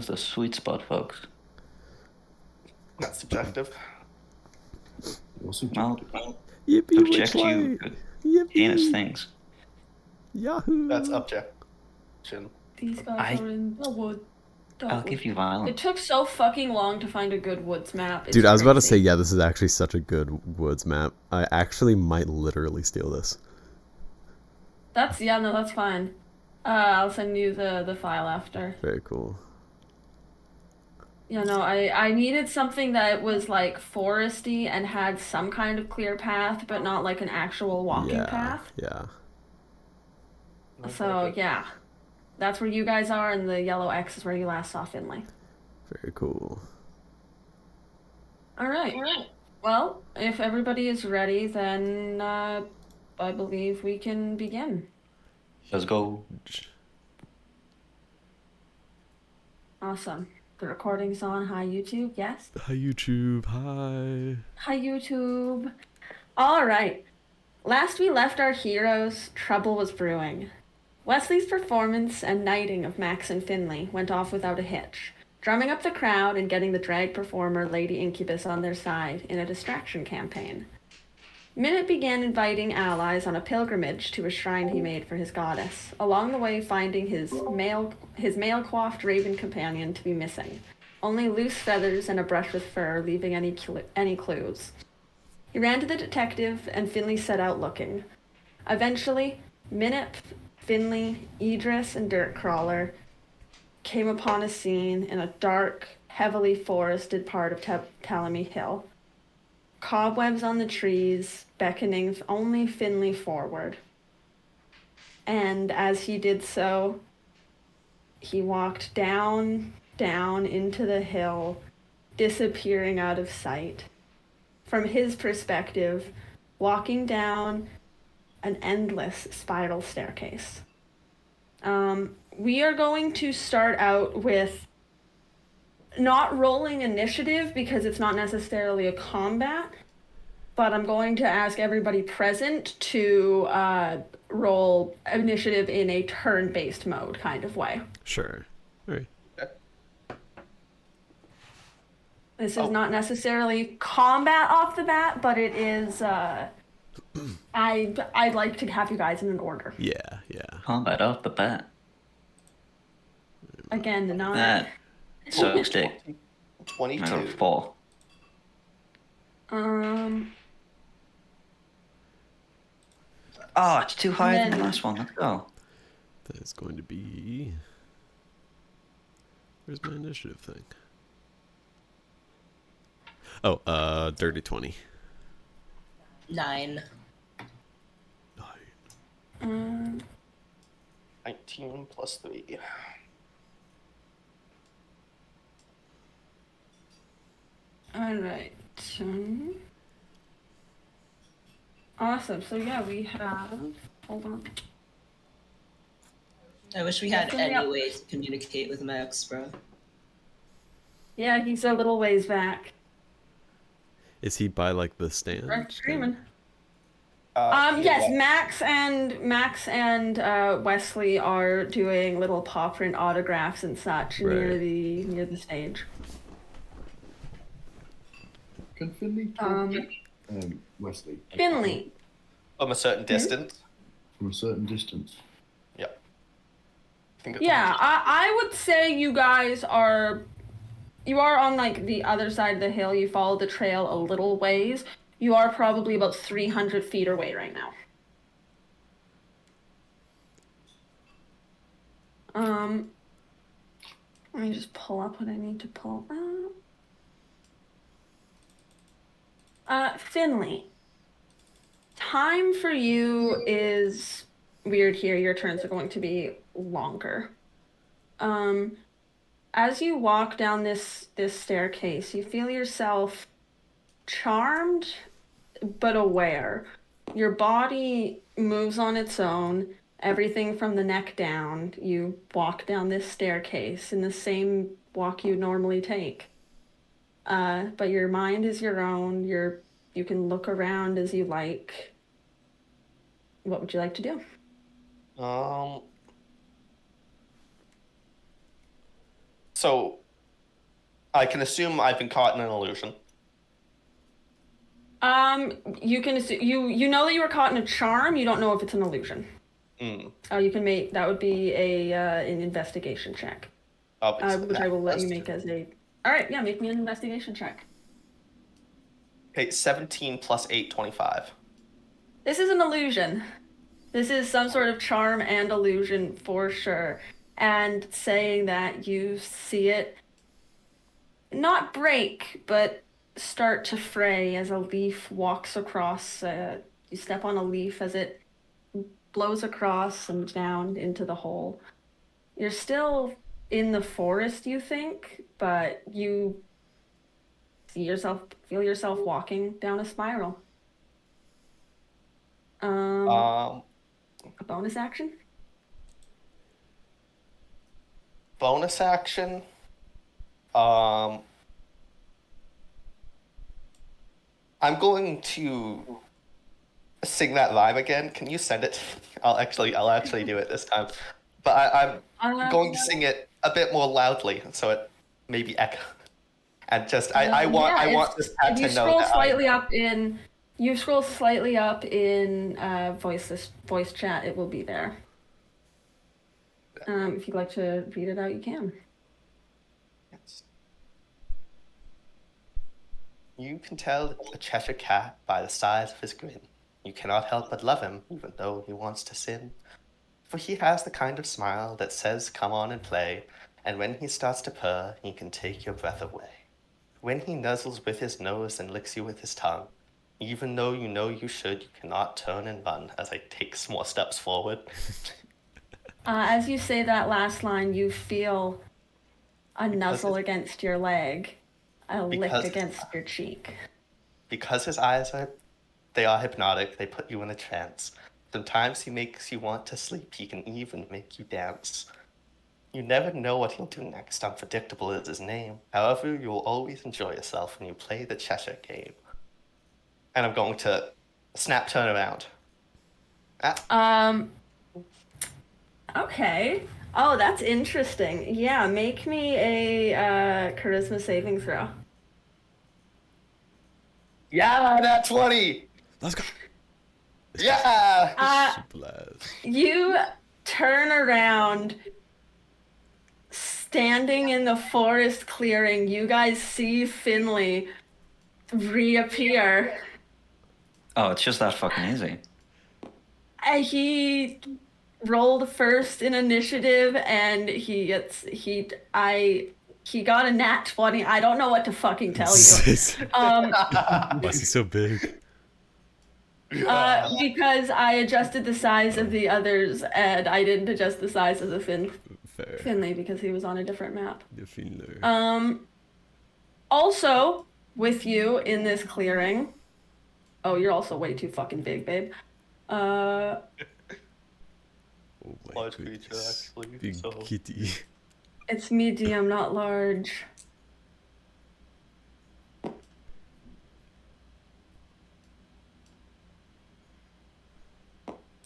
is the sweet spot, folks. Not subjective. Well, Yippee, subject you Witchlight! Yippee! heinous things. Yahoo! That's objection. These guys are in the wood. I'll give you It violence. took so fucking long to find a good woods map. It's Dude, I was about to say, crazy. yeah, this is actually such a good woods map. I actually might literally steal this. That's fine. I'll send you the file after. Very cool. You know, I needed something that was like foresty and had some kind of clear path, but not like an actual walking path. Yeah. So yeah, that's where you guys are, and the yellow X is where you last saw Finley. Very cool. All right. Well, if everybody is ready, then I believe we can begin. Let's go. Awesome. The recording's on. Hi, YouTube. Yes. Hi, YouTube. Hi. Hi, YouTube. All right. Last we left our heroes, trouble was brewing. Wesley's performance and knighting of Max and Finley went off without a hitch, drumming up the crowd and getting the drag performer Lady Incubus on their side in a distraction campaign. Minute began inviting allies on a pilgrimage to a shrine he made for his goddess, along the way finding his mail-coiffed raven companion to be missing, only loose feathers and a brush with fur leaving any clues. He ran to the detective, and Finley set out looking. Eventually, Minute, Finley, Idris, and Dirtcrawler came upon a scene in a dark, heavily forested part of Ptolemy Hill. Cobwebs on the trees, beckoning only Finley forward. And as he did so, he walked down into the hill, disappearing out of sight. From his perspective, walking down an endless spiral staircase. We are going to start out with not rolling initiative because it's not necessarily a combat, but I'm going to ask everybody present to roll initiative in a turn-based mode kind of way. Sure. All right. This is not necessarily combat off the bat, but it is. I'd like to have you guys in an order. Yeah. Combat off the bat. Again, not. That so stick. 22. Out of 4. Oh, it's too high than the last one. Let's go. That is going to be... Where's my initiative thing? Oh, dirty 20. 9. 19 plus 3. All right. Awesome. So yeah, we have. Hold on. I wish we had any way to communicate with Max, bro. Yeah, he's a little ways back. Is he by like the stand? Right, screaming. Yeah. Max and Wesley are doing little paw print autographs and such near the stage. Can Finley talk Wesley? Finley. From a certain distance. From a certain distance. Yeah. I would say you guys are. You are on like the other side of the hill. You follow the trail a little ways. You are probably about 300 feet away right now. Let me just pull up what I need to pull up. Finley. Time for you is weird here. Your turns are going to be longer. As you walk down this staircase, you feel yourself charmed but aware. Your body moves on its own, everything from the neck down. You walk down this staircase in the same walk you normally take. But your mind is your own. You can look around as you like. What would you like to do? So I can assume I've been caught in an illusion. You can you know that you were caught in a charm. You don't know if it's an illusion. You can make that would be an investigation check, which I will let you make as a. All right, yeah, make me an investigation check. Okay, 17 plus 8, 25. This is an illusion. This is some sort of charm and illusion for sure. And saying that you see it not break, but start to fray as a leaf walks across. You step on a leaf as it blows across and down into the hole. You're still in the forest, you think, but you feel yourself walking down a spiral. A bonus action? Bonus action. I'm going to sing that rhyme again. Can you send it? I'll actually do it this time. But I'm going to sing it a bit more loudly, so it maybe echo. And just I want this cat to know that you scroll slightly up in voice chat. It will be there. If you'd like to read it out, you can. Yes. You can tell a Cheshire cat by the size of his grin. You cannot help but love him, even though he wants to sin. For he has the kind of smile that says, "Come on and play," and when he starts to purr, he can take your breath away. When he nuzzles with his nose and licks you with his tongue, even though you know you should, you cannot turn and run, as I take more steps forward. As you say that last line, you feel a nuzzle against your leg, a lick against your cheek. Because his eyes are hypnotic, they put you in a trance. Sometimes he makes you want to sleep, he can even make you dance. You never know what he'll do next, unpredictable is his name. However, you will always enjoy yourself when you play the Cheshire game. And I'm going to snap turn around. Okay. Oh, that's interesting. Yeah, make me a charisma saving throw. Yeah, that's 20! Let's go. Yeah! You turn around, standing in the forest clearing. You guys see Finley reappear. Oh, it's just that fucking easy. He rolled first in initiative, and he got a nat 20. I don't know what to fucking tell you. Why is he so big? Because I adjusted the size of the others, and I didn't adjust the size of the Finley because he was on a different map. Also, with you in this clearing. Oh, you're also way too fucking big, babe. Oh my Large creature, actually. Big kitty. It's medium, not large.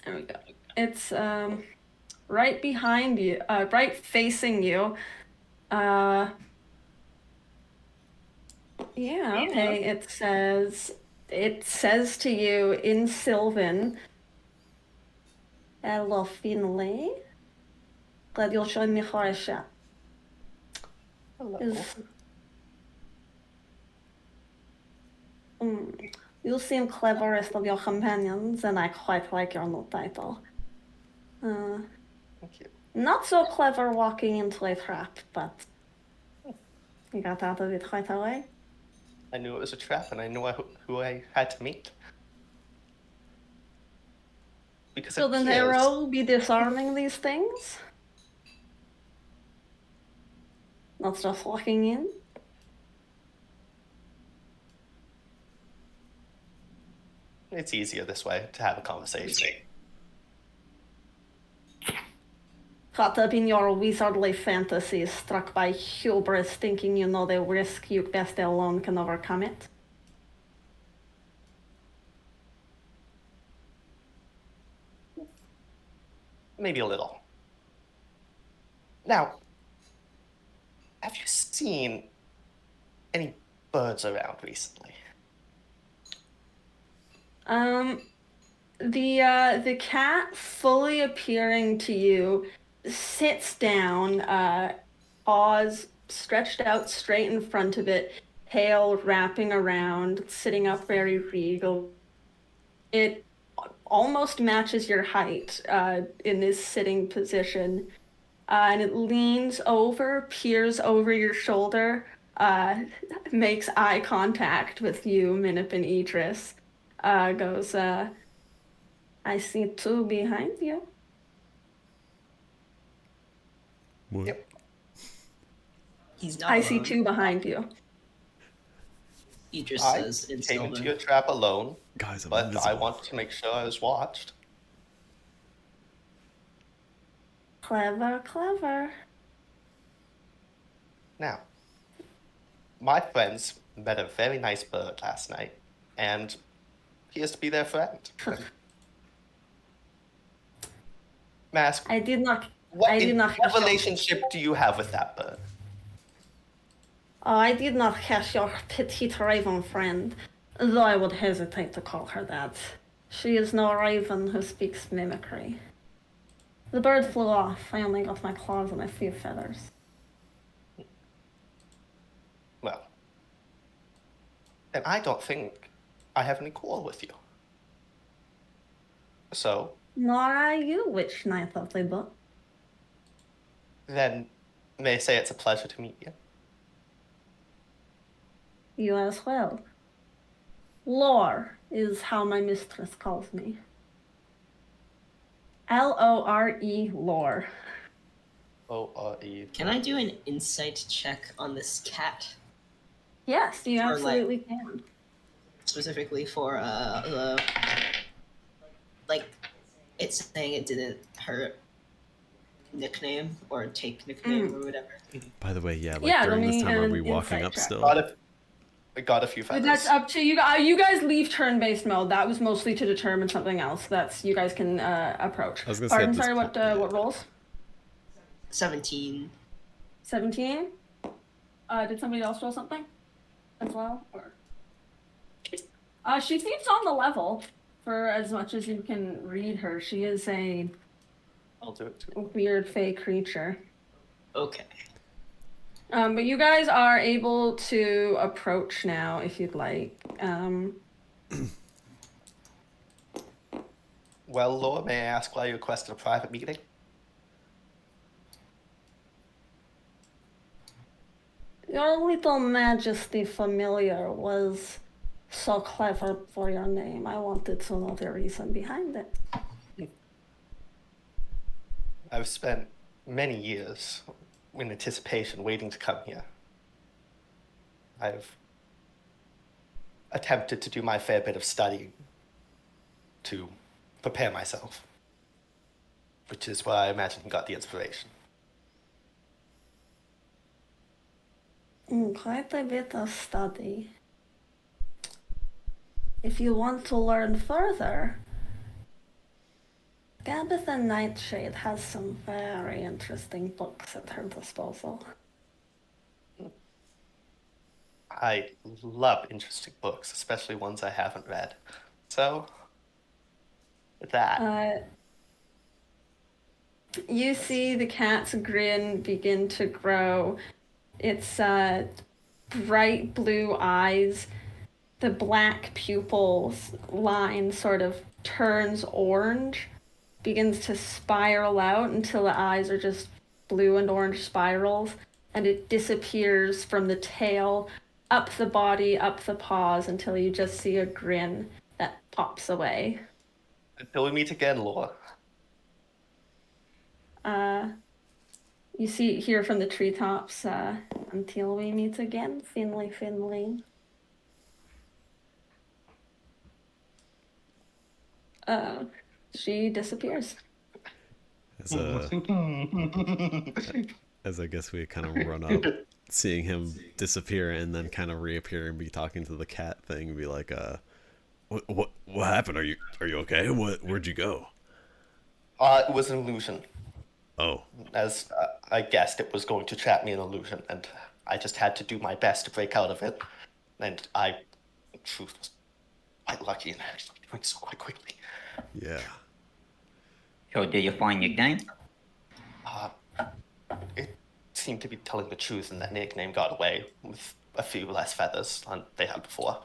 There we go. It's right behind you, right facing you. Yeah, okay. It says to you in Sylvan, "Hello, Finley. Glad you'll join me for a chat." Hello. You seem cleverest of your companions, and I quite like your new title. Thank you. Not so clever walking into a trap, but you got out of it right away. I knew it was a trap, and I knew who I had to meet. Because So then Hero will be disarming these things? Not just walking in? It's easier this way to have a conversation. Caught up in your wizardly fantasies, struck by hubris, thinking you know the risk you best alone can overcome it? Maybe a little. Now, have you seen any birds around recently? The cat, fully appearing to you, sits down, paws stretched out straight in front of it, tail wrapping around, sitting up very regal. It almost matches your height in this sitting position, and it leans over, peers over your shoulder, makes eye contact with you, Minip and Idris, goes, I see two behind you. What? Yep. He's not I alone. see two behind you. Idris I says in came into Sylvan. your trap alone, Guys, I'm but I invisible. wanted to make sure I was watched. Clever, clever. Now, my friends met a very nice bird last night, and he is to be their friend. Mask, I did not what catch your, relationship do you have with that bird? I did not catch your petite raven friend, though I would hesitate to call her that. She is no raven who speaks mimicry. The bird flew off. I only got my claws and a few feathers. Well, then I don't think I have any quarrel with you. So, Nor are you, Witch Knight of the Book. then, may I say it's a pleasure to meet you. You as well. Lore is how my mistress calls me. Lore, lore. O-R-E. Can I do an insight check on this cat? Yes, you Or, absolutely can. Specifically for it's saying it didn't hurt nickname or take nickname or whatever. By the way, yeah, like Yeah, during let this me time, are an we walking insight up check. still? I got a few feathers. But that's up to you. You guys leave turn-based mode. That was mostly to determine something else. That's you guys can approach. I was gonna say at Pardon, this sorry. point, What rolls? 17. 17. Did somebody else roll something as well? Or she seems on the level for as much as you can read her. She is a I'll do it too. weird fey creature. Okay. But you guys are able to approach now if you'd like. Well, Lord, may I ask why you requested a private meeting? Your little majesty familiar was so clever for your name. I wanted to know the reason behind it. I've spent many years in anticipation waiting to come here. I've attempted to do my fair bit of studying to prepare myself, which is where I imagine you got the inspiration. Quite a bit of study. If you want to learn further, Gabitha Nightshade has some very interesting books at her disposal. I love interesting books, especially ones I haven't read. So, with that, You see the cat's grin begin to grow. Its bright blue eyes, the black pupils line sort of turns orange, begins to spiral out until the eyes are just blue and orange spirals, and it disappears from the tail, up the body, up the paws, until you just see a grin that pops away. until we meet again, Laura. You hear from the treetops, until we meet again, Finley, Finley. She disappears. As I guess we kind of run up, seeing him disappear and then kind of reappear and be talking to the cat thing, be like, what happened? Are you okay? Where'd you go? It was an illusion. Oh, As I guessed it was going to trap me in an illusion, and I just had to do my best to break out of it. And I, in truth, was quite lucky in actually doing so quite quickly. Yeah. So did you find nickname? It seemed to be telling the truth, and that nickname got away with a few less feathers than they had before.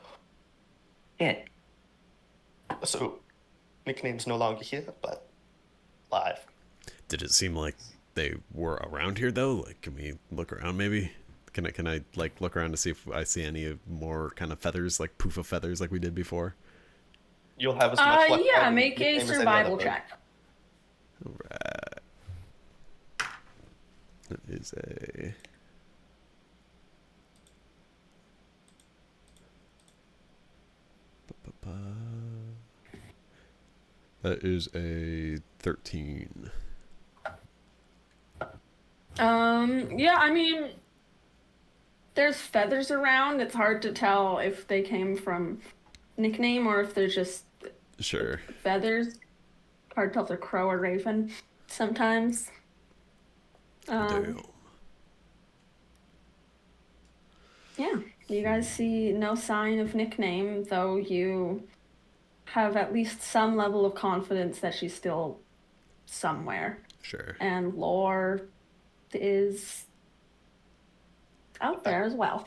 Shit. So, nickname's no longer here, but live. Did it seem like they were around here though? Like, can we look around maybe? Can I like look around to see if I see any more kind of feathers, like poof of feathers, like we did before? You'll have as much luck Yeah, finding make a nickname as any survival other bird. check. All right. That is a. That is a 13. Yeah, I mean, there's feathers around. It's hard to tell if they came from nickname or if they're just Sure. feathers. Hard to tell if they're crow or raven sometimes. Damn. Yeah, you guys see no sign of nickname, though you have at least some level of confidence that she's still somewhere. Sure. And lore is out there as well.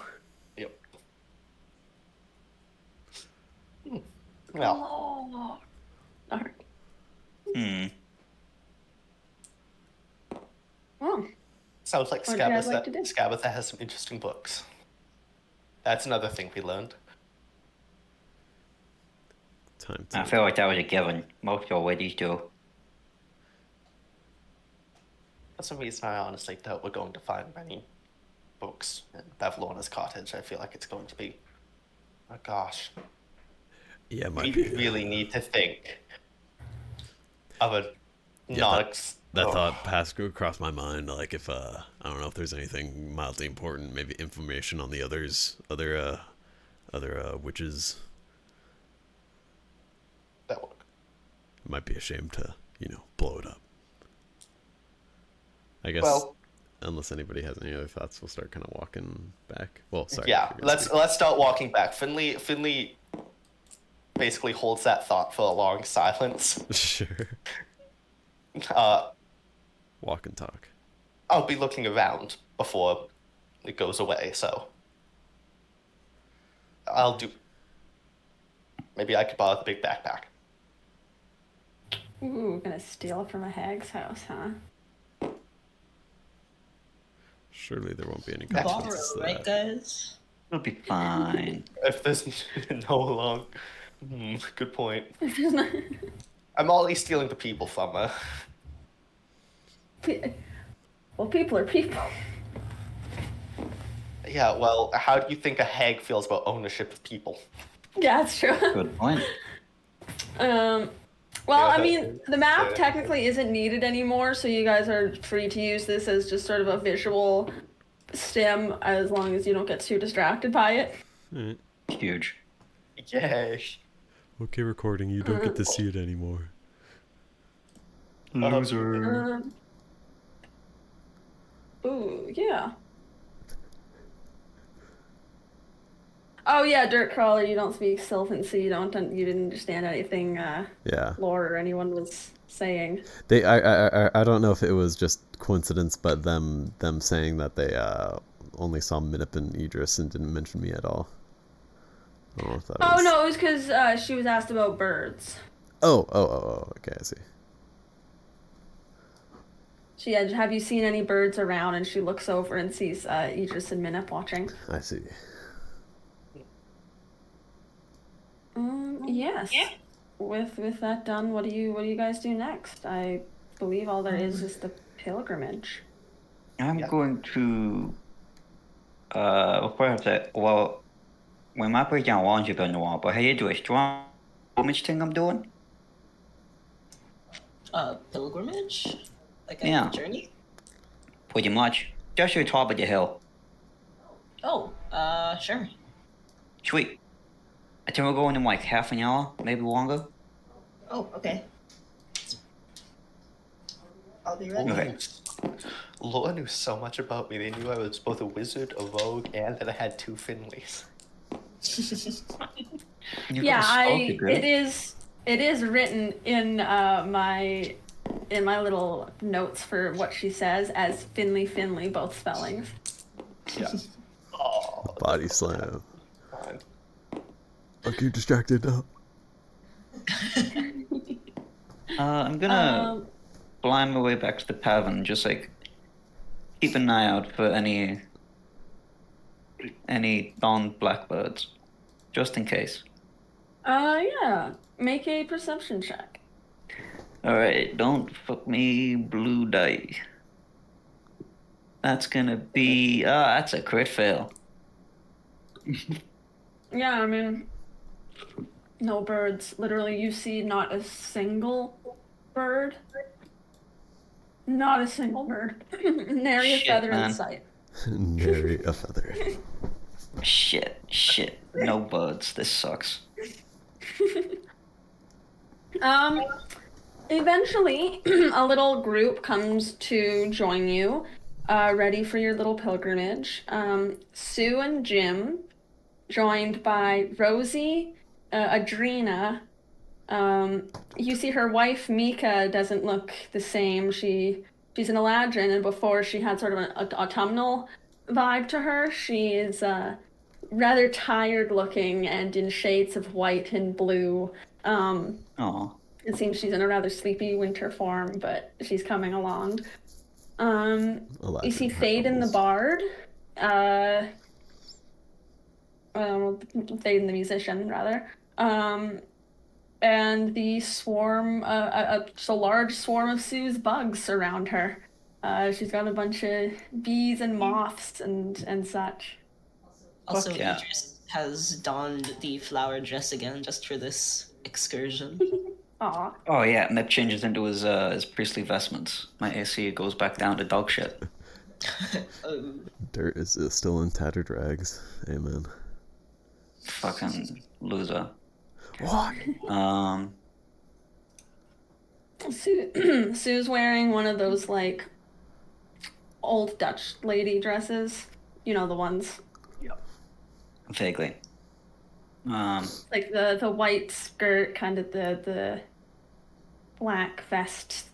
Yep. Well, Oh. Alright. Well, sounds like What would you guys like to do? Scabatha has some interesting books. That's another thing we learned. Time I to. feel like that was a given. Most old ladies do. For some reason, I honestly doubt we're going to find many books in Bevlorna's cottage. I feel like it's going to be, oh gosh, Yeah, it we might be. really need to think of a Yeah, not. That thought passed across my mind. Like, if I don't know if there's anything mildly important, maybe information on the other witches. That work. It might be a shame to blow it up. I guess. Well, unless anybody has any other thoughts, we'll start kind of walking back. Well, sorry. yeah. you're gonna Let's start walking back. Finley basically holds that thought for a long silence. speak. Sure. Walk and talk. I'll be looking around before it goes away, so I'll do. Maybe I could borrow the big backpack. ooh, gonna steal it from a hag's house, huh? Surely there won't be any Borrow, consequences to Right, that. guys? It'll be fine. If there's no long, good point. I'm already stealing the people from her. Well, people are people. Yeah, well, how do you think a hag feels about ownership of people? Yeah, that's true. Good point. Well, Yeah, I mean, the map yeah. technically isn't needed anymore, so you guys are free to use this as just sort of a visual stim as long as you don't get too distracted by it. Alright. Huge. Yay. Okay, recording. You don't get to see it anymore. Loser. Ooh, yeah. Oh yeah, Dirt Crawler, you don't speak Sylvan, so you didn't understand anything Yeah. Lore or anyone was saying. I don't know if it was just coincidence, but them saying that they only saw Minip and Idris and didn't mention me at all. I don't know if that Oh was... no, it was because she was asked about birds. Oh, okay, I see. She had, have you seen any birds around? And she looks over and sees Idris and Minip watching. I see. Yes. With that done, what do you guys do next? I believe all there is the pilgrimage. I'm Yeah. going to what is it? Well, we might break down long ago in a while, but how you do a strong pilgrimage thing I'm doing? Pilgrimage? Like a Yeah. journey? Pretty much. Just to the top of the hill. Oh, sure. Sweet. I think we're going in like half an hour, maybe longer. Oh, okay. I'll be ready. Okay. Laura knew so much about me. They knew I was both a wizard, a rogue, and that I had 2 Finleys. You Yeah, got a stalker, girl. it is written in my little notes for what she says as Finley, both spellings. Yeah. Oh, Body slam. fine. I'll keep distracted now. I'm gonna fly my way back to the tavern and just like keep an eye out for any dawned blackbirds, just in case. Yeah. Make a perception check. All right, don't fuck me, blue die. That's gonna be that's a crit fail. Yeah, I mean, no birds. Literally, you see not a single bird. Not a single bird. Nary a Shit, feather man. in sight. Nary a feather. Shit, no birds. This sucks. Eventually, a little group comes to join you, ready for your little pilgrimage. Sue and Jim, joined by Rosie, Adrena. You see her wife Mika doesn't look the same. She's an Eladrin, and before she had sort of an autumnal vibe to her. She is rather tired looking and in shades of white and blue. Aw. It seems she's in a rather sleepy winter form, but she's coming along. You see Fade in the Bard. Fade in the musician, rather. And the swarm, just a large swarm of Sue's bugs around her. She's got a bunch of bees and moths and such. Also, Fuck yeah. Idris has donned the flower dress again just for this excursion. Aw. Oh yeah, Mip changes into his priestly vestments. My AC goes back down to dog shit. Dirt is still in tattered rags. Amen. Fucking loser. What? Sue's wearing one of those, like, old Dutch lady dresses. You know, the ones. Vaguely. Like the white skirt, kind of the black vest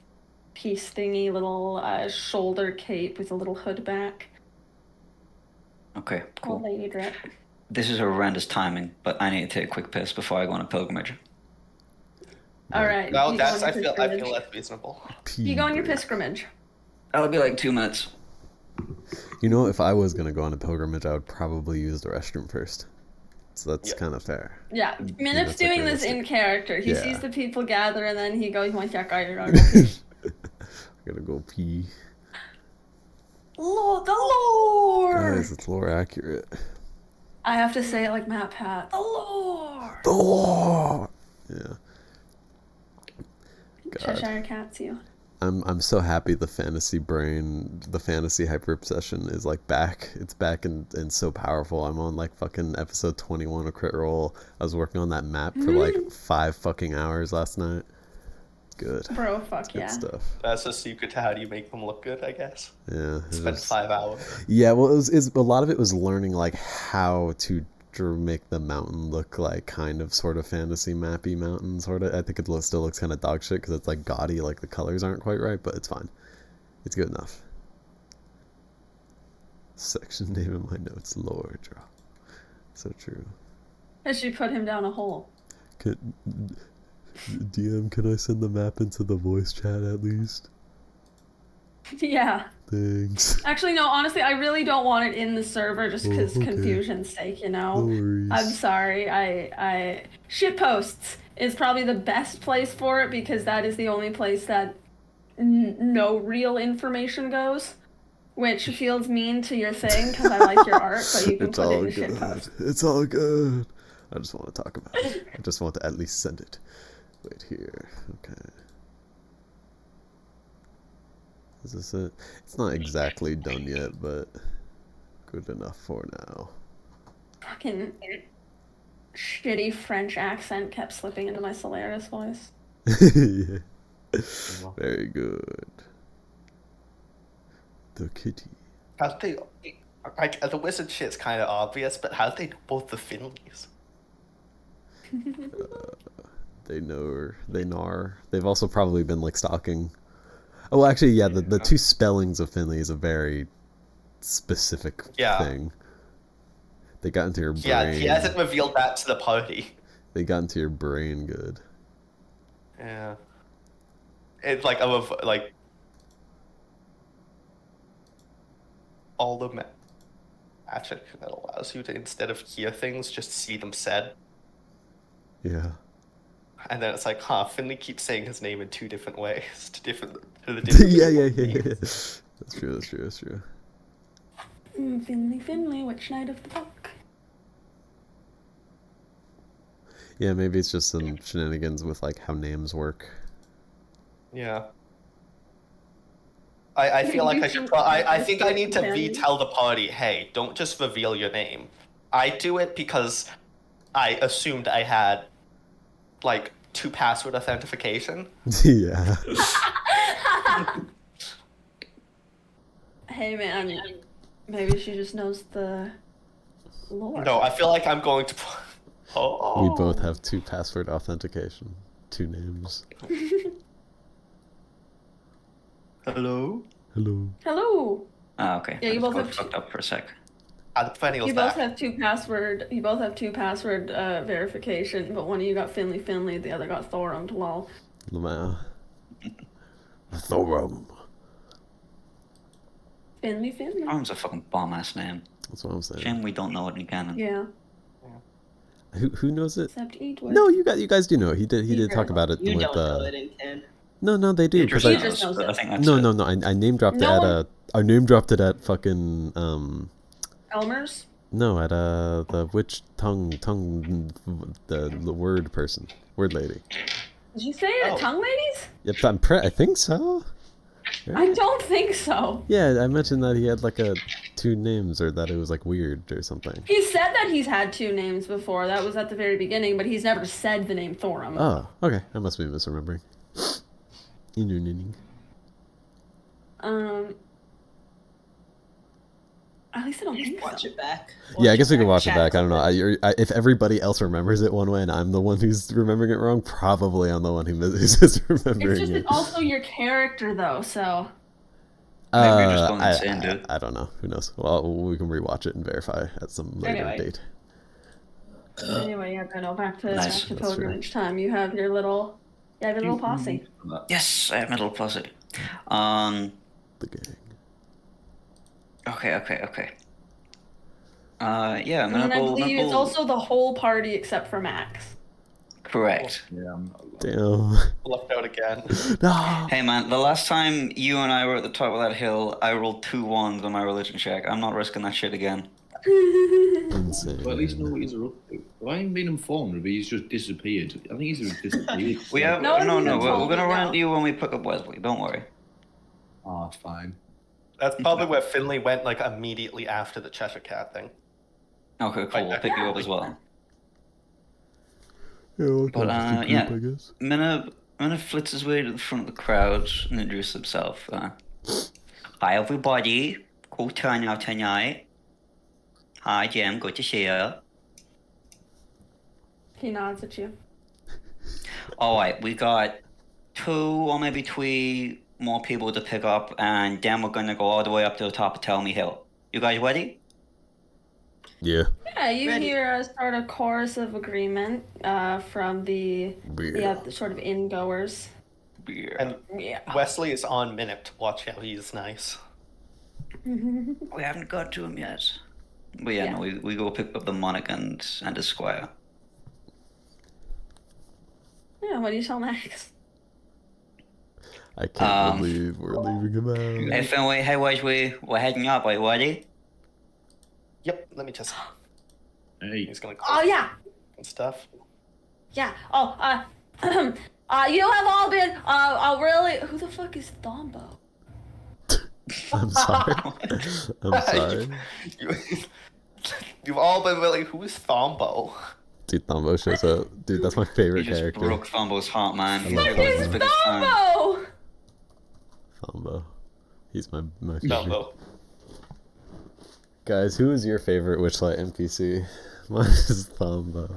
piece thingy, little shoulder cape with a little hood back. Okay, Old cool. lady dress. This is horrendous timing, but I need to take a quick piss before I go on a pilgrimage. All right. No, you go that's on I your feel pilgrimage. that's reasonable. You go on your break. pilgrimage. That'll be like 2 minutes. You know, if I was gonna go on a pilgrimage, I would probably use the restroom first. So that's Yeah. kind of fair. Yeah, Minip's that's, like, doing this in realistic. character. He Yeah. sees the people gather, and then he goes, "Want check out your I gotta go pee. Lord, the Lord." Guys, it's lore accurate. I have to say it like Matt Pat. The Lord. The lore. Yeah. God. Cheshire Cat's you. I'm so happy the fantasy brain, the fantasy hyper obsession is like back. It's back and so powerful. I'm on like fucking episode 21 of Crit Roll. I was working on that map for like 5 fucking hours last night. Good. Bro, fuck Good yeah. stuff. That's a secret to how do you make them look good, I guess. Yeah. it Spend was- 5 hours. Yeah, well, it was a lot of it was learning like how to make the mountain look like kind of sort of fantasy mappy mountain sort of. I think it still looks kind of dog shit because it's like gaudy, like the colors aren't quite right, but it's fine. It's good enough. Section name in my notes, Lord draw. So true. As she put him down a hole. DM, can I send the map into the voice chat at least? Yeah. Thanks. Actually, no, honestly, I really don't want it in the server just because okay. confusion's sake, you know? No worries. I'm sorry. I shitposts is probably the best place for it because that is the only place that no real information goes, which feels mean to your thing because I like your art, but you can It's put all it in a good. shitpost. It's all good. I just want to talk about it. I just want to at least send it. Wait here. Okay. Is this it? It's not exactly done yet, but good enough for now. Fucking shitty French accent kept slipping into my Solaris voice. Yeah. Very good. The kitty. How they, like, the wizard shit's kind of obvious, but how do they know both the Finleys? They know her. They know her. They've also probably been like stalking. Oh, actually, yeah. The two spellings of Finley is a very specific thing. They got into your brain. Yeah, he hasn't revealed that to the party. They got into your brain good. Yeah. It's like all the magic that allows you to, instead of hear things, just see them said. Yeah. And then it's like, Finley keeps saying his name in two different ways to the different yeah. That's true. Finley, which night of the book? Yeah, maybe it's just some shenanigans with like how names work. Yeah. I feel like I should. I think I need to retell the party, hey, don't just reveal your name. I do it because I assumed I had like 2 password authentication. Yeah. Hey man, maybe she just knows the lore. No, I feel like I'm going to. Oh. We both have 2 password authentication. 2 names. Hello. Hello. Oh, okay. Yeah, you I both got have fucked up for a sec. You both have 2 password. You both have 2 password verification, but one of you got Finley, the other got Thorum. Lol. Thorum. Finley. Thorum's a fucking bomb ass name. That's what I'm saying. Shame we don't know it in canon. Yeah. Who knows it? Except Edward. No, you guys do know. He did talk about it You with don't know it in canon. No, they do. Idris I just knows but I it. think that's no. it. I name dropped No it one- at I name dropped it at fucking Elmer's. no, at the witch tongue the word person, word lady. Did you say it at Tongue Ladies? Yep, I think so. I don't think so. Yeah, I mentioned that he had like 2 names, or that it was like weird or something. He said that he's had 2 names before. That was at the very beginning, but he's never said the name Thorum. Oh, okay. I must be misremembering. At least I don't think Watch so. it back. Yeah, I guess we can watch it Chat back. I don't with know. If everybody else remembers it one way and I'm the one who's remembering it wrong, probably I'm the one who's misremembering It's just it. it's also your character though, so. Maybe you're just going insane, dude. I don't know. Who knows? Well, we can rewatch it and verify at some later Anyway. date. Anyway, yeah, Bruno, back to Nice. That's pilgrimage time. You have your little posse. Yes, I have middle posse. The gang. Okay. Yeah, And then I Menable. believe it's also the whole party except for Max. Correct. Yeah, I'm not allowed. Damn. Left out again. No. Hey man, the last time you and I were at the top of that hill, I rolled 2 ones on my religion check. I'm not risking that shit again. Insane. Well, at least know what he's up to. Well, I haven't been informed, but he's just disappeared. I think he's just disappeared. We have No, no. he's We're involved gonna now. run into you when we pick up Wesley. Don't worry. Oh, it's fine. That's probably where Finley went, like, immediately after the Cheshire Cat thing. Okay, cool. We'll pick you up as well. Yeah, we'll But, come to the yeah. group, I guess. Minna flits his way to the front of the crowd and introduces himself. Hi everybody, cool turnout tonight. Hi Jim, good to see you. He nods at you. Alright, we got 2 or maybe 3 more people to pick up, and then we're gonna go all the way up to the top of Tell Me Hill. You guys ready? Yeah. Yeah, you Ready. hear a sort of chorus of agreement from the the sort of in-goers. Yeah. And Yeah. Wesley is on minute to watch how he's nice. We haven't got to him yet. But yeah, Yeah. no, we go pick up the monarch and his squire. Yeah, what do you tell Max? I can't Um, believe we're leaving him out. Hey Finway, hey Wesley, we're heading up, are you ready? Yep, let me just. Hey, He's gonna. Oh yeah, And stuff. yeah. Oh, you have all been really. Who the fuck is Thombo? I'm sorry. I'm sorry. You've all been really. Who's Thombo? Dude, Thumbo shows up. Dude, that's my favorite You just character. broke Thumbo's heart, man. I He's love like Thumbo. his biggest fan. Thombo. Thumbo. He's my favorite. Dumbo. Guys, who is your favorite Witchlight NPC? Mine is Thombo.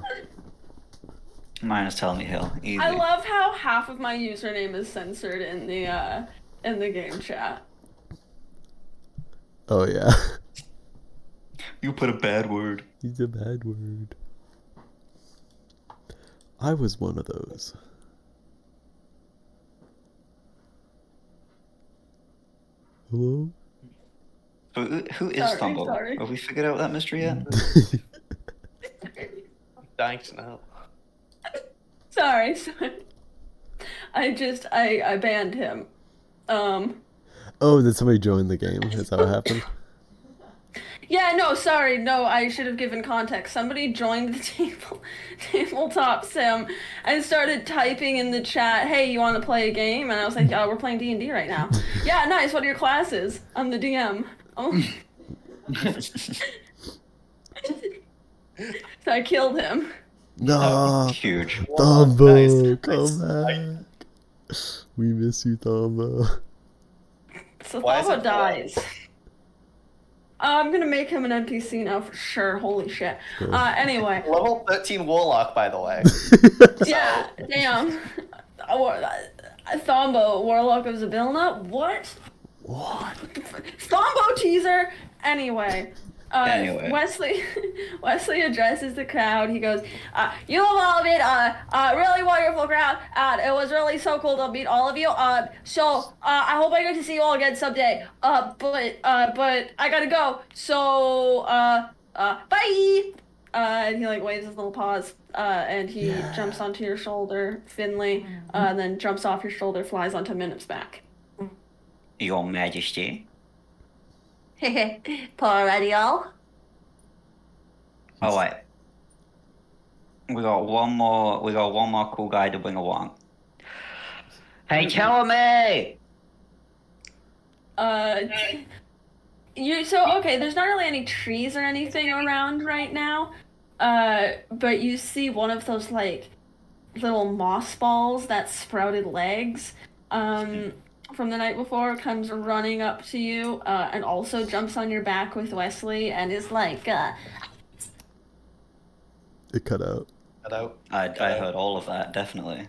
Mine is Tell Me Hill. Easy. I love how half of my username is censored in the game chat. Oh yeah. You put a bad word. He's a bad word. I was one of those. Hello? Who is Sorry, Thumbo? sorry. Have we figured out that mystery yet? Dying to know. Sorry. I banned him. Oh, did somebody join the game? Is that what happened? Yeah, no, sorry, no, I should have given context. Somebody joined the tabletop sim and started typing in the chat, "Hey, you want to play a game?" And I was like, "Oh, we're playing D&D right now." "Yeah, nice. What are your classes?" "I'm the DM." Oh. So I killed him. No, Huge. Thombo, Nice. come back. We miss you, Thombo. So Why is Thabo it dies. I'm gonna make him an NPC now for sure. Holy shit. Anyway. Level 13 Warlock, by the way. Yeah, damn. Thombo, Warlock of Zabilna? What? What? Thombo teaser! Anyway. Anyway. Wesley addresses the crowd. He goes, "You have all been really wonderful crowd. It was really so cool to meet all of you. So I hope I get to see you all again someday. But I gotta go. So bye." And he like waves his little paws. And he jumps onto your shoulder, Finley. And then jumps off your shoulder, flies onto Minip's back. Your Majesty. Poor Radial. Oh wait. We got one more cool guy to bring along. Hey, tell me! Okay, there's not really any trees or anything around right now. But you see one of those like little moss balls that sprouted legs. From the night before comes running up to you, and also jumps on your back with Wesley and is like, It cut out. I heard all of that, definitely.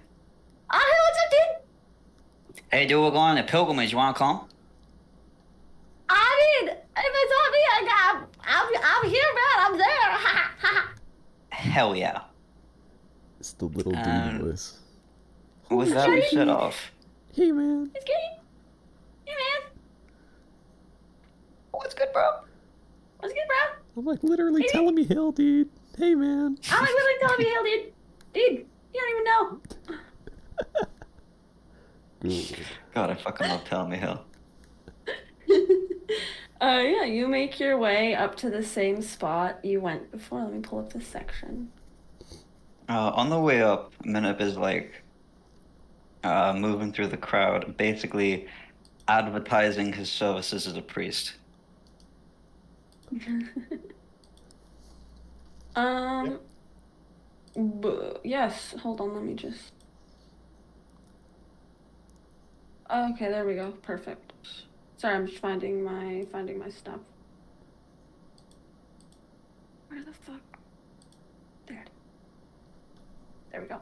"I heard something! Hey, dude, we're going on a pilgrimage. You wanna come? I mean, if it's on me, I'm here, man, I'm there! Hell yeah. It's the little dude voice. With that, we set off. Hey, man. It's good. Hey, man. What's good, bro? What's good, bro? I'm like literally telling me Hill, dude. Hey, man. I'm like literally telling you, hell, dude. Dude, you don't even know. Good. God, I fucking love Tell Me Hill. Yeah, you make your way up to the same spot you went before. Let me pull up this section. On the way up, Minip is like moving through the crowd, basically advertising his services as a priest. Yes, hold on, let me just... Okay, there we go, perfect. Sorry, I'm just finding my stuff. Where the fuck? There we go.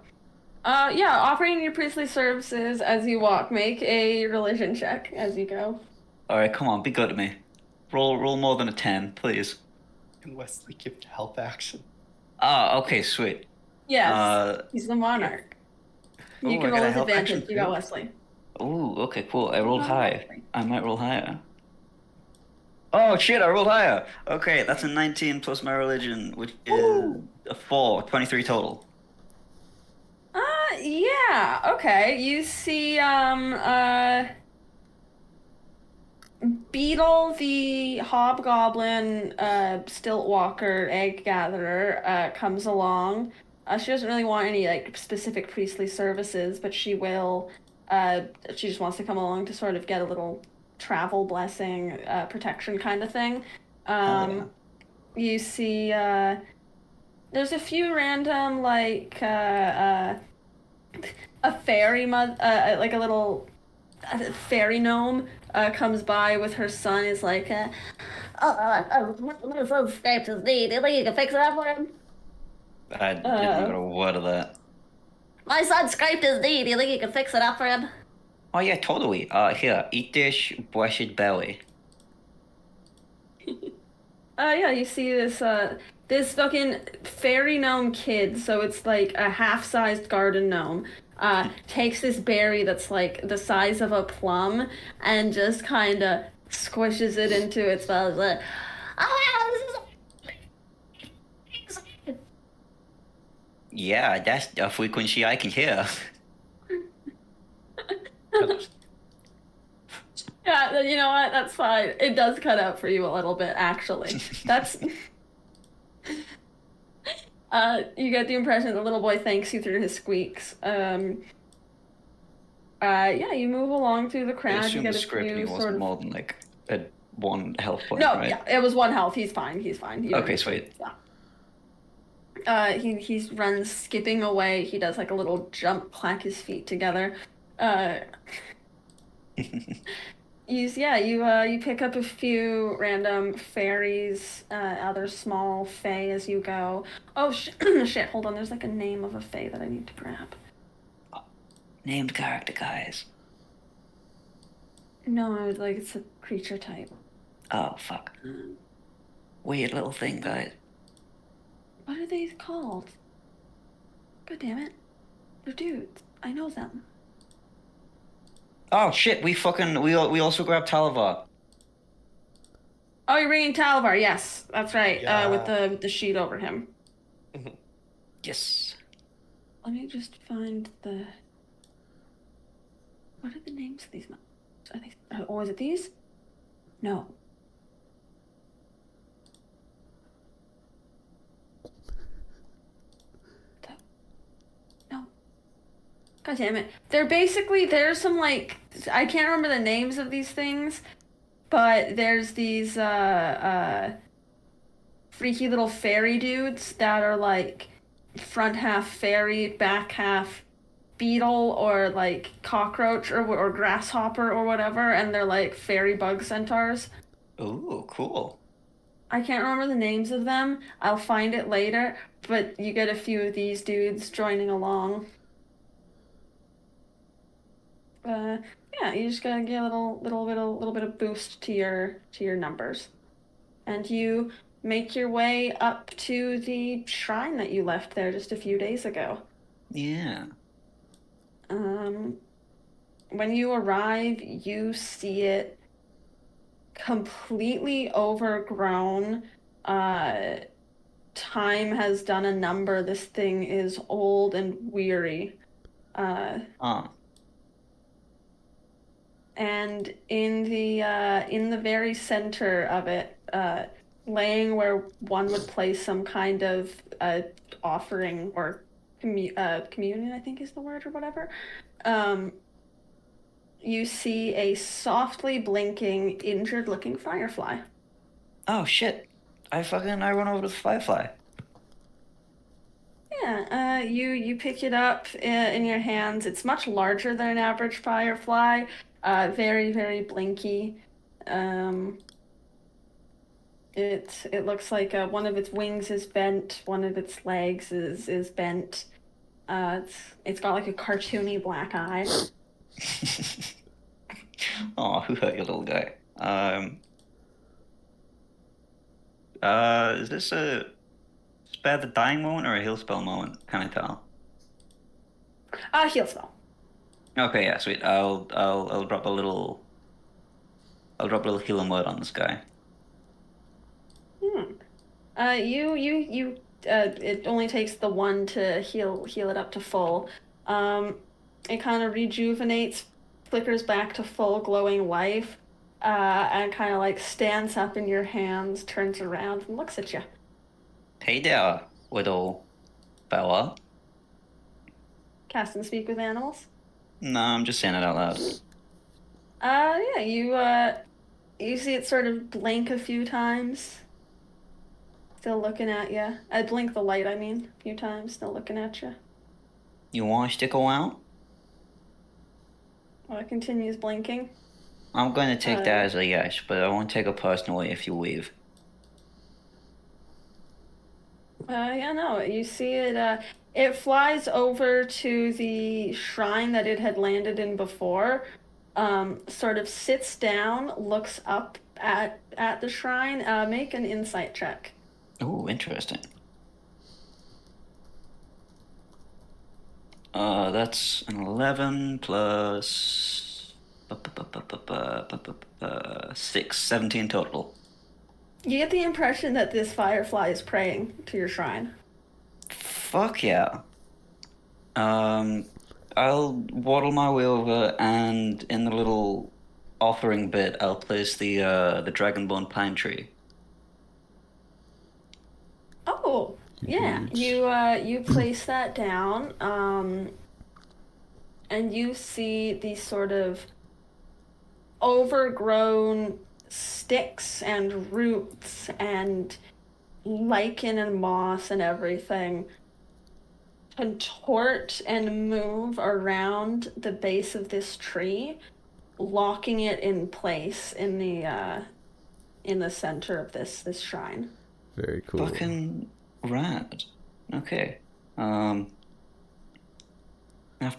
Yeah, offering your priestly services as you walk. Make a religion check as you go. Alright, come on, be good to me. Roll more than a 10, please. Can Wesley give help action? Okay, sweet. Yes, he's the monarch. You ooh, I can got roll a with help advantage. action You got too. Wesley. Ooh, okay, cool. I rolled Oh, high. Wesley. I might roll higher. Oh shit, I rolled higher. Okay, that's a 19 plus my religion, which is a 4, 23 total. Yeah, okay. You see, Beetle, the hobgoblin, stilt walker, egg gatherer, comes along. She doesn't really want any, like, specific priestly services, but she will, she just wants to come along to sort of get a little travel blessing, protection kind of thing. Yeah. You see, there's a few random, like, a fairy like a little fairy gnome comes by with her son. Is like, my son scraped his knee. Do you think you can fix it up for him? I didn't get a word of that. My son scraped his knee. Do you think you can fix it up for him? Oh yeah, totally. Here, eat this blessed belly. Yeah, you see this fucking fairy gnome kid, so it's like a half-sized garden gnome, takes this berry that's like the size of a plum and just kind of squishes it into its mouth. Like, Yeah, that's a frequency I can hear. yeah, you know what? That's fine. It does cut out for you a little bit, actually. That's. You get the impression the little boy thanks you through his squeaks. Yeah, you move along through the I crowd. You assume get the a scraping few wasn't sort of. more than like a 1 health point, No, right? yeah, it was 1 health. He's fine. He's fine. You don't Okay, need to- sweet. Yeah. He runs skipping away. He does like a little jump, clack his feet together. You pick up a few random fairies, other small fae as you go. Oh shit! Hold on, there's like a name of a fae that I need to grab. Named character, guys. No, it's a creature type. Oh, fuck. Weird little thing, guys. What are they called? God damn it! They're dudes. I know them. Oh, shit, we also grabbed Talavar. Oh, you're bringing Talvar. Yes, that's right. Yeah. With the sheet over him. Yes. Let me just find the. What are the names of these monsters? I think. Oh, is it these? No. No. God damn it! There's some like I can't remember the names of these things, but there's these freaky little fairy dudes that are like front half fairy, back half beetle or like cockroach or grasshopper or whatever, and they're like fairy bug centaurs. Ooh, cool. I can't remember the names of them. I'll find it later, but you get a few of these dudes joining along. Yeah, you just gotta get a little bit of boost to your numbers, and you make your way up to the shrine that you left there just a few days ago. Yeah. When you arrive, you see it completely overgrown. Time has done a number. This thing is old and weary. And in the very center of it, laying where one would place some kind of offering or communion, I think is the word or whatever. You see a softly blinking, injured-looking firefly. Oh, shit. I run over to the firefly. Yeah, you pick it up in your hands. It's much larger than an average firefly. Very, very blinky. It looks like one of its wings is bent, one of its legs is bent. It's got like a cartoony black eye. Oh, who hurt your little guy? Is this a spare the dying moment or a heal spell moment? Can I tell? Heal spell. Okay, yeah, sweet. I'll drop a little healing word on this guy. It only takes the one to heal it up to full. It kind of rejuvenates, flickers back to full glowing life, and kind of like stands up in your hands, turns around and looks at you. Hey there, little fella. Cast and speak with animals. No, I'm just saying it out loud. Yeah, you see it sort of blink a few times. Still looking at you. I blink the light, a few times, still looking at you. You want to stick around? Well, it continues blinking. I'm going to take that as a yes, but I won't take it personally if you leave. Yeah, no, you see it, it flies over to the shrine that it had landed in before, sort of sits down, looks up at the shrine, make an insight check. Ooh, interesting. That's an 11 plus 6, 17 total. You get the impression that this firefly is praying to your shrine. Fuck yeah. I'll waddle my way over, and in the little offering bit, I'll place the dragonborn pine tree. Oh, yeah. You place that down, and you see these sort of overgrown sticks and roots and lichen and moss and everything contort and move around the base of this tree, locking it in place in the center of this shrine. Very cool. Fucking rad. Okay. After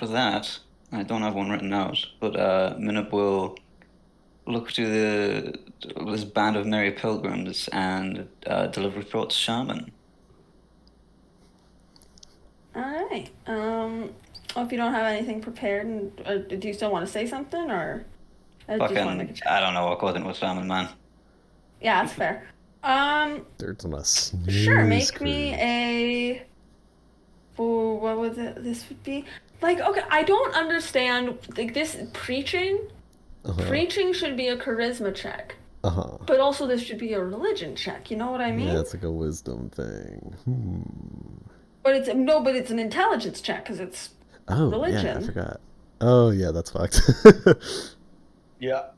that, I don't have one written out, but Minip will look to this band of merry pilgrims and deliver report to Shaman. All right. If you don't have anything prepared, do you still want to say something, or do you just want to make a check? I don't know, according to Shaman, man. Yeah, that's fair. There's on a snooze Sure. Make cruise. me a. Oh, what would this would be? Like, okay, I don't understand. Like this preaching. Preaching should be a charisma check. But also this should be a religion check. You know what I mean? Yeah, it's like a wisdom thing. But it's an intelligence check because it's religion. Yeah, I forgot. Oh yeah, that's fucked. Yeah.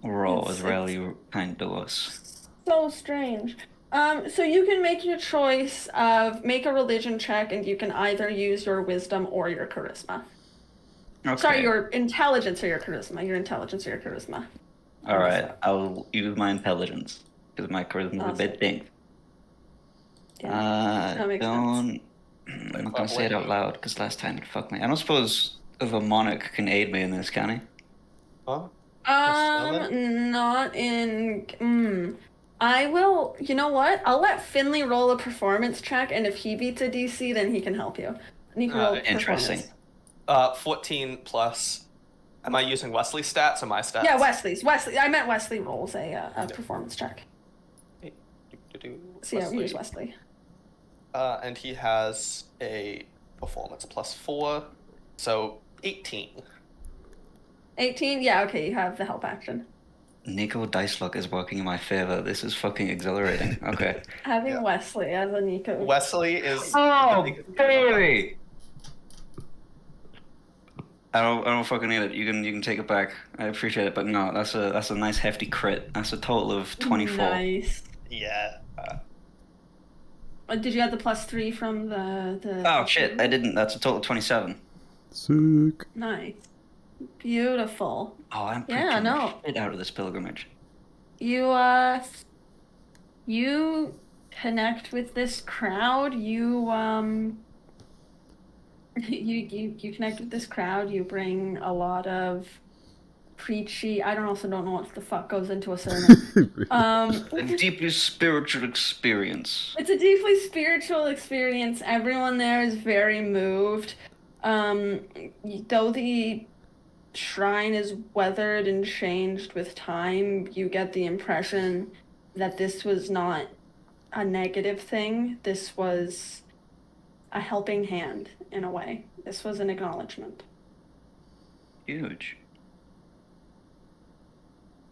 Raw is really kind to us. So strange. So you can make your choice of make a religion check, and you can either use your wisdom or your charisma. Okay. Sorry, your intelligence or your charisma. Your intelligence or your charisma. All right, I'll use my intelligence because my charisma is a bit thing. Yeah, that makes sense. I'm not gonna say it out loud because last time it fucked me. I don't suppose if a monarch can aid me in this, can he? Huh? Not in. I will. You know what? I'll let Finley roll a performance check, and if he beats a DC, then he can help you. And he can roll Interesting. 14 plus. Am I using Wesley's stats or my stats? Yeah, Wesley's. I meant Wesley rolls a performance check. So yeah, we use Wesley. And he has a performance plus 4, so 18. 18? Yeah, okay, you have the help action. Nico dice luck is working in my favor. This is fucking exhilarating. Okay. Having Wesley as a Nico. Wesley is. Oh, baby! I don't fucking need it. You can take it back. I appreciate it, but no, that's a nice hefty crit. That's a total of 24. Nice. Yeah. Did you have the +3 from the? Oh shit! I didn't. That's a total of 27. Sick. Nice. Beautiful. Oh, I'm preaching the shit out of this pilgrimage. You connect with this crowd. You connect with this crowd. You bring a lot of preachy. I don't know what the fuck goes into a sermon. A deeply spiritual experience. It's a deeply spiritual experience. Everyone there is very moved. Though the shrine is weathered and changed with time, you get the impression that this was not a negative thing. This was a helping hand in a way. This was an acknowledgement. Huge.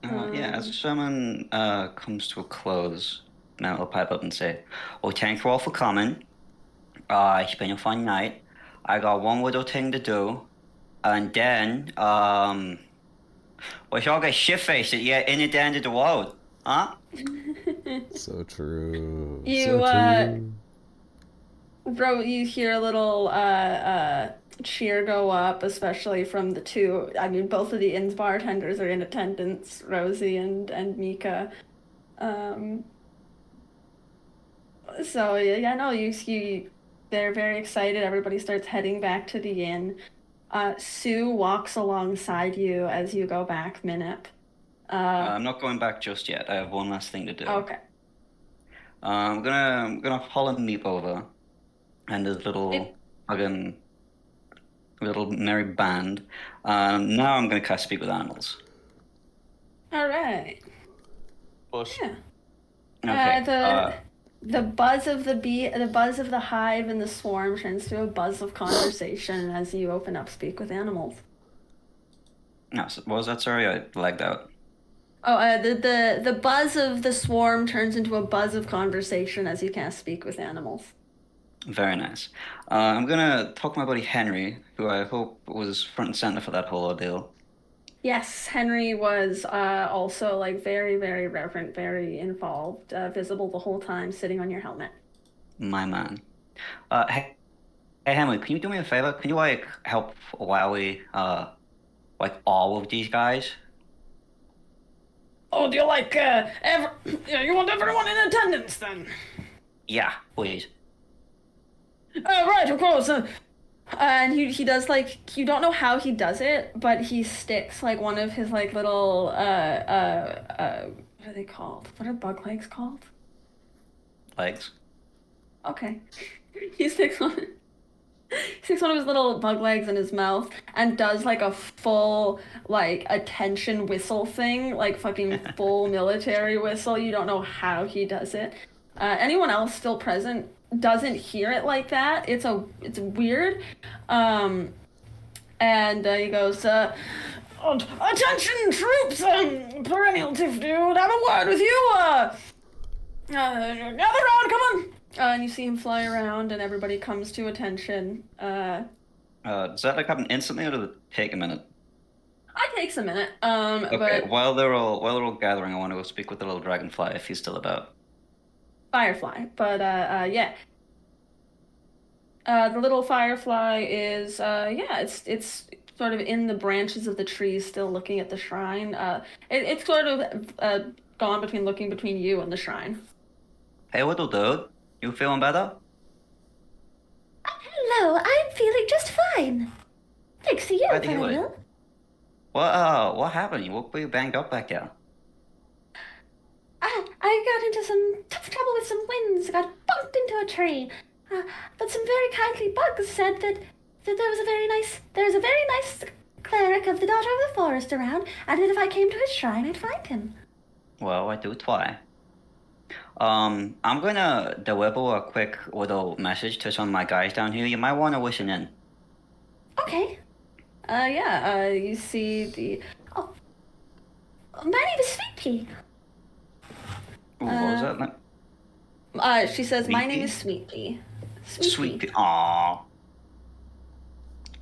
Yeah, as the sermon comes to a close, Matt will pipe up and say, "Well, thank you all for coming. It's been a fun night. I got one little thing to do, and then, we shall get shit-faced at yet in at the end of the world, huh?" So true. You, so true. Bro, you hear a little cheer go up, especially from the two. I mean, both of the inn's bartenders are in attendance, Rosie and Mika. So yeah, no, they're very excited. Everybody starts heading back to the inn. Sue walks alongside you as you go back, Minip. I'm not going back just yet. I have one last thing to do. Okay. I'm gonna follow Meep over, and his little fucking little merry band. Now I'm gonna cast Speak with Animals. All right. Bush. Yeah. Okay. The buzz of the buzz of the hive and the swarm turns to a buzz of conversation as you open up Speak with Animals. No, what was that? Sorry, I lagged out. Oh, the buzz of the swarm turns into a buzz of conversation as you cast Speak with Animals. Very nice. I'm gonna talk to my buddy Henry, who I hope was front and center for that whole ordeal. Yes, Henry was also like very, very reverent, very involved, visible the whole time, sitting on your helmet. My man. Hey, Henry, can you do me a favor? Can you like help Wowie, like all of these guys? Oh, do you like you want everyone in attendance then? Yeah, please. Right, of course. And he does like, you don't know how he does it, but he sticks like one of his like little what are they called? What are bug legs called? Legs. Okay. He sticks one of his little bug legs in his mouth and does like a full like attention whistle thing, like fucking full military whistle. You don't know how he does it. Anyone else still present doesn't hear it like that. It's weird. And he goes, attention troops, perennial tiff dude, have a word with you. Gather around, come on. And you see him fly around, and everybody comes to attention. Does that like happen instantly, or does it take a minute? It takes a minute. Okay. But While they're all gathering, I want to go speak with the little dragonfly if he's still about. Firefly. But yeah. The little firefly is it's sort of in the branches of the trees, still looking at the shrine. It's sort of gone between looking between you and the shrine. Hey, little dude, you feeling better? Hello, I'm feeling just fine. Thanks to you, Glad to hear it. Perennial. What happened? You look pretty banged up back there. I got into some tough trouble with some winds. I got bumped into a tree. But some very kindly bugs said that there's a very nice cleric of the Daughter of the Forest around, and that if I came to his shrine, I'd find him. Well, I do try. I'm gonna deliver a quick little message to some of my guys down here. You might want to listen in. Okay. You see the... Oh, my name is Sweet Pea. Ooh, what was that? She says, my name Pea? is Sweet Pea. Sweet Pea. Aww.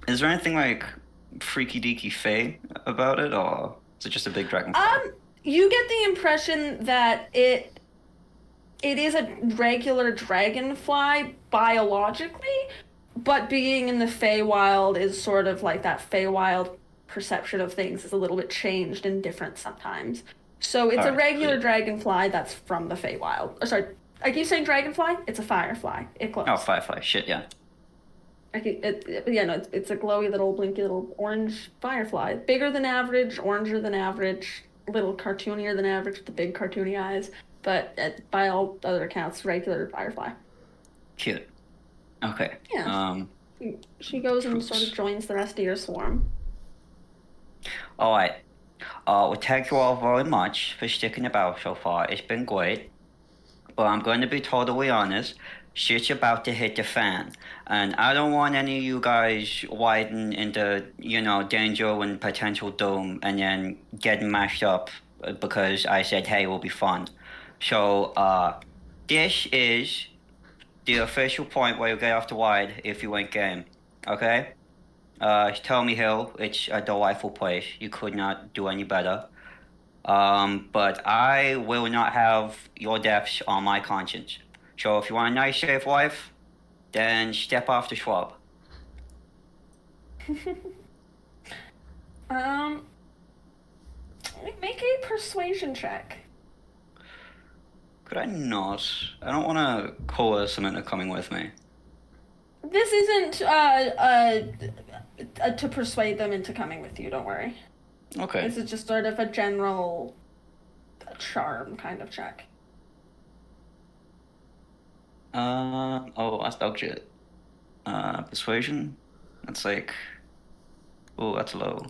Is there anything like freaky deaky fey about it, or is it just a big dragonfly? You get the impression that it is a regular dragonfly biologically, but being in the Feywild is sort of like that Feywild perception of things is a little bit changed and different sometimes. So it's a regular dragonfly that's from the Feywild. Sorry, I keep saying dragonfly. It's a firefly. It glows. Oh, firefly. Shit, yeah. It's a glowy little blinky little orange firefly. Bigger than average, oranger than average, a little cartoonier than average with the big cartoony eyes, but by all other accounts, regular firefly. Cute. Okay. Yeah. She goes and sort of joins the rest of your swarm. Alright. Well, thank you all very much for sticking about so far. It's been great. But I'm going to be totally honest. Shit's about to hit the fan. And I don't want any of you guys widen into, danger and potential doom and then getting mashed up because I said, hey, it'll be fun. So, this is the official point where you get off the wide if you ain't game. Okay? Tell me Hill, it's a delightful place. You could not do any better. But I will not have your deaths on my conscience. So if you want a nice, safe life, then step off the shrub. Make a persuasion check. Could I not? I don't want to coerce them into coming with me. This isn't to persuade them into coming with you. Don't worry. Okay. This is just sort of a general charm kind of check. Oh, that's dog shit. Persuasion? That's like... Oh, that's low.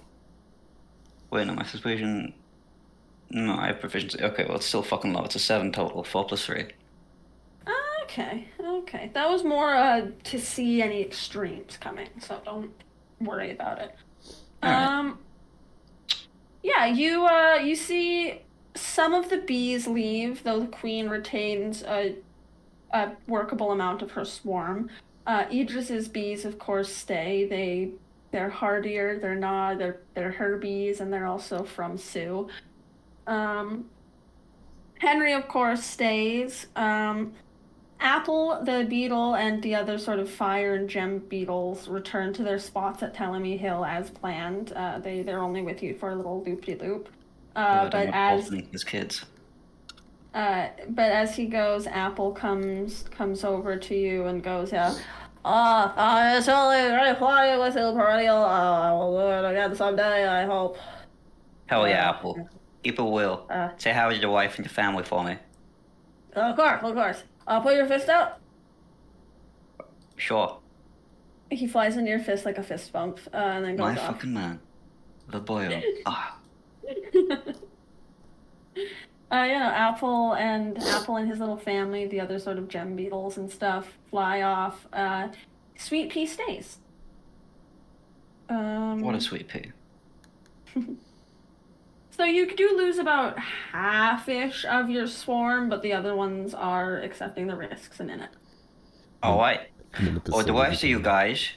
Wait, no, my persuasion... No, I have proficiency. Okay, well, it's still fucking low. It's a 7 total. 4 plus 3. Okay. That was more to see any extremes coming, so don't worry about it. Alright. Yeah, you see some of the bees leave, though the queen retains a workable amount of her swarm. Idris's bees, of course, stay. They're hardier. They're her bees, and they're also from Sue. Henry, of course, stays. Apple, the beetle, and the other sort of fire and gem beetles return to their spots at Telemy Hill as planned. They're only with you for a little loop-de-loop. But his kids. But as he goes, Apple comes over to you and goes, it's only really funny with you, Perennial. I will do it again someday, I hope. Hell yeah, Apple. People will. Say hi to your wife and your family for me. Of course. Put your fist out. Sure. He flies into your fist like a fist bump, and then goes My off. fucking man. The boy. Apple and his little family, the other sort of gem beetles and stuff, fly off. Sweet Pea stays. What a sweet pea. So you do lose about half-ish of your swarm, but the other ones are accepting the risks and in it. Alright. Or the rest of you guys,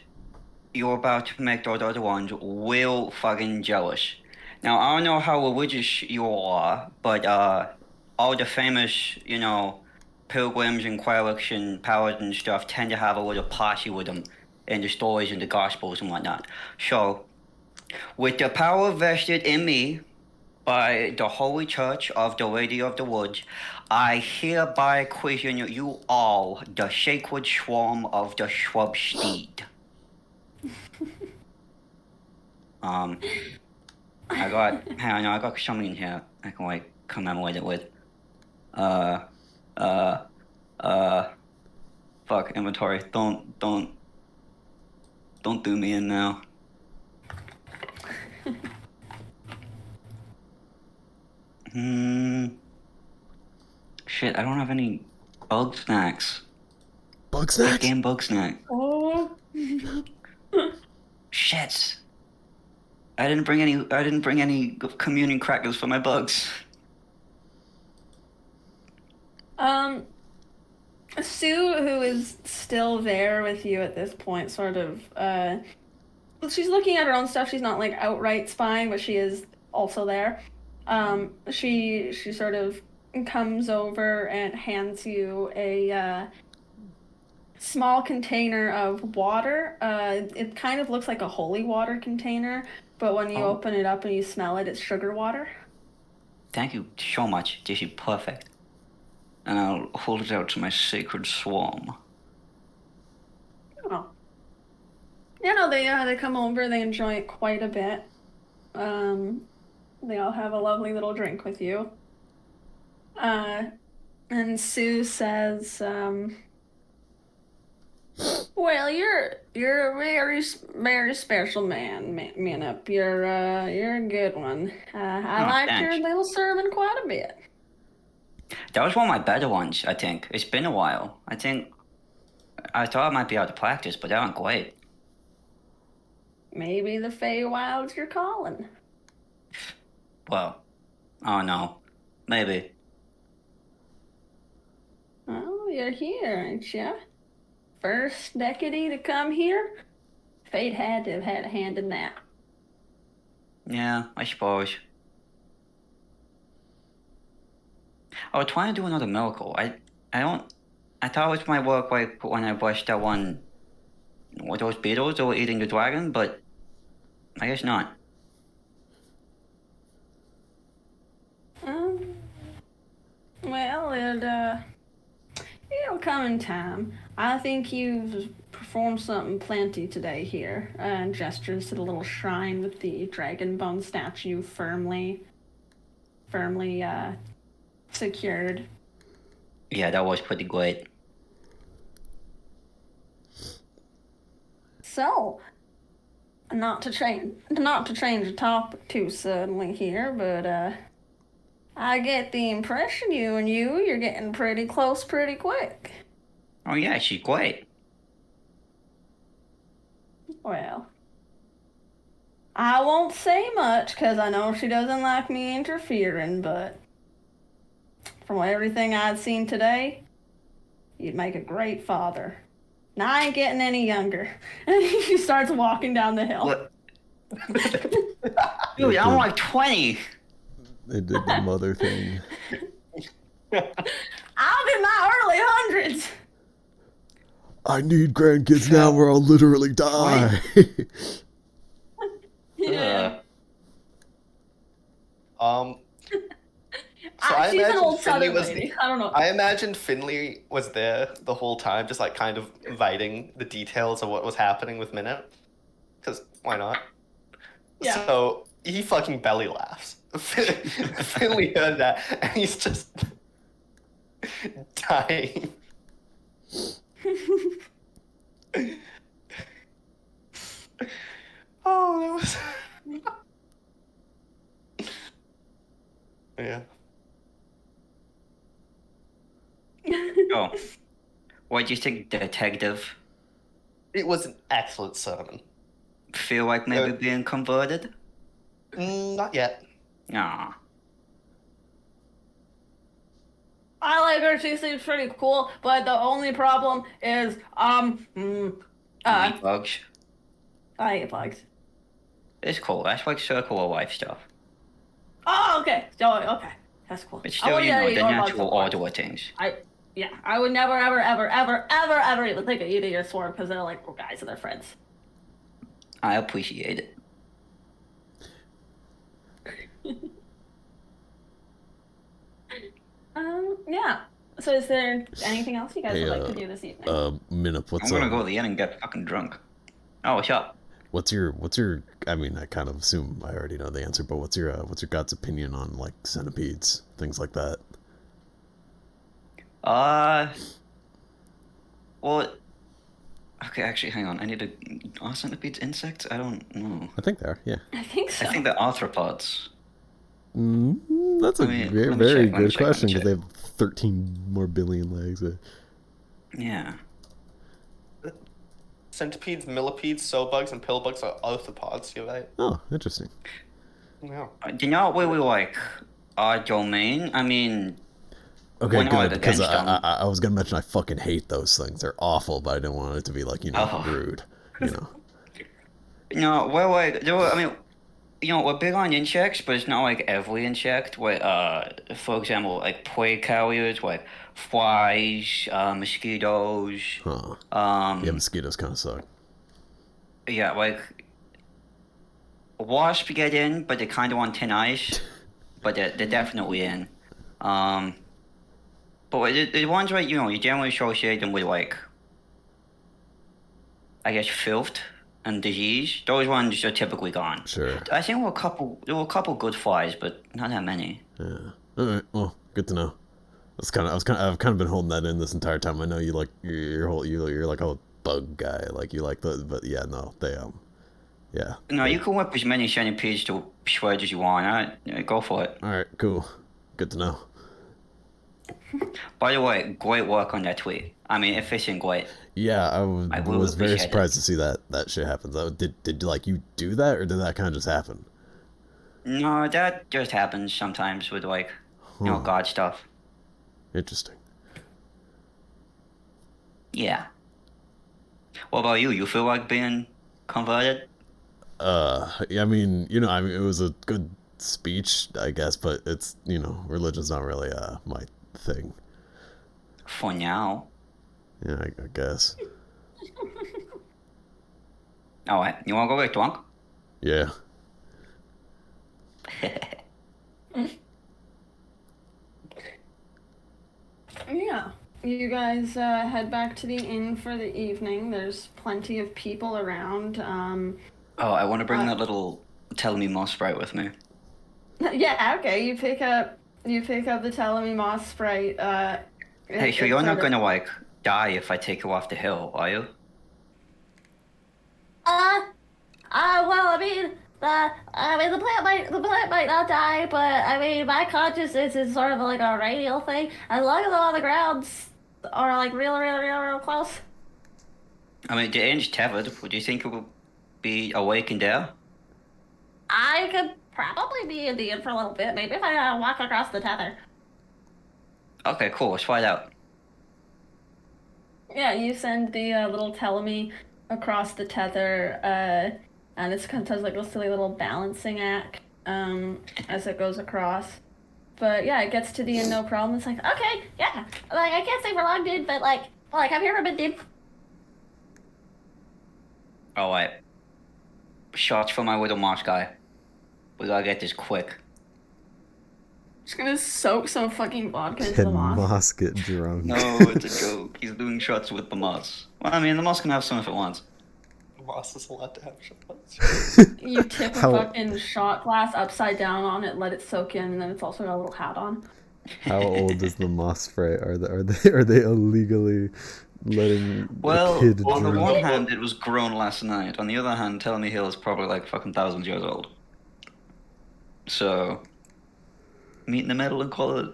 you're about to make those other ones real fucking jealous. Now, I don't know how religious you all are, but all the famous, pilgrims and clerics and paladins and stuff tend to have a little posse with them in the stories and the gospels and whatnot. So, with the power vested in me by the Holy Church of the Lady of the Woods, I hereby christen you all the sacred swarm of the shrub steed. I got something in here I can commemorate it with. Fuck, inventory. Don't do me in now. Shit, I don't have any bug snacks. Bug snacks? Game bug snack. Oh. Shit. I didn't bring any communion crackers for my bugs. Sue, who is still there with you at this point, sort of, she's looking at her own stuff. She's not, outright spying, but she is also there. She sort of comes over and hands you a, small container of water. It kind of looks like a holy water container, but when you open it up and you smell it, it's sugar water. Thank you so much. This is perfect. And I'll hold it out to my sacred swarm. Oh. They come over, they enjoy it quite a bit. They all have a lovely little drink with you. And Sue says, well, you're a very, very special man, Minup. You're a good one. I liked your little sermon quite a bit. That was one of my better ones, I think. It's been a while. I thought I might be out of practice, but that went great. Maybe the Feywild's your calling. Well, I don't know. Maybe. Oh, you're here, ain't ya? First decade to come here? Fate had to have had a hand in that. Yeah, I suppose. I was trying to do another miracle. I thought it might work when I brushed that one with those beetles that were eating the dragon, but I guess not. Well, it'll come in time. I think you've performed something plenty today here. And gestures to the little shrine with the dragon bone statue firmly secured. Yeah, that was pretty great. So, not to change the topic too suddenly here, but I get the impression you're getting pretty close pretty quick. Oh yeah, she's great. Well, I won't say much because I know she doesn't like me interfering, but from everything I'd seen today, you'd make a great father. Now I ain't getting any younger. And he starts walking down the hill. What? Dude, I'm like 20. They did the mother thing. I'm in my early hundreds. I need grandkids now or I'll literally die. Yeah. So I She's an imagine old Finley southern was. lady. I don't know. I imagined Finley was there the whole time, just like kind of inviting the details of what was happening with Minute. Because why not? Yeah. So he fucking belly laughs. Finley heard that, and he's just dying. Oh, that was. Yeah. Oh. What do you think, detective? It was an excellent sermon. Feel like maybe Uh, being converted? Not yet. Nah. I like her. She seems pretty cool, but the only problem is, Meat bugs. I hate bugs. It's cool. That's like circle of life stuff. Oh, okay. So, okay. That's cool. But I still, wouldn't you know, eat the all bugs, natural of course. order of things. I would never, ever even think of eating your swarm because they're like guys and they're friends. I appreciate it. Yeah. So is there anything else you guys Hey, would like to do this evening? Minip, what's I'm gonna up? go to the inn and get fucking drunk. Oh, what's up? What's your? I mean, I kind of assume I already know the answer, but what's your God's opinion on like centipedes, things like that? Well, okay, actually, hang on. I need to. Are centipedes insects? I don't know. I think they are. Yeah. I think so. I think they're arthropods. That's a Let me very, check, very let me good check, let me question because check. they have 13 more billion legs. Yeah. Centipedes, millipedes, sobugs, and pillbugs are arthropods. You're right. Oh, interesting. Yeah. Do you know really like our domain? I mean, Okay, We're not good. Because against them. I was gonna mention I fucking hate those things. They're awful, but I didn't want it to be like Oh. rude. You know. no, we're like, I mean, you know, we're big on insects, but it's not like every insect. Where, for example, like prey carriers, like flies, mosquitoes. Huh. Um, Yeah, mosquitoes kind of suck. yeah, like wasps get in, but they're kind of on thin ice. But they're definitely in. But the ones where you generally associate them with like, I guess, filth and disease. Those ones are typically gone. Sure. I think there were a couple good flies, but not that many. Yeah. All right. Well, good to know. I've kind of been holding that in this entire time. I know you like you're like a bug guy. Like you like but yeah, no, they yeah. No, you can whip as many centipedes to shreds as you want. Go for it. All right. Cool. Good to know. By the way, great work on that tweet. I mean, it fits in great. Yeah, I will was very appreciate surprised to see that shit happen. So did like you do that or did that kind of just happen? No, that just happens sometimes with like, Huh. God stuff. Interesting. Yeah. What about you? You feel like being converted? Yeah, I mean, it was a good speech, I guess, but it's, religion's not really my thing. For now. Yeah, I guess. Alright, you wanna go get drunk? Yeah. Yeah. You guys head back to the inn for the evening. There's plenty of people around. Oh, I want to bring that little Tell Me Moss Sprite with me. Yeah, okay. You pick up the Telemy Moss Sprite. Hey, so you're not gonna like die if I take you off the hill, are you? Well, the plant might not die, but I mean, my consciousness is sort of like a radial thing. As long as I'm on the grounds are like real close. I mean, the inn's tethered. Would you think it would be awake and there? I could probably be in the inn for a little bit. Maybe if I walk across the tether. Okay, cool. Let's find out. Yeah, you send the little Telemy across the tether, and it's kind of does like a silly little balancing act as it goes across. But yeah, it gets to the inn no problem. It's like, Okay, yeah. Like I can't stay for long, dude, but like I'm here for a bit, dude. All right. Shots for my Widow Moss guy. We gotta get this quick. just gonna soak some fucking vodka into the Can moss. Moss get drunk? No, it's a joke. He's doing shots with the moss. Well, I mean, the moss can have some if it wants. Moss is allowed to have shots. You tip a How- fucking shot glass upside down on it, let it soak in, and then it's also got a little hat on. How old is the Moss Sprite? Are they illegally letting Well, a kid on the drink? one hand, it was grown last night. On the other hand, Tell Me Hill is probably like fucking thousands years old. So, meet in the middle and call it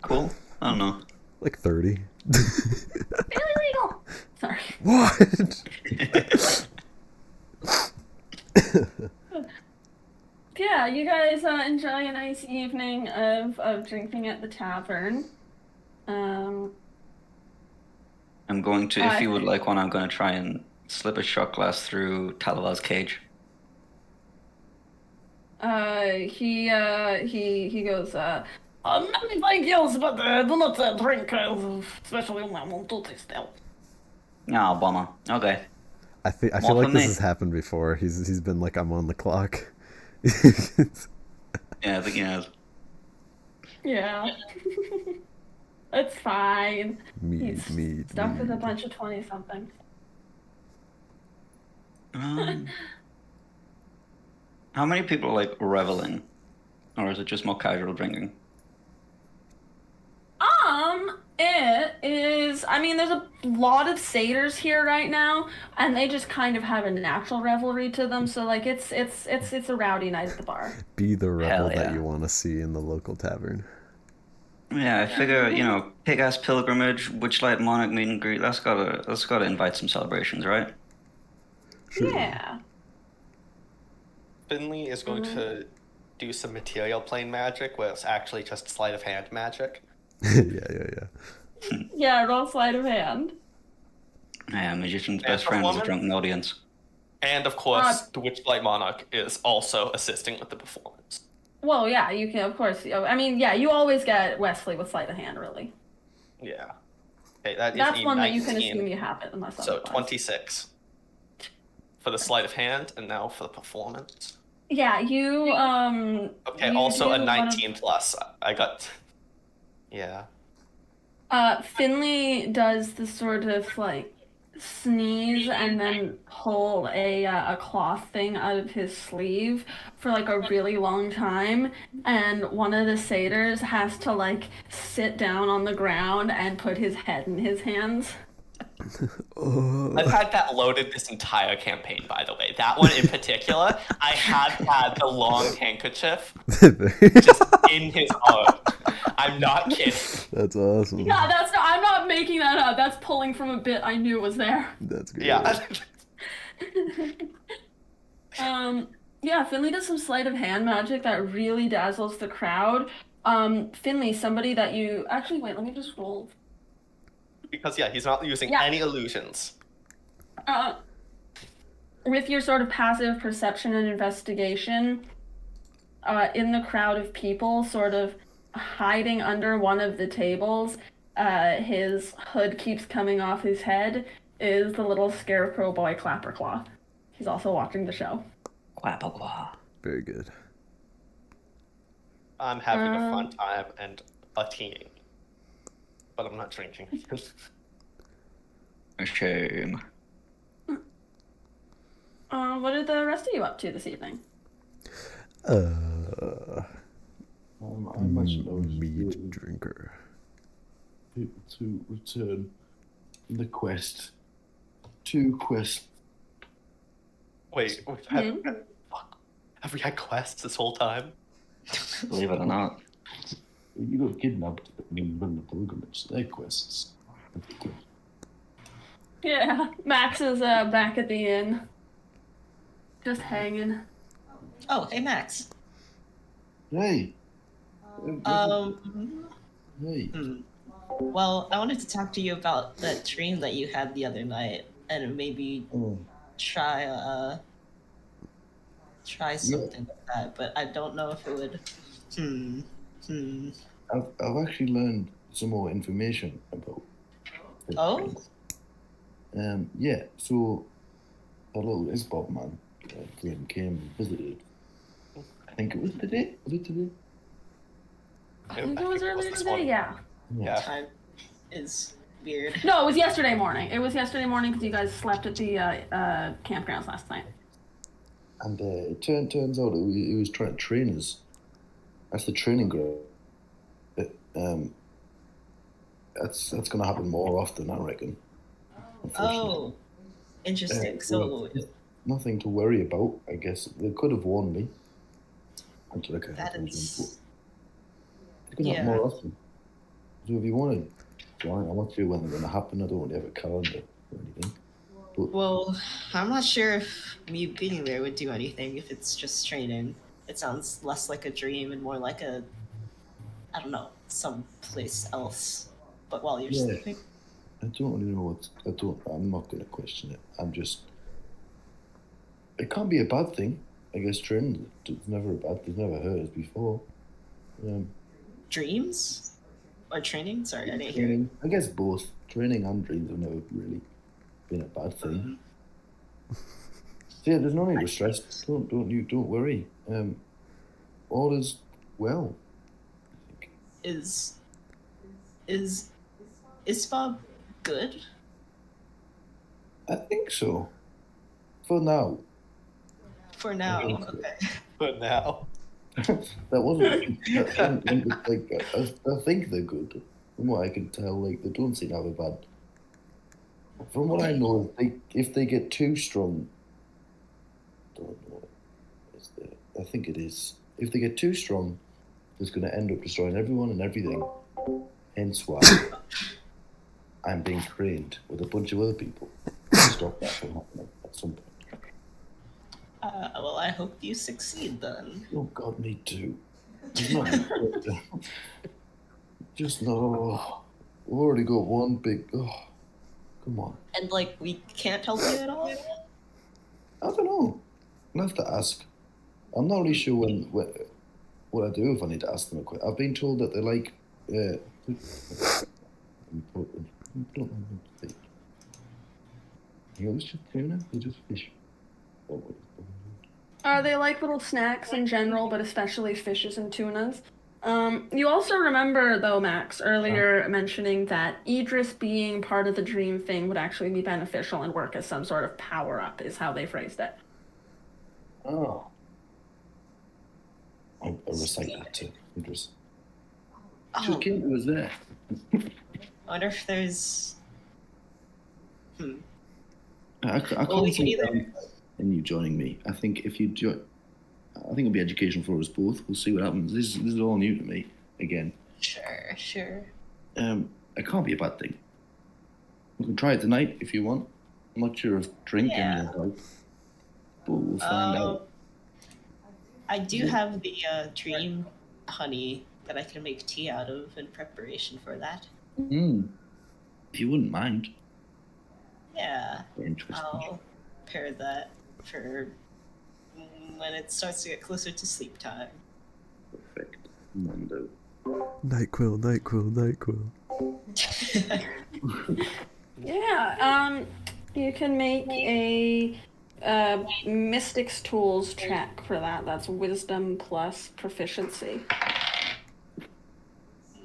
cool? I don't know. Like 30. Really legal. Sorry. What? Yeah, you guys enjoy a nice evening of drinking at the tavern. I'm going to, if you would like one, I'm going to try and slip a shot glass through Talavar's cage. He goes, many thank yous, but do not drink, especially when I'm on duty still. Oh, bummer. Okay. I feel More like for this me. has happened before. He's been like, I'm on the clock. Yeah, I think he has. Yeah. It's fine. Mead, He's mead, stuck with a mead. bunch of 20-somethings. How many people are like reveling? Or is it just more casual drinking? It is, I mean, there's a lot of satyrs here right now, and they just kind of have a natural revelry to them, so like it's a rowdy night at the bar. Be the rebel Hell yeah. that you want to see in the local tavern. Yeah, I figure, pig-ass pilgrimage, Witchlight monarch meet and greet, that's gotta invite some celebrations, right? Sure. Yeah. Finley is going to do some material plane magic where it's actually just sleight of hand magic. Yeah. Yeah, roll sleight of hand. Yeah, magician's And best friend is a performance? drunken audience. And of course, the Witchlight Monarch is also assisting with the performance. Well, yeah, you can, of course. I mean, yeah, you always get Wesley with sleight of hand, really. Yeah. Okay, that is That's a one that you can 19, assume you have it, unless So otherwise. 26 for the sleight of hand, and now for the performance. Yeah, you, Okay, you also a do one of- 19 plus. I got. Yeah. Finley does the sort of like sneeze and then pull a cloth thing out of his sleeve for like a really long time, and one of the satyrs has to like sit down on the ground and put his head in his hands. I've had that loaded this entire campaign, by the way. That one in particular, I had the long handkerchief just in his arm. I'm not kidding. That's awesome. Yeah, I'm not making that up. That's pulling from a bit I knew was there. That's great. Yeah. Yeah, Finley does some sleight of hand magic that really dazzles the crowd. Finley, somebody that you actually wait, let me just roll. Because, yeah, he's not using any illusions. With your sort of passive perception and investigation, in the crowd of people, sort of hiding under one of the tables, his hood keeps coming off his head, is the little scarecrow boy Clapperclaw. He's also watching the show. Quapagua. Very good. I'm having a fun time and a teeing. But I'm not drinking. A shame. What did the rest of you up to this evening? I imagine those Meat drinker. people to return the quest. 2 quests. Wait, have we had quests this whole time? Believe it or not. You got kidnapped and run the pilgrimage. They're quests. Yeah, Max is back at the inn. Just hanging. Oh, hey Max. Hey. Hey. Well, I wanted to talk to you about that dream that you had the other night, and maybe try something like that. But I don't know if it would. I've actually learned some more information about this Oh? dream. Yeah, so a little Isbob man came and visited. I think it was today. Was it today? I think it was earlier this today, morning. yeah. Yeah. Time is weird. No, it was yesterday morning. It was yesterday morning because you guys slept at the campgrounds last night. And it turns out he was trying to train us. That's the training ground. That's going to happen more often, I reckon. Oh, interesting. So nothing to worry about, I guess. They could have warned me. That is... It's going to happen more often. So if you wanted, I'm not sure when they're going to happen. I don't really have a calendar or anything. But, well, I'm not sure if me being there would do anything if it's just training. It sounds less like a dream and more like a, I don't know, someplace else. But while you're sleeping. I don't really know I'm not going to question it. It can't be a bad thing. I guess training is never a bad thing. Never hurt us before. Dreams? Or training? Sorry, I didn't hear it. I guess both. Training and dreams have never really been a bad thing. So yeah, there's no need to stress. Don't worry. All is well. I think. Is Bob good? I think so. For now. For now, okay. But now. That wasn't like I think they're good. From what I can tell, like they don't seem to have a bad. From what I know, if they get too strong, don't know. I think it is. If they get too strong, it's going to end up destroying everyone and everything. Hence why I'm being trained with a bunch of other people to stop that from happening at some point. Well, I hope you succeed then. Oh God, me too. Just no. We've already got one big. Oh, come on. And like, we can't help you at all. I don't know. I'll have to ask. I'm not really sure what I do if I need to ask them a question. I've been told that they like. It's just tuna. They just fish. They like little snacks in general, but especially fishes and tunas. You also remember, though, Max, earlier mentioning that Idris being part of the dream thing would actually be beneficial and work as some sort of power-up, is how they phrased it. Oh. I'll recite that to Idris. Oh. It was there. I wonder if there's... I can't see in you joining me. I think if you join, I think it'll be educational for us both. We'll see what happens. This is all new to me again. Sure. It can't be a bad thing. We can try it tonight if you want. I'm not sure if drinking will help, but we'll find out. I do have the dream honey that I can make tea out of in preparation for that. If you wouldn't mind. Yeah. Interesting. I'll pair that for when it starts to get closer to sleep time. Perfect. Mondo. NyQuil. Yeah, you can make a Mystic's Tools check for that. That's wisdom plus proficiency.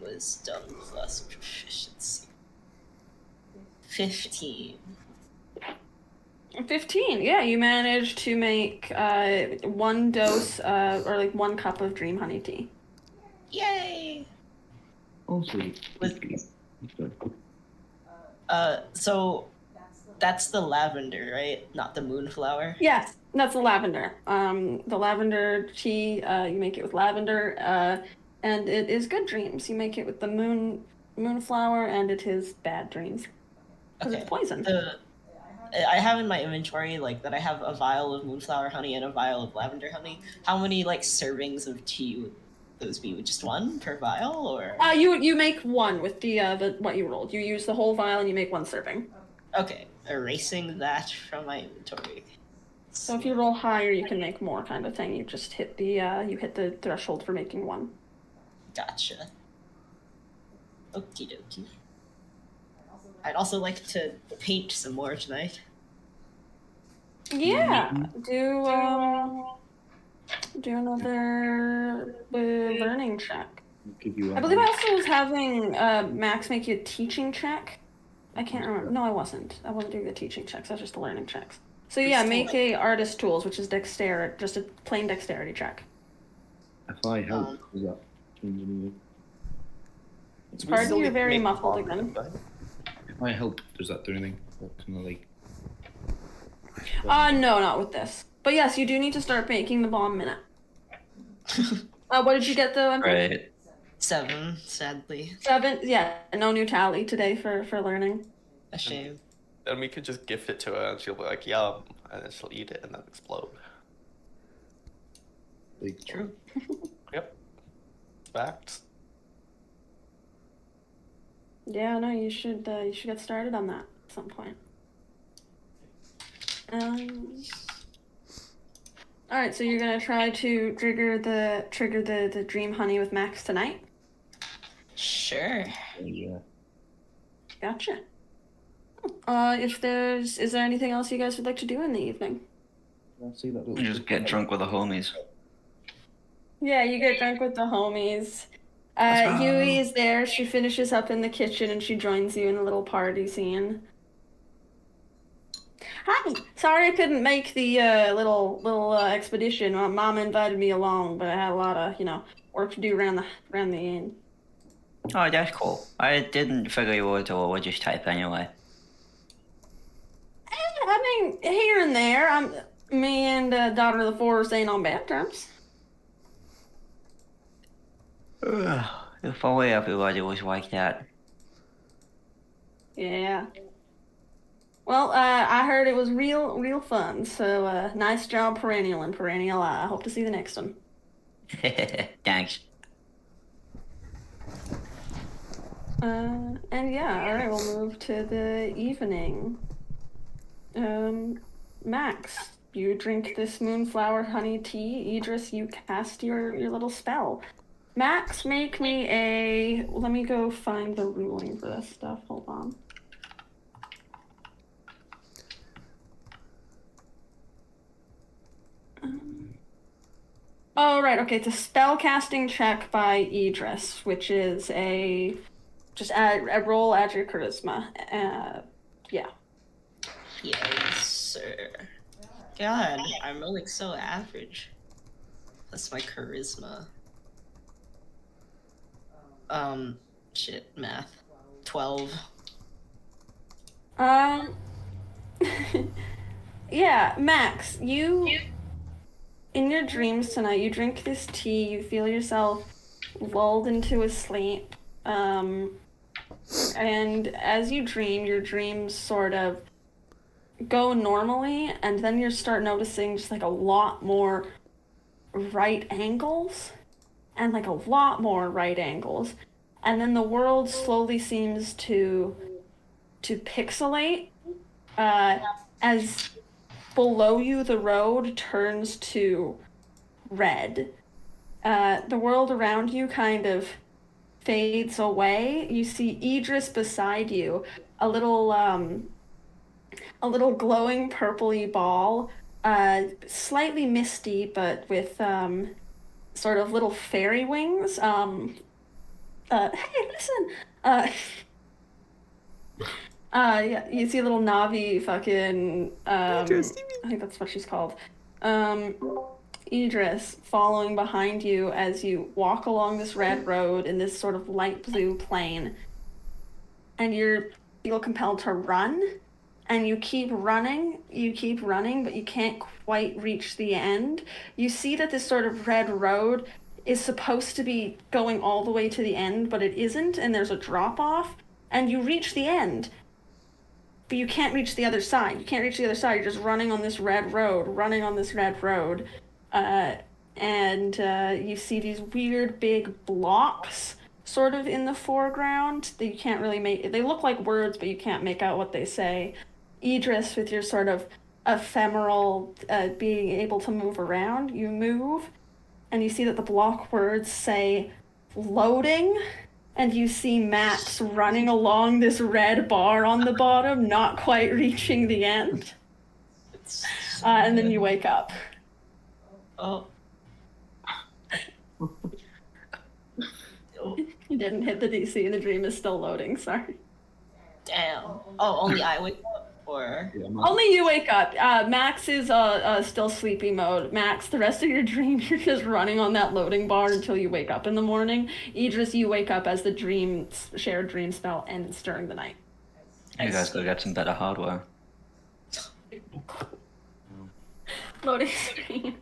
Wisdom plus proficiency. 15. 15. Yeah, you managed to make one dose or like 1 cup of dream honey tea. Yay! Also, so that's the lavender, right? Not the moonflower? Yes, that's the lavender. The lavender tea, you make it with lavender, and it is good dreams. You make it with the moonflower, and it is bad dreams. Because it's poison. I have in my inventory like that I have a vial of moonflower honey and a vial of lavender honey. How many like servings of tea would those be? Just one per vial, or? You make one with the what you rolled. You use the whole vial and you make 1 serving. Okay, erasing that from my inventory. So if you roll higher, you can make more, kind of thing. You just hit the threshold for making 1. Gotcha. Okie dokie. I'd also like to paint some more tonight. Yeah, do another learning check. give you I believe I also was having Max make you a teaching check. I can't remember. No, I wasn't. I wasn't doing the teaching checks. I was just the learning checks. So yeah, make a artist tools, which is dexterity, just a plain dexterity check. If I help, does that change anything? Pardon, you're very muffled again. If I help, does that do anything? That kind of like. No, not with this. But yes, you do need to start making the bomb minute. What did you get though? Right. 7, sadly. 7. Yeah, no new tally today for learning. A shame. Then we could just gift it to her and she'll be like, yum, and then she'll eat it and then explode. Like, True. Yep. Facts. Yeah, no, you should get started on that at some point. All right, so you're gonna try to trigger the dream honey with Max tonight. Sure. yeah. Gotcha. Is there anything else you guys would like to do in the evening? I see that little. Just get drunk with the homies. Yeah, you get drunk with the homies. Let's go. Yui is there. She finishes up in the kitchen and she joins you in a little party scene. Hi. Sorry I couldn't make the little expedition. My mom invited me along, but I had a lot of work to do around the inn. Oh, that's cool. I didn't figure you were the religious type anyway. I mean, here and there. Me and Daughter of the Forest ain't on bad terms. If only everybody was like that. Yeah. Well, I heard it was real fun. So nice job, Perennial and Perennial. I hope to see the next one. Thanks. And yeah, all right, we'll move to the evening. Max, you drink this moonflower honey tea. Idris, you cast your little spell. Max, make me a. Let me go find the ruling for this stuff. Hold on. Oh, right, okay, it's a spell casting check by Idris, which is just roll, add your charisma. Yeah. Yes, sir. God, I'm rolling so average. That's my charisma. Shit, math. 12. Yeah, Max, in your dreams tonight, you drink this tea, you feel yourself lulled into a sleep, and as you dream, your dreams sort of go normally, and then you start noticing just like a lot more right angles, and like a lot more right angles, and then the world slowly seems to pixelate, as below you the road turns to red. The world around you kind of fades away. You see Idris beside you, a little glowing purpley ball slightly misty, but with sort of little fairy wings. Hey, listen. Yeah, you see a little Navi fucking I think that's what she's called. Idris following behind you as you walk along this red road in this sort of light blue plain. And you feel compelled to run, and you keep running, but you can't quite reach the end. You see that this sort of red road is supposed to be going all the way to the end, but it isn't, and there's a drop off, and you reach the end. But you can't reach the other side. You can't reach the other side. You're just running on this red road. And you see these weird big blocks sort of in the foreground that you can't really make. They look like words, but you can't make out what they say. Idris, with your sort of ephemeral being able to move around, you move, and you see that the block words say loading. And you see Max running along this red bar on the bottom, not quite reaching the end. And then you wake up. Oh. You didn't hit the DC, and the dream is still loading, sorry. Damn. Oh, only I wake up? Or... Only you wake up. Max is still sleepy mode. Max, the rest of your dream, you're just running on that loading bar until you wake up in the morning. Idris, you wake up as the shared dream spell ends during the night. You guys go get some better hardware. Loading screen.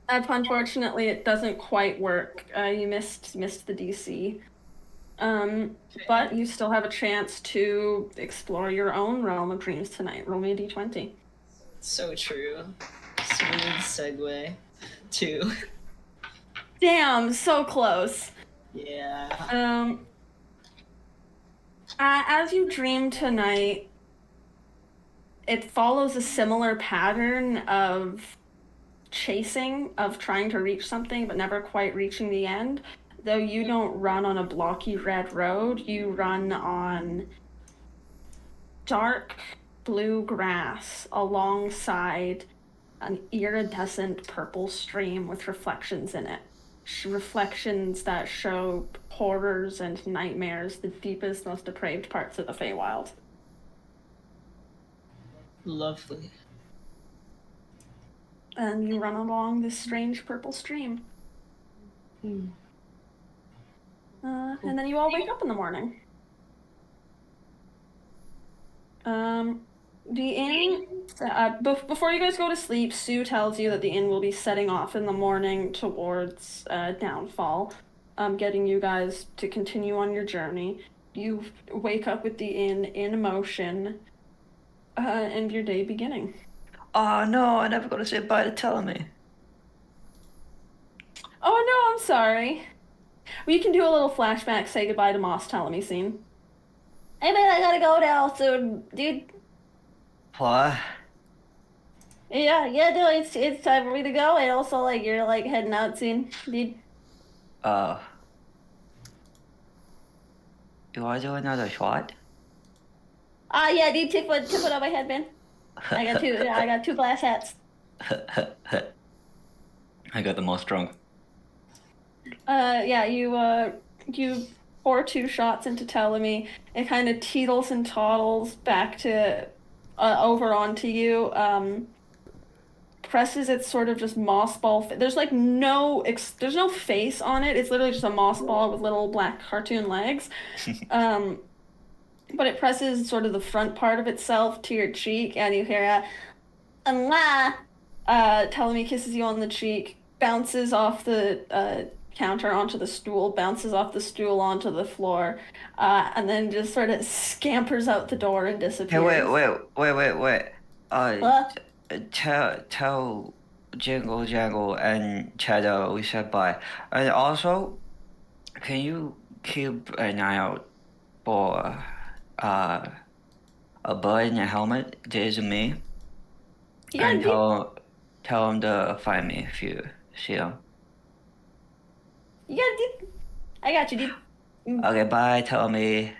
Unfortunately, it doesn't quite work. You missed the DC. But you still have a chance to explore your own realm of dreams tonight. Roll me a d20. So true. Smooth segue. 2. Damn, so close. Yeah. As you dream tonight, it follows a similar pattern of chasing, of trying to reach something but never quite reaching the end. Though you don't run on a blocky red road, you run on dark blue grass alongside an iridescent purple stream with reflections in it. Reflections that show horrors and nightmares, the deepest, most depraved parts of the Feywild. Lovely. And you run along this strange purple stream. And then you all wake up in the morning. The inn, before you guys go to sleep, Sue tells you that the inn will be setting off in the morning towards downfall, getting you guys to continue on your journey. You wake up with the inn in motion, and your day beginning. Oh no, I never got to say bye to Telemy. Oh no, I'm sorry. We can do a little flashback, say goodbye to Moss Telemy scene. Hey man, I gotta go now soon, dude. What? Yeah, no, it's time for me to go, and also like you're like heading out soon, dude. You want to do another shot? Yeah, dude, tip one on my head, man. I got 2 glass hats. I got the most drunk. Yeah, you pour 2 shots into Telemy. It kind of teetles and toddles back to over onto you. Presses its sort of just moss ball. There's like there's no face on it. It's literally just a moss ball with little black cartoon legs. But it presses sort of the front part of itself to your cheek, and you hear a "mwah." Telemy kisses you on the cheek, bounces off the counter onto the stool, bounces off the stool onto the floor, and then just sort of scampers out the door and disappears. Hey, wait. What? Tell Jingle Jangle and Cheddar we said bye. And also, can you keep an eye out for a boy in a helmet that isn't me? Yeah, and dude. tell him to find me if you see him. You got it, dude. I got you, dude. Okay, bye, tell me.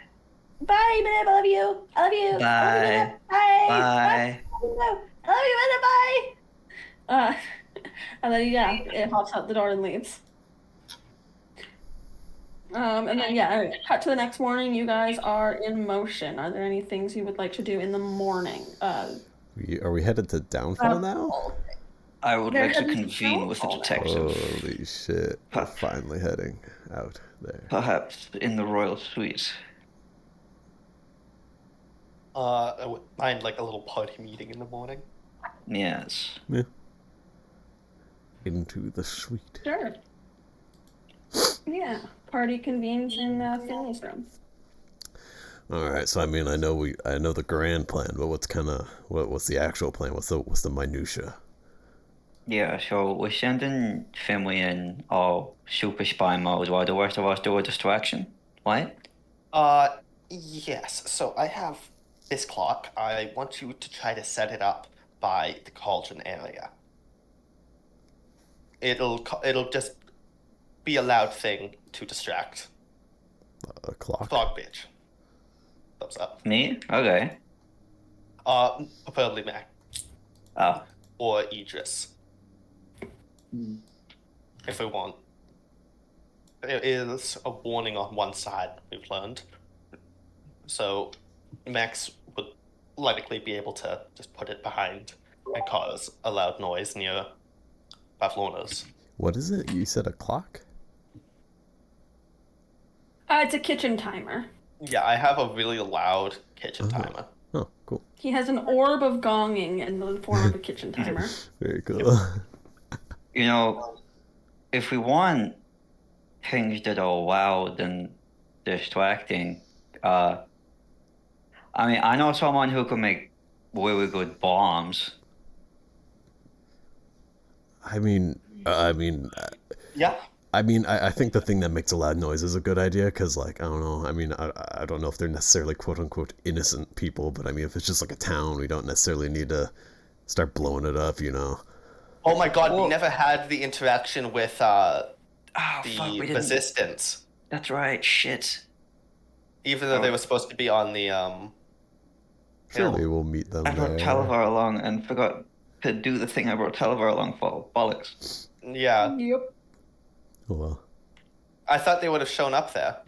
Bye, babe. I love you. I love you. Bye. Bye. Bye. I love you, Minna. Bye. And then yeah, it hops out the door and leaves. And then yeah, anyway, cut to the next morning. You guys are in motion. Are there any things you would like to do in the morning? Are we headed to Downfall now? I would They're like to heading to convene with the Downfall now. detective. Holy shit. We're finally heading out there. Perhaps in the royal suite. I would mind like a little party meeting in the morning. Yes. Yeah. Into the suite. Sure. Yeah, party convenes in Finley's room. All right, so I mean, I know the grand plan, but what's the actual plan? What's the minutia? Yeah, so we're sending Finley in all super spy mode while the rest of us do a distraction, right? Yes. So I have this clock. I want you to try to set it up by the cauldron area. It'll just be a loud thing to distract. A clock? Clock bitch. Thumbs up. Me? Okay. Preferably Mac. Oh. Or Idris. If we want. There is a warning on one side, we've learned. So Max would likely be able to just put it behind and cause a loud noise near Pavlona's. What is it? You said a clock? It's a kitchen timer. Yeah, I have a really loud kitchen timer. Oh, cool. He has an orb of gonging in the form of a kitchen timer. Very cool. You know, if we want things that are loud and distracting, I mean, I know someone who can make really good bombs. Yeah. I mean, I think the thing that makes a loud noise is a good idea, because, like, I don't know, I mean, I don't know if they're necessarily quote-unquote innocent people, but I mean, if it's just like a town, we don't necessarily need to start blowing it up, you know? Oh my god, we never had the interaction with Oh, fuck, we didn't. resistance. That's right, shit. Even though they were supposed to be on the, Surely hill. we'll meet them I brought there. Talavar along and forgot to do the thing I brought Talavar along for. Bollocks. Yeah. Yep. Oh, well. I thought they would have shown up there.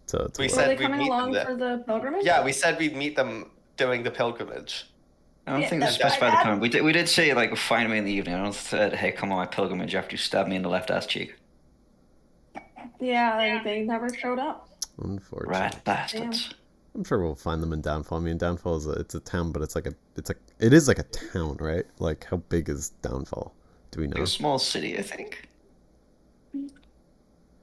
So, We Were said they we'd coming meet them along there. for the pilgrimage? Yeah, we said we'd meet them during the pilgrimage. I don't Yeah, think they that's specified right. the time. We did say, like, find me in the evening. I don't said, hey, come on my pilgrimage after you stab me in the left ass cheek. Yeah, they never showed up. unfortunately. Rat bastards. I'm sure we'll find them in Downfall. I mean, Downfall it's a town, but it is like a town, right? Like, how big is Downfall? Do we know? Like a small city, I think.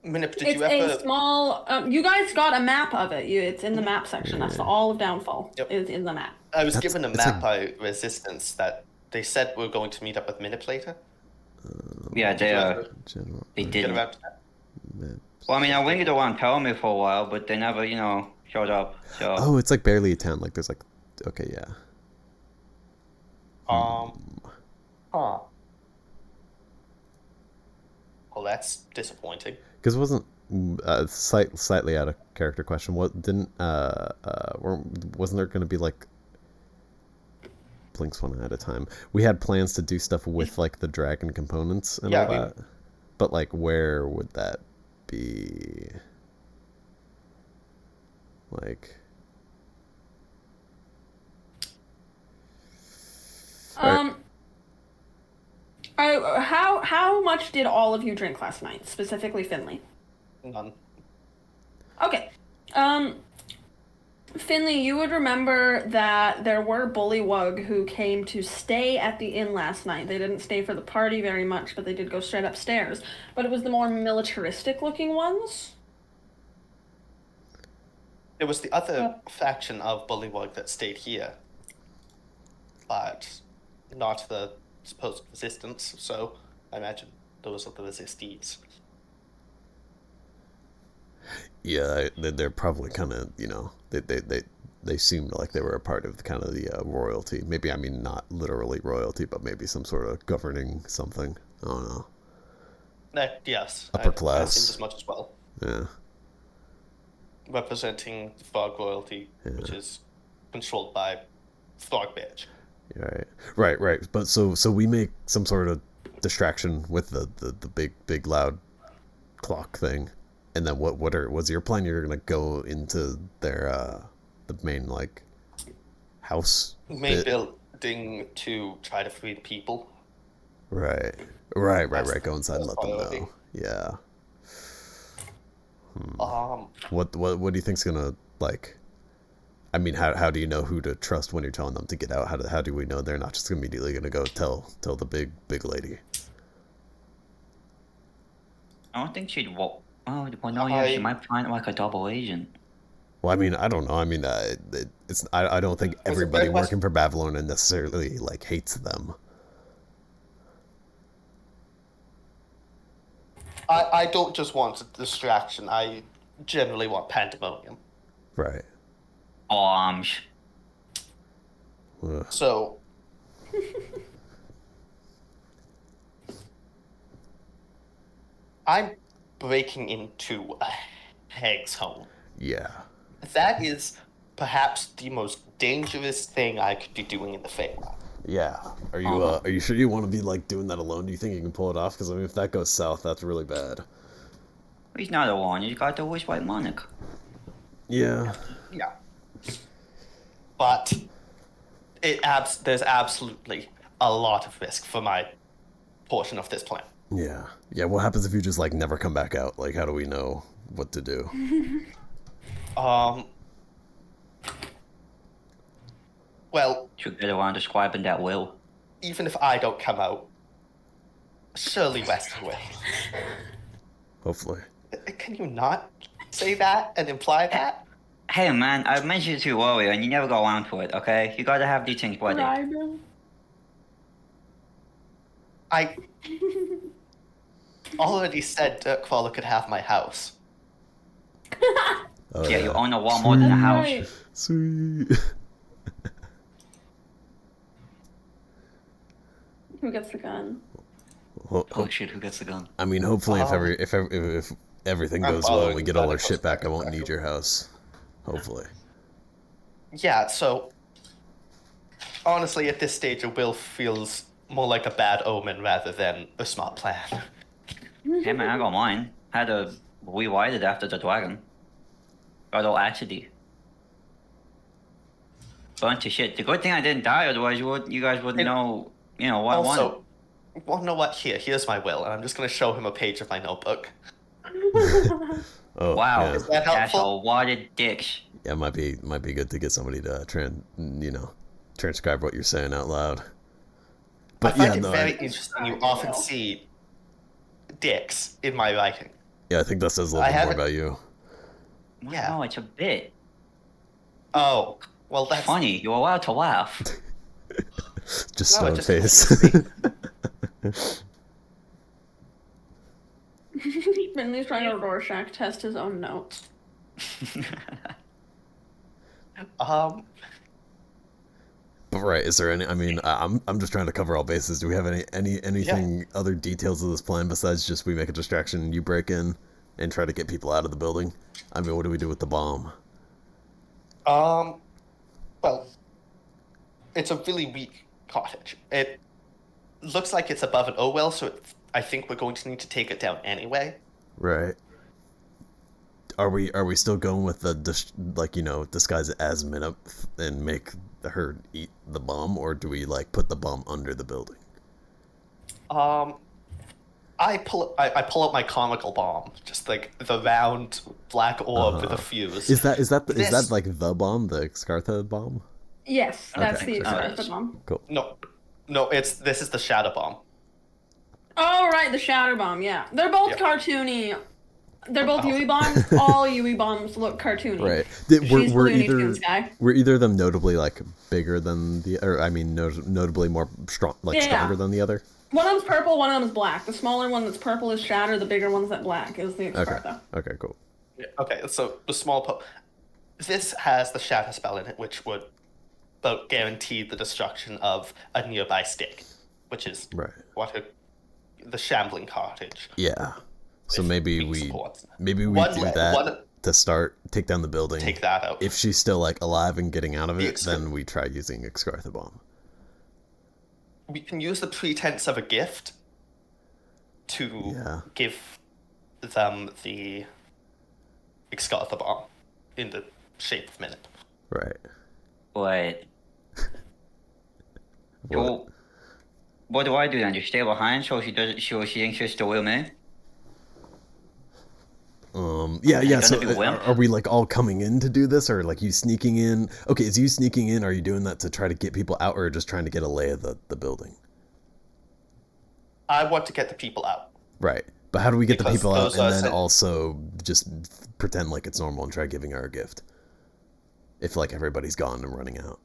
Minip, did It's you ever... a small. You guys got a map of it. It's in the map section. That's all of Downfall. Yep. Is in the map. I was That's- given a it's map by Resistance that they said we're going to meet up with Minip later. Yeah, Did you ever General. they get didn't. around to that? Map. Well, I mean, I winged around telling me for a while, but they never, showed up. So Oh, it's like barely a town. Like, there's like, okay, yeah. Huh. Well, that's disappointing. Because it wasn't slightly out of character question. Wasn't there going to be like blinks one at a time? We had plans to do stuff with like the dragon components and all that, but like where would that be? Like, How much did all of you drink last night, specifically Finley? None. Okay. Finley, you would remember that there were bullywug who came to stay at the inn last night. They didn't stay for the party very much, but they did go straight upstairs. But it was the more militaristic looking ones. It was the other faction of Bullywug that stayed here. But not the supposed resistance, so I imagine those are the resistees. yeah, they're probably kind of, they seemed like they were a part of kind of the royalty. Maybe, I mean, not literally royalty, but maybe some sort of governing something. I don't know. Yes. Upper I class. assumed as much as well. Yeah. representing the Frog royalty, which is controlled by Frog Bitch. Right. But so we make some sort of distraction with the big loud clock thing, and then what's your plan? You're gonna go into their the main like house Main building to try to free the people. Right. Go inside and let them know. Yeah. What do you think's gonna like? I mean, how do you know who to trust when you're telling them to get out? How do we know they're not just immediately gonna go tell the big lady? I don't think she'd walk. Oh, well, no, yeah, she might find like a double agent. Well, I mean, I don't know. I mean, I don't think everybody working for Babylon necessarily like hates them. I don't just want a distraction. I generally want pandemonium. Right. So, I'm breaking into a hag's home. Yeah. That is perhaps the most dangerous thing I could be doing in the Feywild. Yeah. Are you sure you want to be like doing that alone? Do you think you can pull it off? Because I mean, if that goes south, that's really bad. He's not alone. He's got the Witchlight monarch. Yeah. Yeah. But there's absolutely a lot of risk for my portion of this plan. Yeah. What happens if you just like never come back out? Like, how do we know what to do? Well, Should get around describing that will. even if I don't come out, surely West will. Hopefully. Can you not say that and imply that? Hey man, I mentioned it to you earlier, and you never go around to it. Okay, you gotta have these things ready. I already said Dirkwaller could have my house. Oh, Yeah, you own a wall more than a house. Sweet. Who gets the gun? Oh shit, who gets the gun? I mean, hopefully, if everything goes well and we get all our shit back, I won't need your house. Hopefully. Yeah, so honestly, at this stage, a will feels more like a bad omen rather than a smart plan. Hey man, I got mine. Had to rewrite it after the dragon. Got all acidity. Bunch of shit. The good thing I didn't die, otherwise you guys wouldn't know, what I wanted. Also, want to know what? Here's my will, and I'm just going to show him a page of my notebook. Oh, Wow, yeah. Is that that's a helpful? lot of dicks. Yeah, it might be good to get somebody to transcribe what you're saying out loud. But I find yeah, it no, very interesting. You often see dicks in my writing. yeah, I think that says a little bit more about you. Yeah. No, it's a bit. Oh, well, that's Funny, you're allowed to laugh. Just No, stone it just face. Finley's trying to Rorschach test his own notes. But right, is there any? I mean, I'm just trying to cover all bases. Do we have anything other details of this plan besides just we make a distraction, you break in, and try to get people out of the building? I mean, what do we do with the bomb? Well, it's a really weak cottage. It looks like it's above an O well, so I think we're going to need to take it down anyway. Right. Are we still going with the disguise it as Minna and make her eat the bomb, or do we like put the bomb under the building? I pull out my comical bomb, just like the round black orb with a fuse. Is that like the bomb, the Scartha bomb? Yes, that's Okay. the Okay. explosive bomb. Cool. No, this is the shadow bomb. Oh, right, the shatter bomb, yeah. They're both Yep. cartoony. They're both Yui bombs. All Yui bombs look cartoony. Right. She's the Looney Tunes guy. Were either of them notably like bigger than the, or I mean, notably more strong, stronger than the other? One of them's purple, one of them's black. The smaller one that's purple is Shatter, the bigger one's that black is the Expartha. Okay, cool. Okay, so the small this has the shatter spell in it, which would guarantee the destruction of a nearby stick, which is the shambling cottage. Yeah. So maybe we supports. do One that. to take down the building. Take that out. If she's still like alive and getting out of The it, then we try using Excartha Bomb. We can use the pretense of a gift to give them the Excartha Bomb in the shape of Minute. Right. Wait. So, what do I do then? Just stay behind so she thinks she's still with me? Yeah. So are we like all coming in to do this, or like you sneaking in? Okay, is you sneaking in? Are you doing that to try to get people out, or just trying to get a lay of the building? I want to get the people out. Right, but how do we get the people out and then are also just pretend like it's normal and try giving her a gift? If like everybody's gone and running out.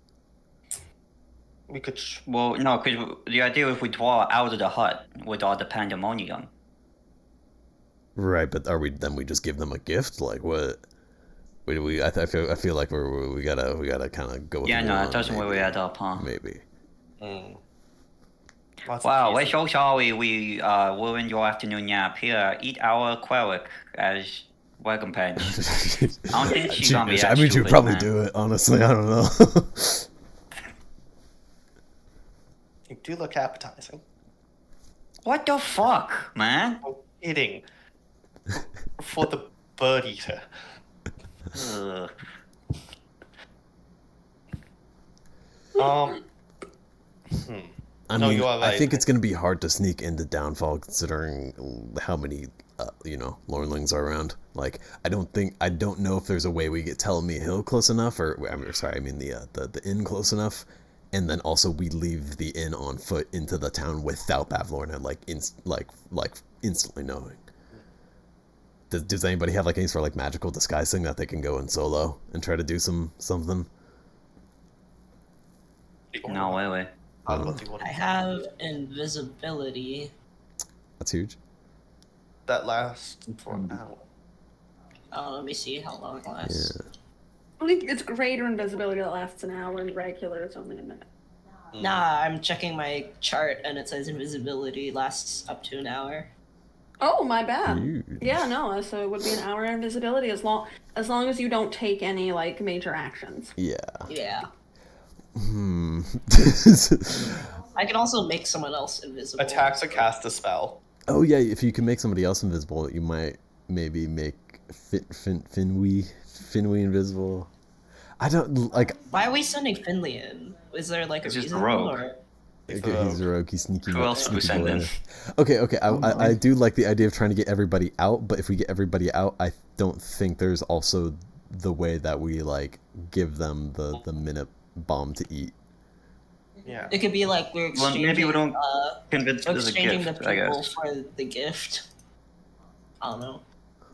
We could. Well, no, because the idea is we draw out of the hut with all the pandemonium. Right, but we just give them a gift? Like what? I feel like we gotta kind of go with. Yeah, no, it doesn't really add up, huh? Maybe. Wow, we're so sorry we ruined your afternoon nap. Here, eat our cleric as recompense. I don't think she's gonna be. I mean, she'd probably do it. Honestly, I don't know. You do look appetizing. What the fuck, man? Oh, eating for the bird eater. I mean, I think it's going to be hard to sneak into Downfall considering how many, Lornlings are around. Like, I don't know if there's a way we get Telemy Hill close enough, or the inn close enough, and then also we leave the inn on foot into the town without Bavlorna instantly knowing. Does anybody have like any sort of like magical disguise thing that they can go in solo and try to do something? No, wait. I have invisibility. That's huge. That lasts for an hour. Oh, let me see how long it lasts. Yeah. I think it's greater invisibility that lasts an hour, and regular it's only a minute. Nah, I'm checking my chart and it says invisibility lasts up to an hour. Oh, my bad. Huge. Yeah, no, so it would be an hour invisibility as long as you don't take any like major actions. Yeah. Yeah. Hmm. I can also make someone else invisible. Attacks or cast a spell. Oh yeah, if you can make somebody else invisible, you might maybe make Finwë invisible. I don't like. Why are we sending Finley in? Is there like a reason? Or... He's a rogue. He's sneaking. Who else we send in? Okay. I do like the idea of trying to get everybody out, but if we get everybody out, I don't think there's also the way that we like give them the minute bomb to eat. Yeah. It could be like we're exchanging. Well, maybe we don't convince it as a gift, the people I guess. for the gift. I don't know.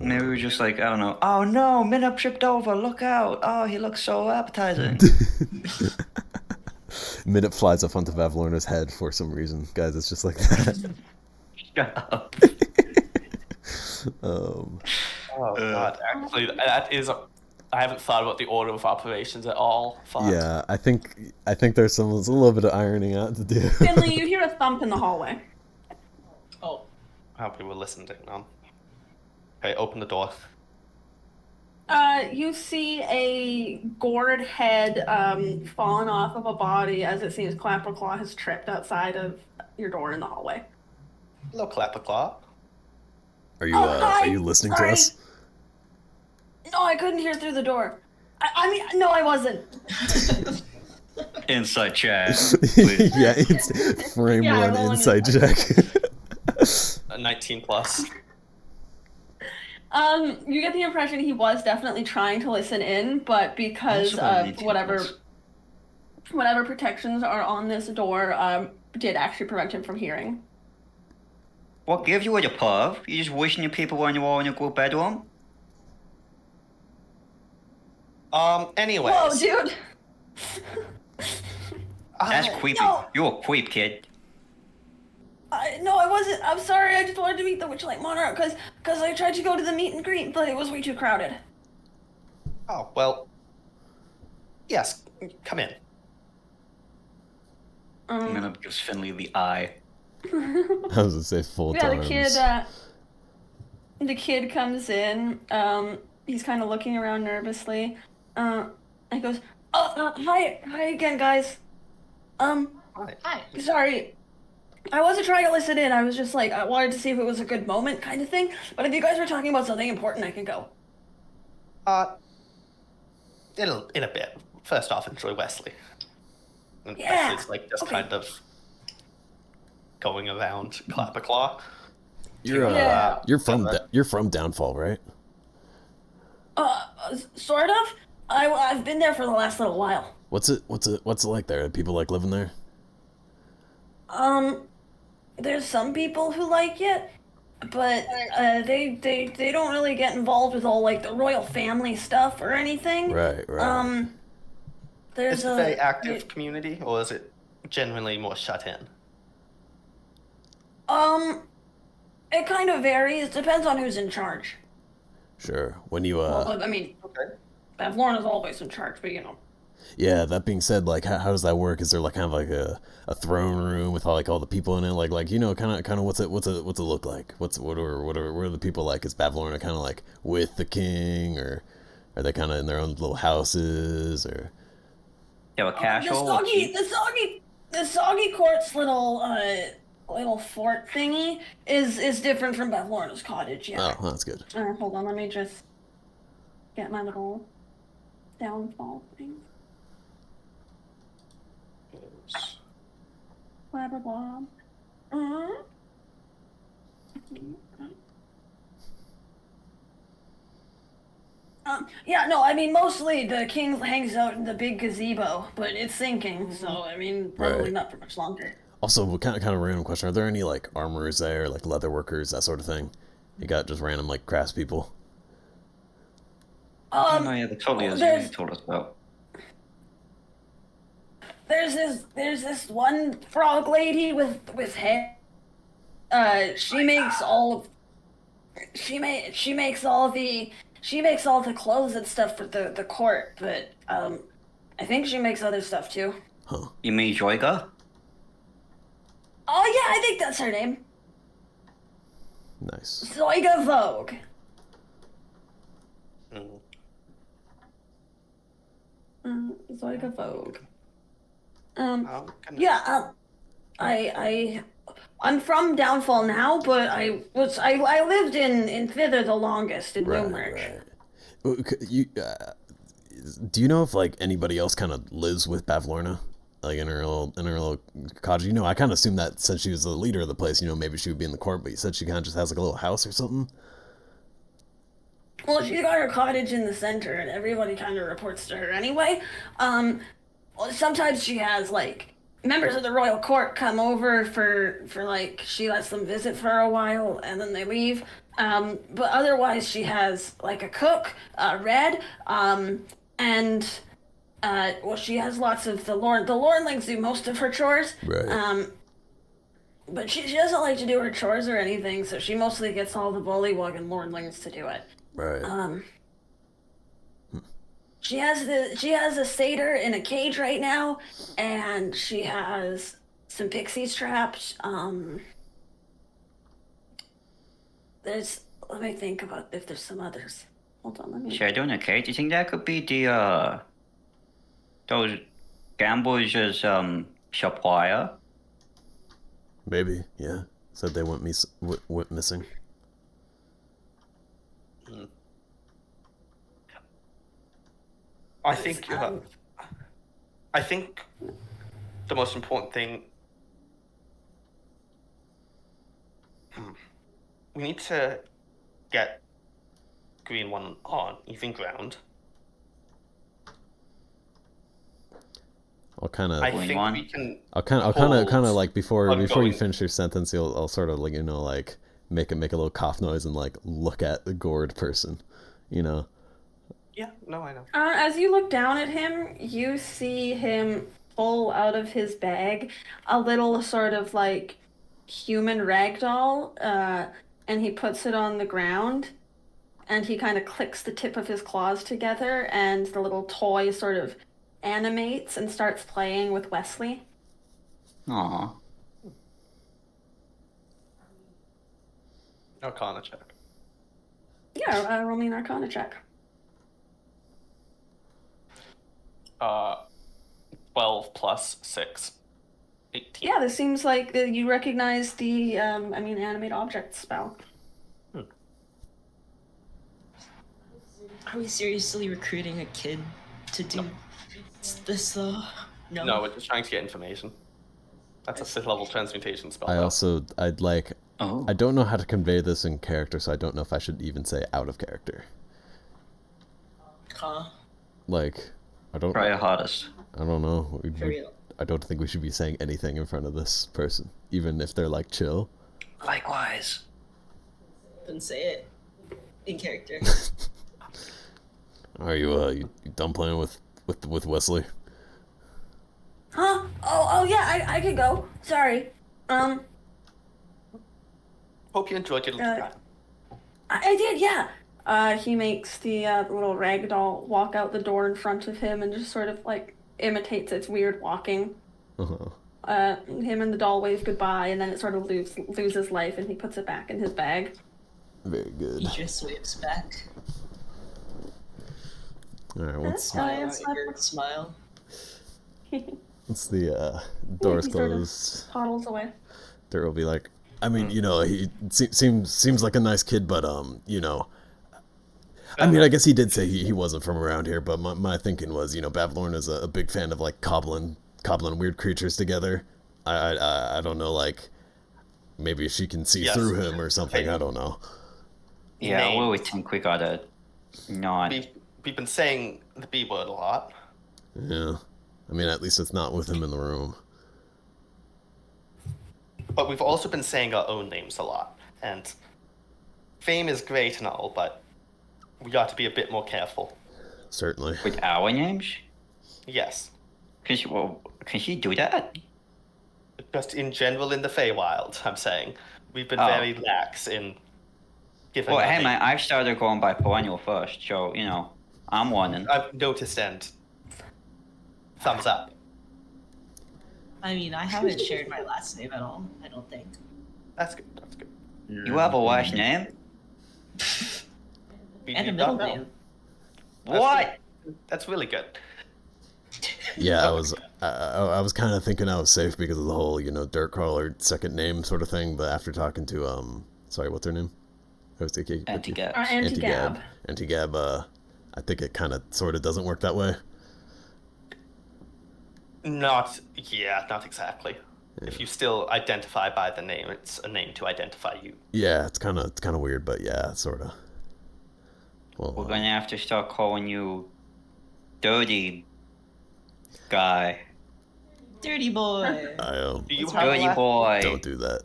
Maybe we're just like, I don't know. Oh no, Minute tripped over. Look out. Oh, he looks so appetizing. Minute flies up onto Bavlorna's head for some reason. Guys, it's just like that. Shut up. Oh god, actually, that is. I haven't thought about the order of operations at all. Fuck. Yeah, I think there's a little bit of ironing out to do. Finley, you hear a thump in the hallway. Oh. I hope you were listening, Nom. Okay, open the door. You see a gored head fallen off of a body as it seems Clapperclaw has tripped outside of your door in the hallway. Hello, Clapperclaw. Are you hi, are you listening sorry. to us? No, I couldn't hear through the door. I mean, no, I wasn't. Inside chat. Yeah, it's frame one inside check. 19 plus. You get the impression he was definitely trying to listen in, but because of whatever protections are on this door, did actually prevent him from hearing. What gives you a pub? You just wishing your people when you all in your group bedroom? Anyways. Whoa, dude! That's creepy. No. You're a creep, kid. No, I wasn't. I'm sorry. I just wanted to meet the Witchlight Monarch because I tried to go to the meet and greet, but it was way too crowded. Oh, well. Yes, come in. Minute gives Finley the eye. I was gonna say full Yeah, times. the kid comes in. he's kind of looking around nervously. And he goes, hi again, guys. Hi. Sorry. I wasn't trying to listen in. I was just like, I wanted to see if it was a good moment kind of thing. But if you guys were talking about something important, I can go. In a bit. First off, enjoy Wesley. And Yeah, Wesley's like just okay. kind of going around Clapperclaw. You're from Downfall, right? Sort of. I've been there for the last little while. What's it like there? People like living there? There's some people who like it, but they don't really get involved with all like the royal family stuff or anything. Right. There's Is it a very active community, or is it generally more shut in? It kind of varies. Depends on who's in charge. Sure. When you Well, I mean, Bavlorna's always in charge, but you know. Yeah, that being said, like how does that work? Is there like kind of like a throne room with all the people in it? Like you know, kind of what's it look like? What are the people like? Is Bavlorna kind of like with the king, or are they kind of in their own little houses, or? Yeah, a casual. The soggy court's little fort thingy is different from Bavlorna's cottage. Yeah. Oh, that's good. Hold on, let me just get my little downfall thing. Blah blah blah. Yeah, no, I mean, mostly the king hangs out in the big gazebo, but it's sinking, so, I mean, probably Right. not for much longer. Also, kind of random question: are there any like armorers there, like leather workers, that sort of thing? You got just random like craftspeople. Oh, no, yeah, the totally is you told us about. There's this one frog lady with hair. She makes all the clothes and stuff for the court, but I think she makes other stuff too. Huh. You mean Joiga? Oh yeah, I think that's her name. Nice. Zoiga Vogue. Zoiga Vogue. Oh, goodness. Yeah, I'm from Downfall now, but I lived in Thither the longest in Newmarch. Right. Well, do you know if like anybody else kind of lives with Bavlorna, like in her little cottage? You know, I kind of assumed that since she was the leader of the place, you know, maybe she would be in the court. But you said she kind of just has like a little house or something. Well, she's got her cottage in the center, and everybody kind of reports to her anyway. Well, sometimes she has like members of the royal court come over for like she lets them visit for a while and then they leave. But otherwise she has like a cook, Red, and well, she has lots of the Lordlings do most of her chores. Right. But she doesn't like to do her chores or anything, so she mostly gets all the bullywug and Lordlings to do it. Right. She has a satyr in a cage right now, and she has some pixies trapped. Let me think about if there's some others. Hold on, let me. Sure, doing okay. Do you think that could be the those gamblers' supplier? Maybe. Yeah. Said they went missing. I think the most important thing. We need to get Green One on even ground. I'll kind of. I think we can. I'll kind of like before you ongoing- finish your sentence, I'll sort of like like make a little cough noise and like look at the gourd person, you know. Yeah, no, I know. As you look down at him, you see him pull out of his bag a little sort of like human ragdoll, and he puts it on the ground, and he kind of clicks the tip of his claws together, and the little toy sort of animates and starts playing with Wesley. Aw. Arcana check. Yeah, roll me an Arcana check. 12 plus 6. 18. Yeah, this seems like you recognize the, animate object spell. Are we seriously recruiting a kid to do this though? No, we're just trying to get information. That's a 5th level transmutation spell. I don't know how to convey this in character, so I don't know if I should even say out of character. Huh? Like, I don't. Try your hardest. I don't know. For real. I don't think we should be saying anything in front of this person, even if they're like chill. Likewise. Then say it in character. Are you done playing with Wesley? Huh? Oh yeah, I can go. Sorry. Hope you enjoyed your little cat. I did, yeah. He makes the little rag doll walk out the door in front of him and just sort of like imitates its weird walking. Uh-huh. Him and the doll wave goodbye, and then it sort of loses life, and he puts it back in his bag. Very good. He just waves back. All right, once Smile. the door's he sort of closed, toddles away. Dirt will be like, I mean, he seems like a nice kid, but I mean, I guess he did say he wasn't from around here, but my thinking was, Bavlorn is a big fan of like cobbling weird creatures together. I don't know, like maybe she can see through him or something. I don't know. Yeah, well, we think we gotta not. We've been saying the B word a lot. Yeah, I mean, at least it's not with him in the room. But we've also been saying our own names a lot. And fame is great and all, but we ought to be a bit more careful. Certainly. With our names? Yes. Can she do that? Just in general in the Feywild, I'm saying. We've been very lax in giving. Well, hey man, I've started going by perennial first, so, I'm warning. I've noticed and thumbs up. I mean, I haven't shared my last name at all, I don't think. That's good. That's good. You have a last name? And a middle name. What? That's really good. Yeah, I was kind of thinking I was safe because of the whole, dirt crawler second name sort of thing, but after talking to, sorry, what's her name? Anti-Gab. Anti-Gab. Anti-Gab, I think it kind of sort of doesn't work that way. Not exactly. Yeah. If you still identify by the name, it's a name to identify you. Yeah, it's kind of weird, but yeah, sort of. Well, we're gonna have to start calling you Dirty Guy. Dirty Boy. Dirty Boy. Don't do that.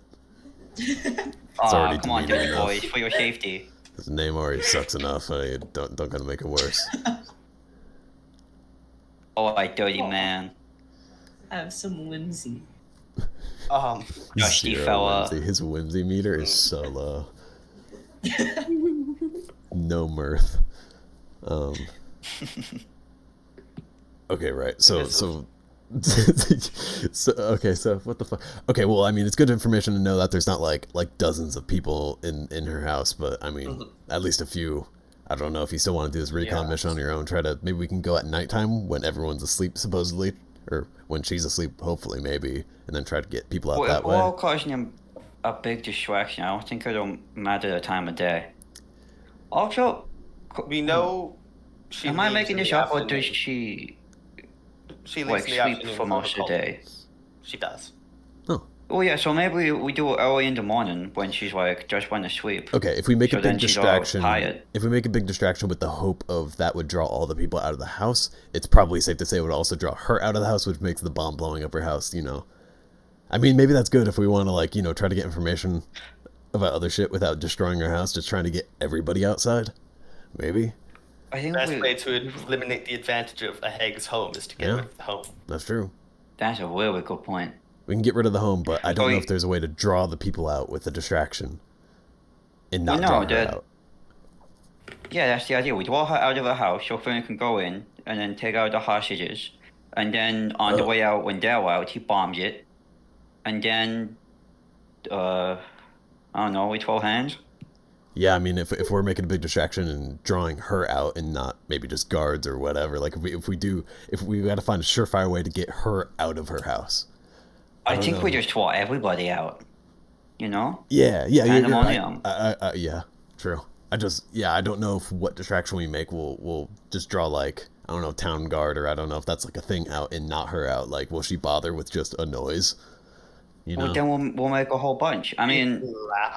Oh, come on, Dirty Boy, it's for your safety. His name already sucks enough. Don't gotta make it worse. Oh, Dirty Man. I have some whimsy. Dusty fella. Whimsy. His whimsy meter is so low. No mirth. Okay, right. So what the fuck? Okay, well, I mean, it's good information to know that there's not like dozens of people in her house, but I mean, at least a few. I don't know if you still want to do this recon mission on your own. Maybe we can go at nighttime when everyone's asleep, supposedly, or when she's asleep, hopefully, maybe, and then try to get people out that way. We're all causing him a big distraction. I don't think it'll matter the time of day. Also, we know she. Am I making this up, or does she? She leaves in the sleep afternoon for most of the day. She does. Oh. Oh yeah, so maybe we do it early in the morning when she's just went to sleep. Okay, if we make a big distraction, with the hope of that would draw all the people out of the house, it's probably safe to say it would also draw her out of the house, which makes the bomb blowing up her house, I mean, maybe that's good if we want to try to get information about other shit without destroying her house, just trying to get everybody outside. Maybe. I think the best way to eliminate the advantage of a hag's home is to get rid of the home. That's true. That's a really good point. We can get rid of the home, but I don't know if there's a way to draw the people out with a distraction and not draw her out. Yeah, that's the idea. We draw her out of the house so Finn can go in and then take out the hostages. And then on the way out, when they're out, he bombs it. And then, I don't know, we throw hands? Yeah, I mean, if we're making a big distraction and drawing her out and not maybe just guards or whatever, like if we got to find a surefire way to get her out of her house. I don't think know. we just draw everybody out. You know? Yeah, you're right. Pandemonium. Yeah, true. I don't know if what distraction we make will just draw like, I don't know, town guard, or I don't know if that's like a thing out and not her out. Like, will she bother with just a noise? You know? Well, then we'll make a whole bunch. I mean,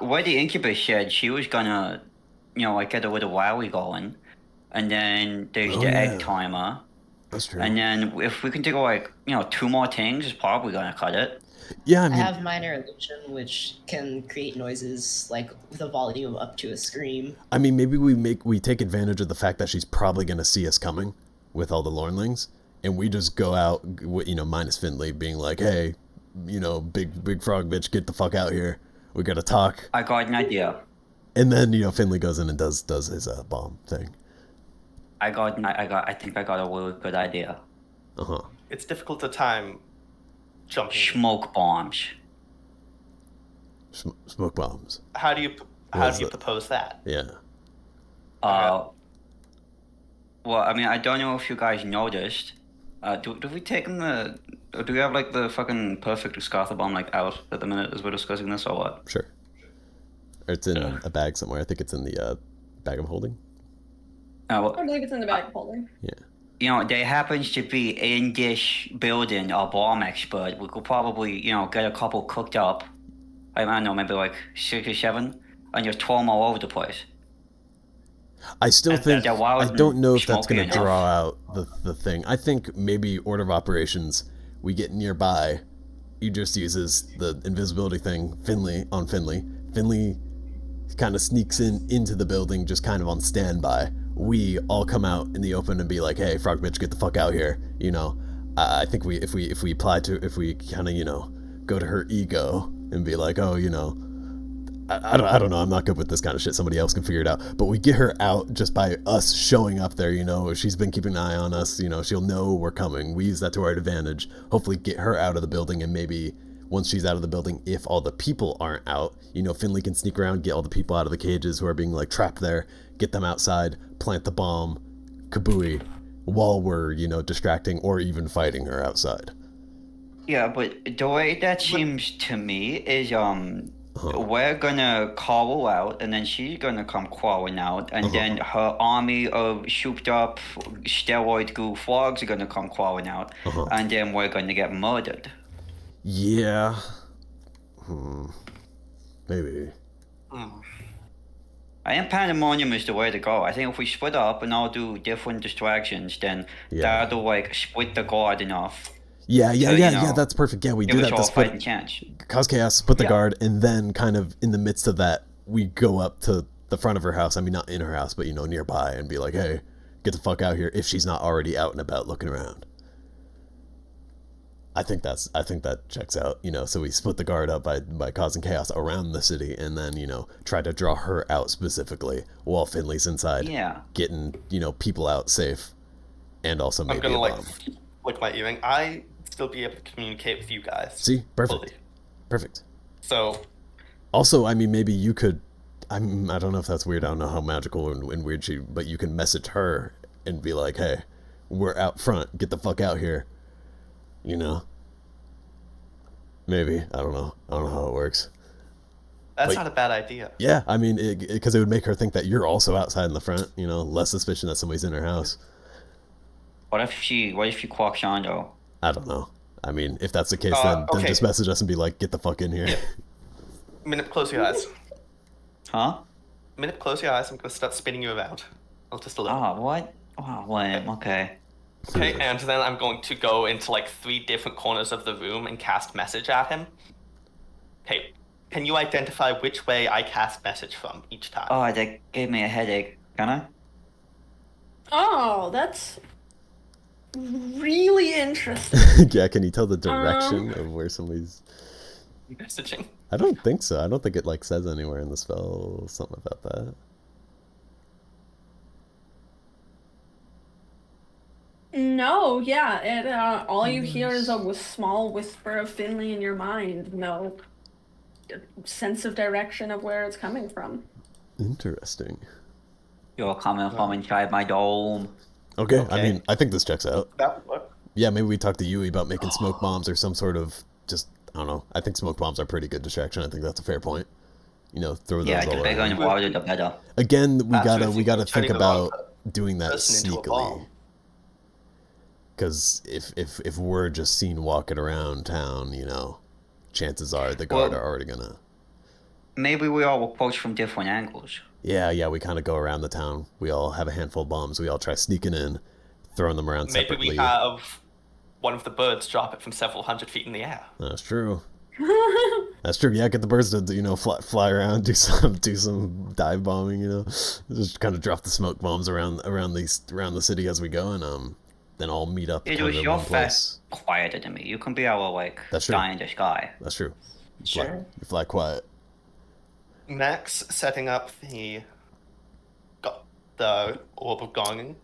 where the incubus said she was gonna, like get a little wowie going, and then there's the egg timer. That's true. And then if we can do like 2 more things, it's probably gonna cut it. Yeah, I I mean, have minor illusion, which can create noises like with a volume up to a scream. I mean, maybe we take advantage of the fact that she's probably gonna see us coming with all the Lornlings, and we just go out, minus Finley being like, hey, big frog bitch, get the fuck out here. We gotta talk. I got an idea. And then Finley goes in and does his bomb thing. I think I got a really good idea. It's difficult to time jumping. Smoke bombs. Smoke bombs. How do you propose that? Yeah. Well, I mean, I don't know if you guys noticed. Do we take the? Do we have like the fucking perfect Scartha bomb like out at the minute as we're discussing this, or what? Sure. Or it's in a bag somewhere. I think it's in the bag I'm holding. Well, I believe it's in the bag of holding. Yeah. There happens to be in this building a bomb expert. We could probably, get a couple cooked up. I don't know, maybe like 6 or 7, and just throw them all over the place. I still think, I don't know if that's going to smoky draw out the thing. I think maybe order of operations, we get nearby, he just uses the invisibility thing, Finley. Finley kind of sneaks into the building, just kind of on standby. We all come out in the open and be like, hey, frog bitch, get the fuck out here. I think if we kind of, go to her ego and be like, oh, I don't know. I'm not good with this kind of shit. Somebody else can figure it out. But we get her out just by us showing up there. She's been keeping an eye on us. She'll know we're coming. We use that to our advantage. Hopefully get her out of the building, and maybe once she's out of the building, if all the people aren't out, Finley can sneak around, get all the people out of the cages who are being like trapped there, get them outside, plant the bomb, kabooey, while we're, distracting or even fighting her outside. Yeah, but the way that seems to me is we're gonna call her out, and then she's gonna come crawling out, and then her army of souped up steroid goo frogs are gonna come crawling out, and then we're gonna get murdered. Yeah. Maybe. I think Pandemonium is the way to go. I think if we split up and all do different distractions, then that'll like split the guard enough. Yeah, that's perfect. Yeah, we do that to split. Cause chaos, split the guard, and then kind of in the midst of that, we go up to the front of her house. I mean, not in her house, but nearby, and be like, hey, get the fuck out here, if she's not already out and about looking around. I think that checks out, so we split the guard up by causing chaos around the city, and then, try to draw her out specifically while Finley's inside. Yeah. Getting, people out safe, and also maybe I'm gonna a bomb. flick my earring. I still be able to communicate with you guys. See? Perfect. Fully. Perfect. So. Also, I mean, maybe you could, I don't know if that's weird, I don't know how magical and weird but you can message her and be like, hey, we're out front, get the fuck out here. Maybe. I don't know how it works. That's not a bad idea. Yeah, I mean, because it would make her think that you're also outside in the front, less suspicion that somebody's in her house. What if she quacks on though? I don't know. I mean, if that's the case, then just message us and be like, get the fuck in here. Yeah. Minute, close your eyes. Huh? Minute, close your eyes. I'm going to start spinning you around. I'll just a little. Oh, what? Oh, lame. Okay. Okay, and then I'm going to go into like 3 different corners of the room and cast message at him. Okay, can you identify which way I cast message from each time? Oh, that gave me a headache. Can I? Oh, that's really interesting. Yeah, can you tell the direction of where somebody's messaging? I don't think so. I don't think it like says anywhere in the spell something about that. No, yeah, it, all you hear is a small whisper of Finley in your mind. No sense of direction of where it's coming from. Interesting. You're coming from inside my dome. Okay, I Okay. mean, I think this checks out. That would work. Yeah, maybe we talk to Yui about making smoke bombs or some sort of just, I don't know. I think smoke bombs are pretty good distraction. I think that's a fair point. You know, throw those Yeah, all the bigger and around. wider, the better. Again, we Absolutely. gotta think Turning the wrong about doing that person into a sneakily. bomb. Because if we're just seen walking around town, you know, chances are the guard Well- are already gonna. Maybe we all approach from different angles. Yeah, we kind of go around the town. We all have a handful of bombs. We all try sneaking in, throwing them around Maybe separately. we have one of the birds drop it from several hundred feet in the air. That's true. That's true. Yeah, get the birds to, you know, fly around, do some dive bombing. You know, just kind of drop the smoke bombs around the city as we go, and then all meet up It kind was of in your one place. quieter than me. You can be our, like, That's true. guy in the sky. That's true. Sure. You fly quiet. Max setting up the orb of gonging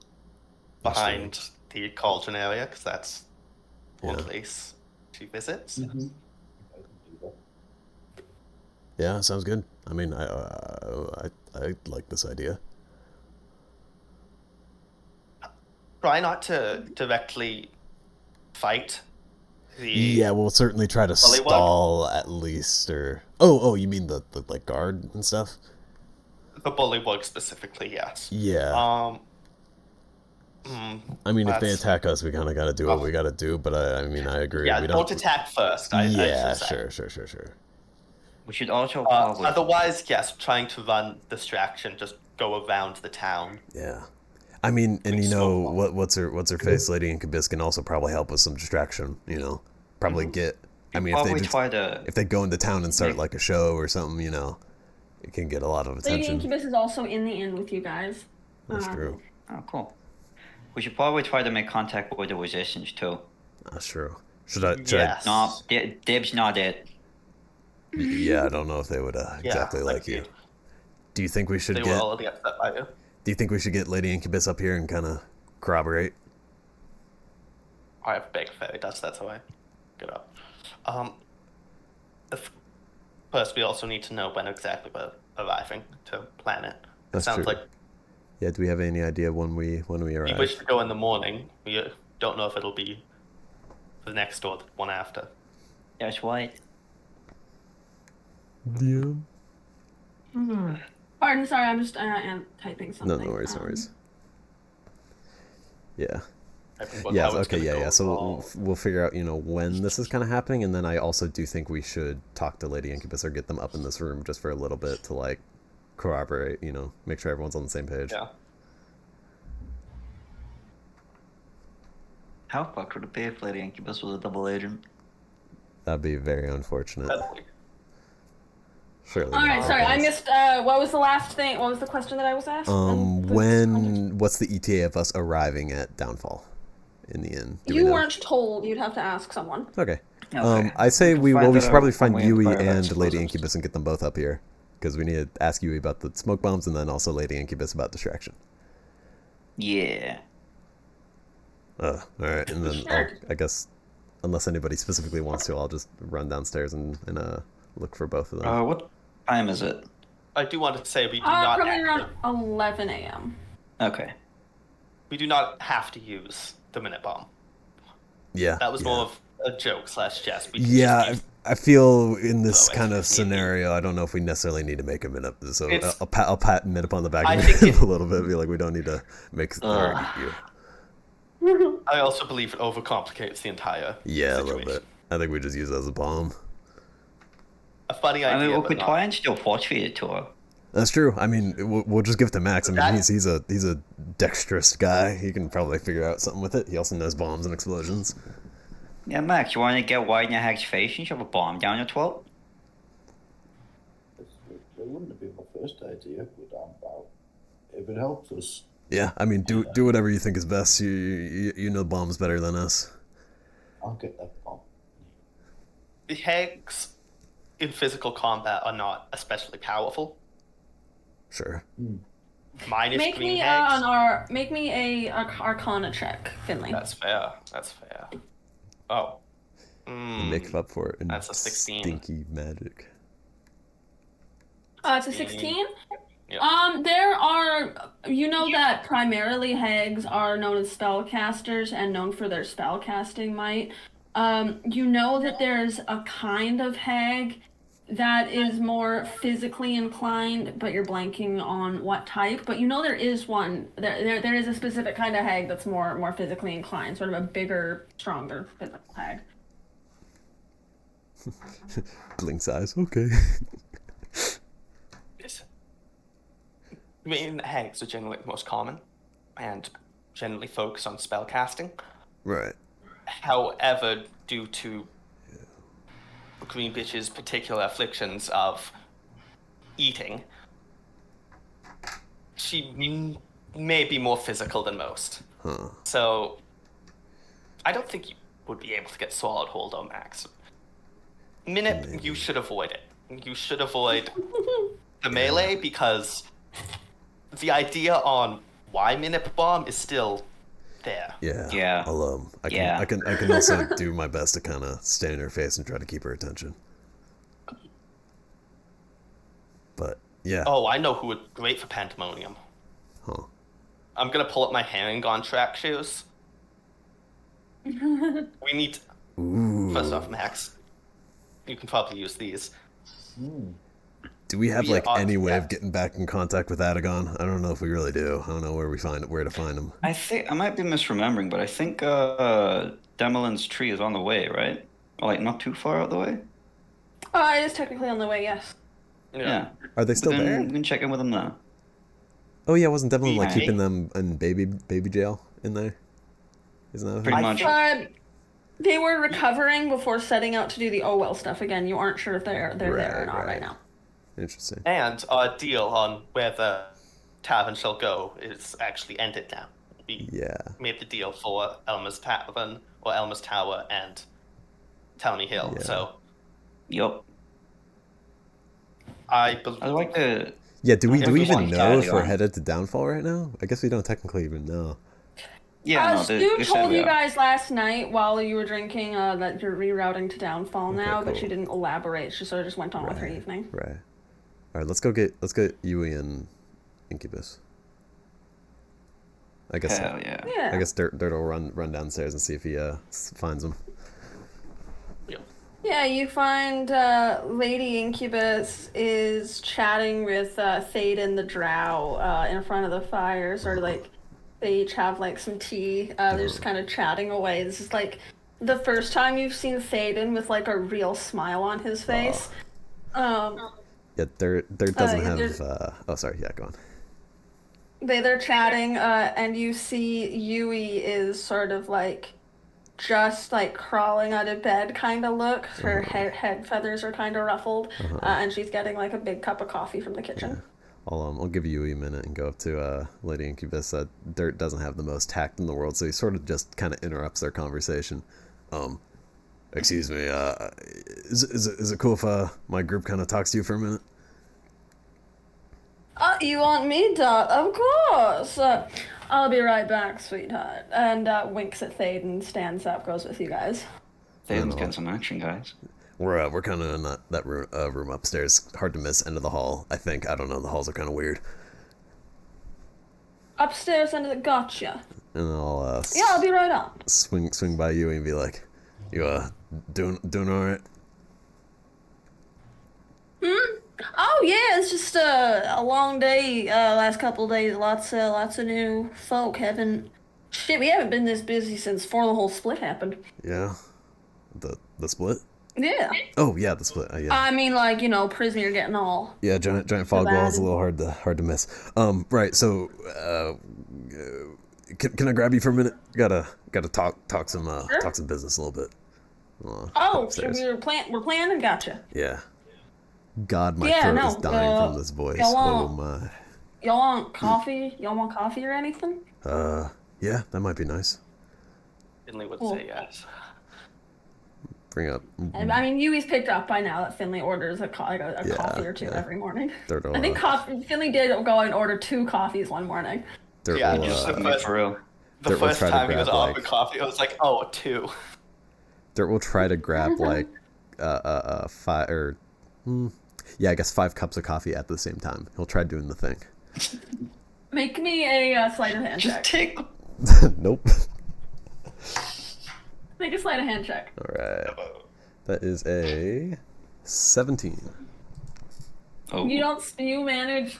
behind the cauldron area, because that's one Yeah. place she visits. Mm-hmm. Yeah, sounds good. I mean, I like this idea. Try not to directly fight the Yeah, we'll certainly try to Bullywug? stall at least, or oh, you mean the like guard and stuff? the bullywug specifically, yes. Yeah. I mean, if they that's- attack us, we kind of got to do what we got to do. But I mean, I agree. Yeah, we don't attack first. I Yeah, should say. sure. We should also probably... Otherwise, yes, trying to run distraction, just go around the town. Yeah. I mean, and Like you know smoke what's her face, Lady Incubus can also probably help with some distraction. You know, probably get. I mean, probably if they try to... if they go into town and start like a show or something, you know, it can get a lot of Lady attention. Incubus is also in the inn with you guys. That's true. Oh, cool. We should probably try to make contact with the resistance, too. That's true. Should I? Yes. No, Dib's not it. Yeah, I don't know if they would exactly like you. agreed. Do you think we should They were get? already upset by you. Do you think we should get Lady Incubus up here and kind of corroborate? I have a big fairy dust, that's how I get up. First, we also need to know when exactly we're arriving to plan it. That's Sounds true. like Yeah. Do we have any idea when we we arrive? wish to go in the morning. We don't know if it'll be the next or the one after. That's right. Yeah. Pardon, sorry, I'm just typing No, something. no worries, no worries. Yeah. Everyone, Yeah. how it's Okay. gonna Yeah. go Yeah. So wrong. we'll figure out, you know, when this is kind of happening, and then I also do think we should talk to Lady Incubus or get them up in this room just for a little bit to like corroborate. You know, make sure everyone's on the same page. Yeah. How fucked would it be if Lady Incubus was a double agent? That'd be very unfortunate. That's- Surely. All right, not. sorry, I missed. What was the last thing? What was the question that I was asked? And the context? What's the ETA of us arriving at Downfall in the inn? Do we You know? weren't told. You'd have to ask someone. Okay. Okay. I say can we find that should out probably when find we Yui inquire about and Lady explosives. Incubus and get them both up here because we need to ask Yui about the smoke bombs and then also Lady Incubus about distraction. Yeah. All right, and then Sure. I guess unless anybody specifically wants to, I'll just run downstairs and look for both of them. What time is it? I do want to say we do not Probably have around to, 11 a.m. Okay. we do not have to use the minute bomb. Yeah. That was yeah. more of a joke / jest. We can Yeah, just use- I feel in this Otherwise, kind of if need be. scenario, I don't know if we necessarily need to make a minute. So It's- I'll pat Mid on the back I of think him it- a little bit, be like, we don't need to make you. I also believe it overcomplicates the entire Yeah, a situation. little bit. I think we just use it as a bomb. A funny I idea. mean, we but could not. try and still force feed it to her. That's true. I mean, we'll just give it to Max. I mean, That- he's a dexterous guy. He can probably figure out something with it. He also knows bombs and explosions. Yeah, Max, you want to get white in your hag's face and shove a bomb down your throat? It wouldn't have been my first idea, but if it helps us. Yeah, I mean, do whatever you think is best. You know bombs better than us. I'll get that bomb. The hags in physical combat are not especially powerful. Sure. Minus Make green me hags. make me a Arcana check, Finley. That's fair. That's fair. Oh. Make up for it in That's a 16. stinky magic. It's a 16. There are, that primarily hags are known as spellcasters and known for their spellcasting might. That there's a kind of hag that is more physically inclined, but you're blanking on what type. But there is one. There is a specific kind of hag that's more physically inclined, sort of a bigger, stronger physical hag. Blinks eyes. Okay. I mean, hags are generally the most common and generally focus on spell casting. Right. However, due to Green Bitch's particular afflictions of eating, she may be more physical than most. Huh. So, I don't think you would be able to get swallowed whole though, Max. Minute, you should avoid it. You should avoid the melee because the idea on why Minute Bomb is still there. Yeah. Yeah. I can also do my best to kind of stay in her face and try to keep her attention. But yeah. Oh, I know who would be great for Pandemonium. Huh. I'm gonna pull up my Herringon track shoes. We need. Ooh. First off, Max, you can probably use these. Do we have We are- any way yeah. of getting back in contact with Adagon? I don't know if we really do. I don't know where to find him. I think I might be misremembering, but I think Demolin's tree is on the way, right? Or, not too far out the way. It is technically on the way. Yes. Yeah. Are they still there? We can check in with them now. Oh yeah, wasn't Devlin Yeah. keeping them in baby jail in there? Isn't that a Pretty thing? much. They were recovering before setting out to do the stuff again. You aren't sure if they're there or not right now. Interesting. And our deal on where the tavern shall go is actually ended now. We made the deal for Elmer's Tavern or Elmer's Tower and Towny Hill. Yeah. So Yup. I believe. I'd like to. Yeah, do we If we even want know if we're Adagon. headed to Downfall right now? I guess we don't technically even know. Yeah, no, Stu they said told we you are. guys last night while you were drinking that you're rerouting to Downfall now, but cool. she didn't elaborate. She sort of just went on with her Right. evening. Right. All right, let's go get Yui and Incubus. I guess. Hell yeah. Yeah. I guess Dirt will run downstairs and see if he finds them. Yeah, you find Lady Incubus is chatting with Thaden the Drow in front of the fire, sort of they each have some tea. They're just kind of chatting away. This is the first time you've seen Thaden with a real smile on his face. Yeah, Dirt doesn't there's- have. Oh, sorry. Yeah, go on. They're chatting, and you see Yui is sort of just crawling out of bed kind of look. Her head feathers are kind of ruffled, and she's getting a big cup of coffee from the kitchen. I'll give Yui a minute and go up to Lady Incubus. Dirt doesn't have the most tact in the world, so he sort of just kind of interrupts their conversation. Excuse me. Is it cool if my group kind of talks to you for a minute? You want me, Dot? Of course. I'll be right back, sweetheart. And winks at Thaden, stands up, goes with you guys. Thaden's getting some action, guys. We're kind of in that room upstairs. Hard to miss, end of the hall. I think. I don't know. The halls are kind of weird. Upstairs under the gotcha. And I'll Yeah, I'll be right on. swing by you and be like, "You doing all right?" Oh yeah, it's just a long day. Last couple of days, lots of new folk. We haven't been this busy since before the whole split happened. Yeah. The split. Yeah. Oh yeah, the split. Yeah. I mean, prisoner getting all. Yeah, giant fog bad. walls, a little hard to miss. Right. So, can I grab you for a minute? Gotta talk some business a little bit. Oh, so upstairs. we're planning. Gotcha. Yeah. God, my Yeah, throat no, is dying from this voice. y'all Oh want- my. Y'all want coffee? Y'all want coffee or anything? Yeah, that might be nice. Finley would Cool. say yes. Bring up. I mean, Yui's picked up by now that Finley orders a coffee or two yeah. every morning. Dirt will, I think Finley did go and order 2 coffees one morning. Dirt Yeah, will, just I mean, for real. The Dirt will first try to time he was grab, offered coffee, I was like, oh, 2. Dirt will try to grab 5 or Yeah, I guess 5 cups of coffee at the same time. He'll try doing the thing. Make me a sleight of hand Just check. take. Nope. Make a sleight of hand check. All right. That is a 17. Oh. You manage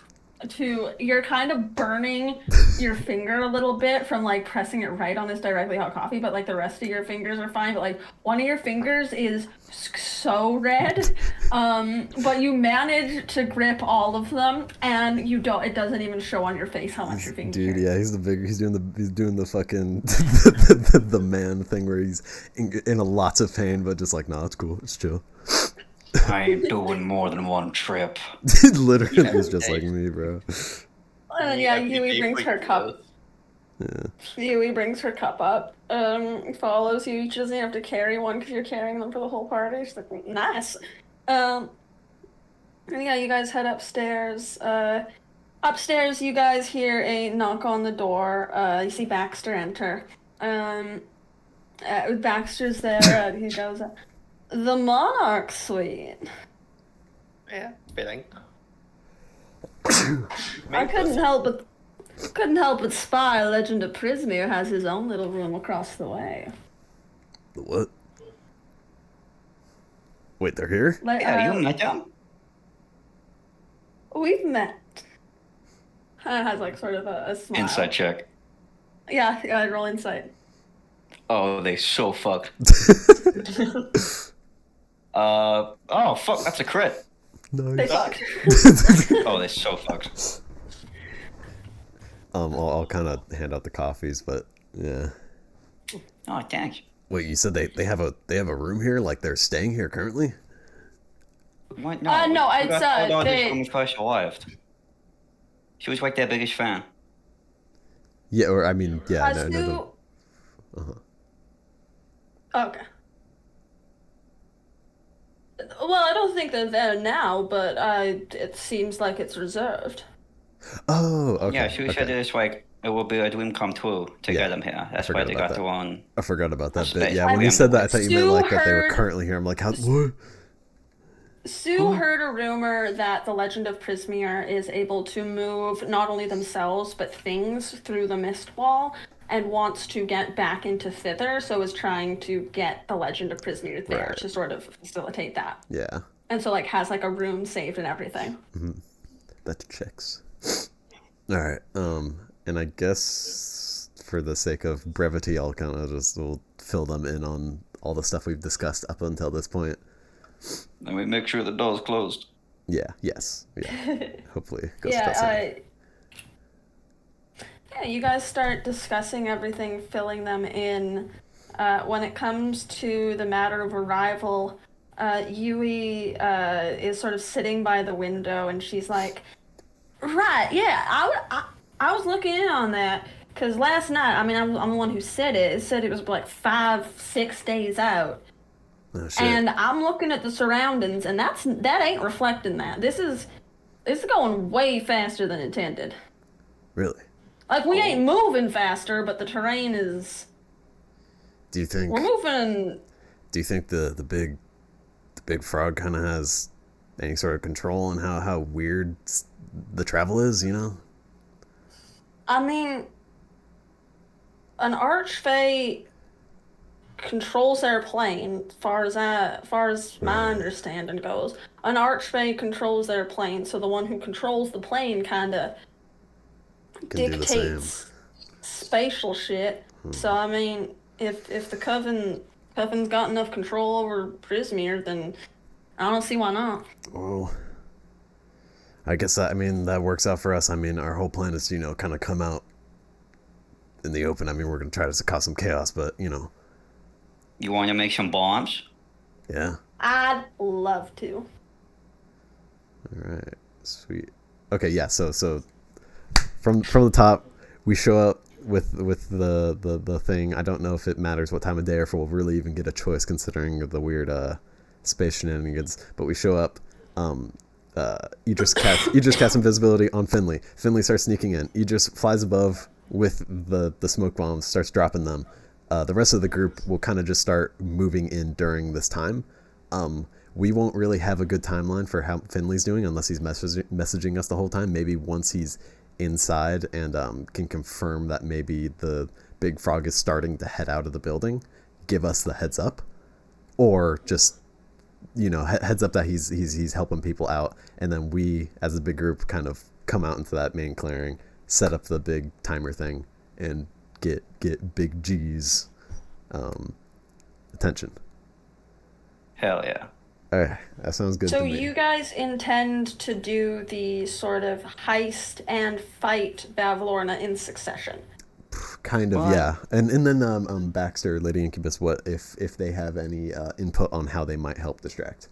to, you're kind of burning your finger a little bit from like pressing it right on this directly hot coffee, but like the rest of your fingers are fine, but like one of your fingers is so red, but you manage to grip all of them, and it doesn't even show on your face how much your fingers Dude, hurt. yeah, he's doing the fucking the man thing where he's in a lots of pain, but just like, nah, it's cool, it's chill. I ain't doing more than one trip. Literally, is just like me, bro. And yeah, Yui brings her cup. Yeah. Yui brings her cup up. Follows you. She doesn't have to carry one because you're carrying them for the whole party. She's like, nice. And yeah, you guys head upstairs. Upstairs, you guys hear a knock on the door. You see Baxter enter. Baxter's there. He goes, the Monarch Suite. Yeah, fitting. I couldn't help but spy Legend of Prismere has his own little room across the way. What? Wait, they're here? Yeah, you met them? We've met. Has like sort of a smile. Insight check. Yeah, roll insight. Oh, they so fucked. Oh, fuck, that's a crit. They fucked. Oh, they so fucked. I'll kind of hand out the coffees, but yeah. Oh, thanks. Wait, you said they have a room here? Like they're staying here currently? What? No, it's, they- when we first arrived. She was like their biggest fan. Yeah, or I mean, yeah, Stu... no. Okay. Well, I don't think they're there now, but it seems like it's reserved. Oh, okay. Yeah, she said it's like it will be a dream come true to get them here. That's why they got their own. I forgot about that bit. space. Yeah, when you said that, I thought you meant Stu like that they were heard- currently here. I'm like, how? What? Sue heard a rumor that the Legend of Prismere is able to move not only themselves but things through the mist wall, and wants to get back into thither, so is trying to get the Legend of Prismere there to sort of facilitate that. Yeah. And so like has like a room saved and everything. That checks. All right. And I guess for the sake of brevity, I'll kind of we'll fill them in on all the stuff we've discussed up until this point. Let me make sure the door's closed. Yeah. Yes. Yeah. Hopefully, it goes without saying. Yeah, you guys start discussing everything, filling them in. When it comes to the matter of arrival, Yui is sort of sitting by the window, and she's like, right, yeah, I was looking in on that, because last night, I mean, I'm the one who said it. It said it was like 5-6 days out. Oh, shit. And I'm looking at the surroundings, and that ain't reflecting that. This is going way faster than intended. Really? Like, we ain't moving faster, but the terrain is... Do you think? We're moving... Do you think the big frog kind of has any sort of control on how weird the travel is? You know? I mean, an archfey controls their plane, far as my understanding goes. An archfey controls their plane, so the one who controls the plane kind of dictates spatial shit. So I mean, if the Coven's got enough control over Prismere, then I don't see why not. Well, I guess that works out for us. I mean, our whole plan is to kind of come out in the open. I mean, we're gonna try to cause some chaos, but You want to make some bombs? Yeah. I'd love to. All right. Sweet. Okay. Yeah. So from the top, we show up with the thing. I don't know if it matters what time of day or if we'll really even get a choice considering the weird space shenanigans. But we show up. Idris casts invisibility on Finley. Finley starts sneaking in. Idris flies above with the smoke bombs, starts dropping them. The rest of the group will kind of just start moving in during this time. we won't really have a good timeline for how Finley's doing unless he's messaging us the whole time. Maybe once he's inside and can confirm that maybe the big frog is starting to head out of the building, give us the heads up, or just heads up that he's helping people out, and then we as a big group kind of come out into that main clearing, set up the big timer thing, and get Big G's attention. Hell yeah. All right, that sounds good So to me. you guys intend to do the sort of heist and fight Bavlorna in succession? Kind of, What? yeah. And then Baxter, Lady Incubus, what if they have any input on how they might help distract?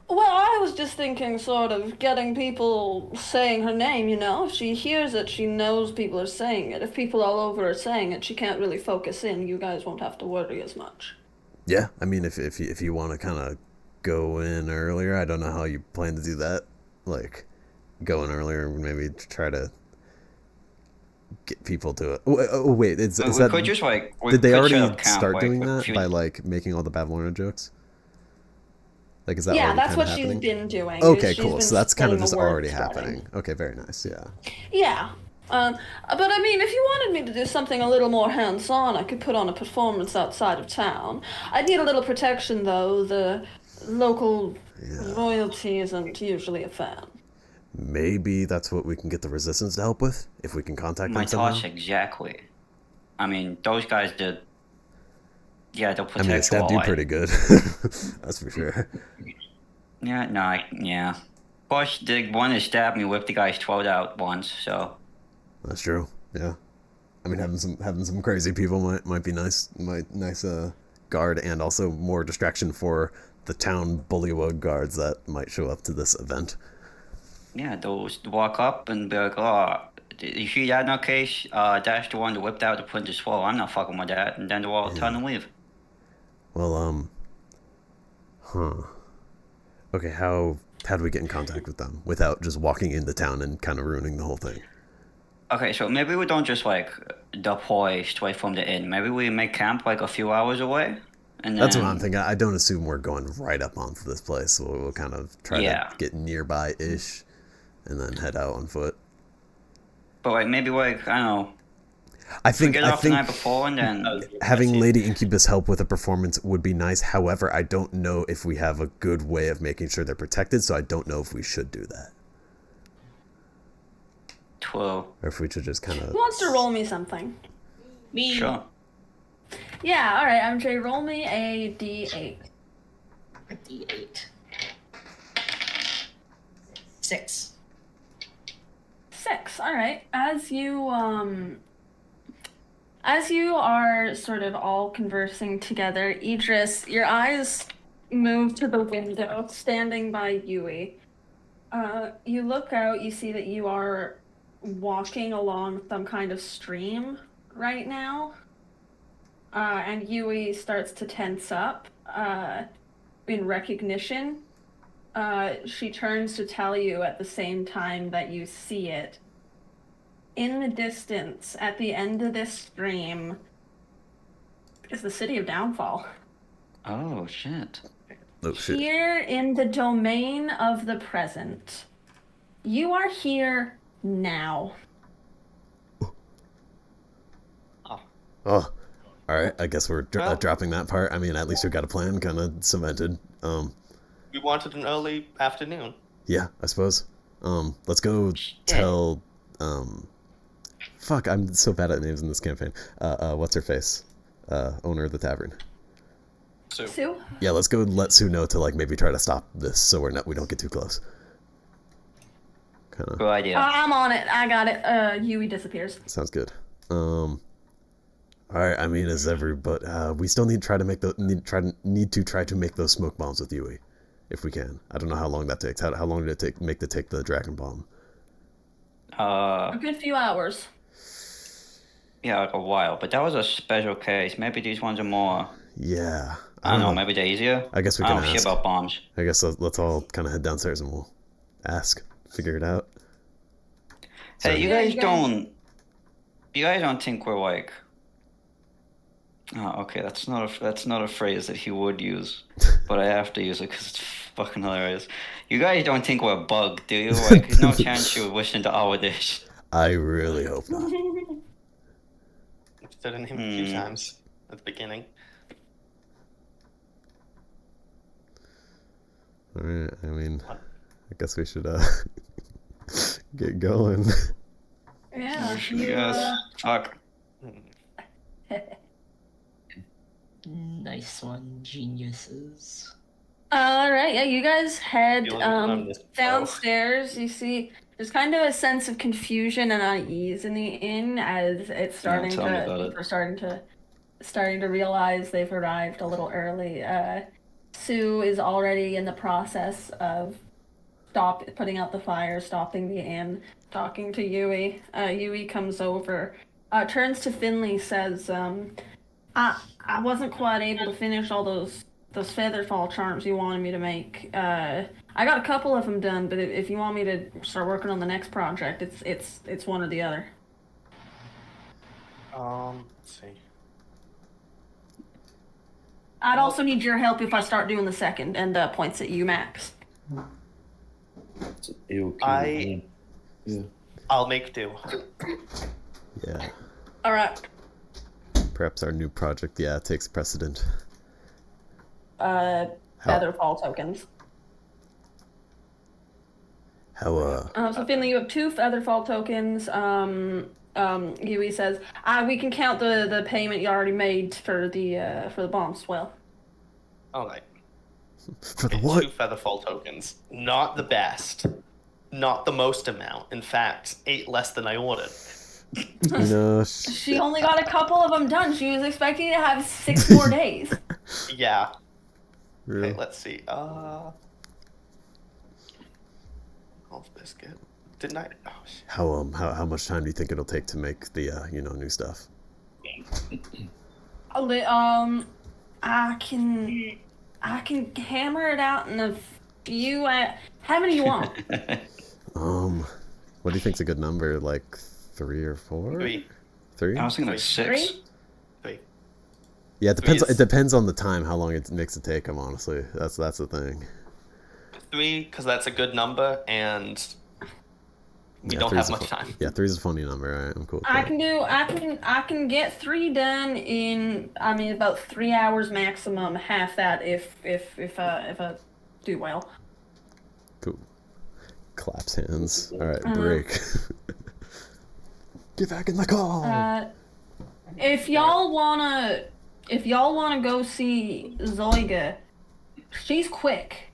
Well, I was just thinking sort of getting people saying her name, If she hears it, she knows people are saying it. If people all over are saying it, she can't really focus in. You guys won't have to worry as much. Yeah, I mean, if you want to kind of go in earlier, I don't know how you plan to do that. Like, go in earlier and maybe try to get people to it. Oh wait, is We that? could just Did they could already set up camp, start doing with a that few- by making all the Bavlorna jokes? Like, is that Yeah, already that's kinda what happening? she's been doing. Okay, She's cool. been So that's kind of spreading just the word already spreading. happening. Okay, very nice. Yeah. Yeah. But I mean, if you wanted me to do something a little more hands-on, I could put on a performance outside of town. I need a little protection, though. The local royalty isn't usually a fan. Maybe that's what we can get the resistance to help with if we can contact My them somehow. thoughts exactly. I mean, those guys did. Yeah, they'll I protect mean, it you stabbed all you right. pretty good. That's for sure. Yeah, no, yeah. Of course, the one that stabbed me whipped the guy's throat out once, so. That's true. Yeah. I mean, having some crazy people might be nice. Nice guard, and also more distraction for the town bullywug guards that might show up to this event. Yeah, they'll walk up and be like, oh, you see that nutcase? That's the one that whipped out the prince's swallow. I'm not fucking with that. And then they'll all turn and leave. Well, okay, how do we get in contact with them without just walking into town and kind of ruining the whole thing? Okay, so maybe we don't just deploy straight from the inn. Maybe we make camp a few hours away. And then, That's what I'm thinking. I don't assume we're going right up onto this place, so we'll kind of try Yeah. to get nearby-ish and then head out on foot. But maybe I don't know. I think Get off the night before and then. having Lady Incubus help with a performance would be nice. However, I don't know if we have a good way of making sure they're protected, so I don't know if we should do that. True. Or if we should just kind of... Who wants to roll me something? Me. Sure. Yeah, alright, MJ, roll me a d8. A D8. 6. 6, alright. As you are sort of all conversing together, Idris, your eyes move to the window, standing by Yui. You look out, you see that you are walking along some kind of stream right now. And Yui starts to tense up in recognition. She turns to tell you at the same time that you see it. In the distance, at the end of this stream, is the city of Downfall. Oh, shit. Oh, shit. Here in the domain of the present. You are here now. Oh, all right. I guess we're dropping that part. I mean, at least we got a plan kind of cemented. We wanted an early afternoon. Yeah, I suppose. Let's go tell. Fuck, I'm so bad at names in this campaign. What's her face? Owner of the tavern. Sue? Yeah, let's go let Sue know to maybe try to stop this so we don't get too close. Kind of Good idea. I'm on it. I got it. Yui disappears. sounds good. All right. I mean, we still need to try to make those smoke bombs with Yui, if we can. I don't know how long that takes. How long did it take to take the dragon bomb? A good few hours. Yeah, a while. But that was a special case. Maybe these ones are more. Yeah. I don't know. Maybe they're easier. I guess we I can don't know shit ask. about bombs. I guess let's all kind of head downstairs and we'll figure it out. Hey, you Yeah, guys you guys- don't. You guys don't think we're Oh, okay, that's not a phrase that he would use, but I have to use it because it's fucking hilarious. You guys don't think we're bugged, do you? Like, there's no chance you were wishing to our dish. I really hope not. I've stood in him a few times at the beginning. All right. I mean, I guess we should get going. Yeah. Yes. Fuck. Nice one, geniuses. All right, yeah, you guys head Feeling on this downstairs. You see, there's kind of a sense of confusion and unease in the inn as it's starting tell me to about it. people are starting to realize they've arrived a little early. Sue is already in the process of putting out the fire, stopping the inn, talking to Yui. Yui comes over, turns to Finley, says, I wasn't quite able to finish all those featherfall charms you wanted me to make. I got a couple of them done, but if you want me to start working on the next project, it's one or the other. Let's see. I'd also need your help if I start doing the second, and points at you, Max. It's okay. Yeah. I'll make do. Yeah. All right. Perhaps our new project, takes precedent. Featherfall tokens. How So Finley, you have 2 Featherfall tokens. Yui says, we can count the payment you already made for the bombs as well. Alright. for the It's what? 2 Featherfall tokens. Not the best. Not the most amount. In fact, 8 less than I ordered. You know, She only got a couple of them done. She was expecting to have 6 more days. Yeah. really? Okay, let's see. Half biscuit. Didn't I? Oh, shit. How much time do you think it'll take to make the new stuff? I can hammer it out in a few. How many you want? What do you think's a good number? Like 3 or 4? 3. 3? I was thinking like 6. 3. Yeah, it depends. Three is- It depends on the time, how long it makes it take them. Honestly, that's the thing. 3, because that's a good number, and we don't have much time. Yeah, 3 is a funny number. All right, I'm cool with I that. I can get 3 done in about 3 hours maximum. Half that if I do well. Cool. Claps hands. All right, break. Get back in the car. If y'all wanna go see Zoiga, she's quick.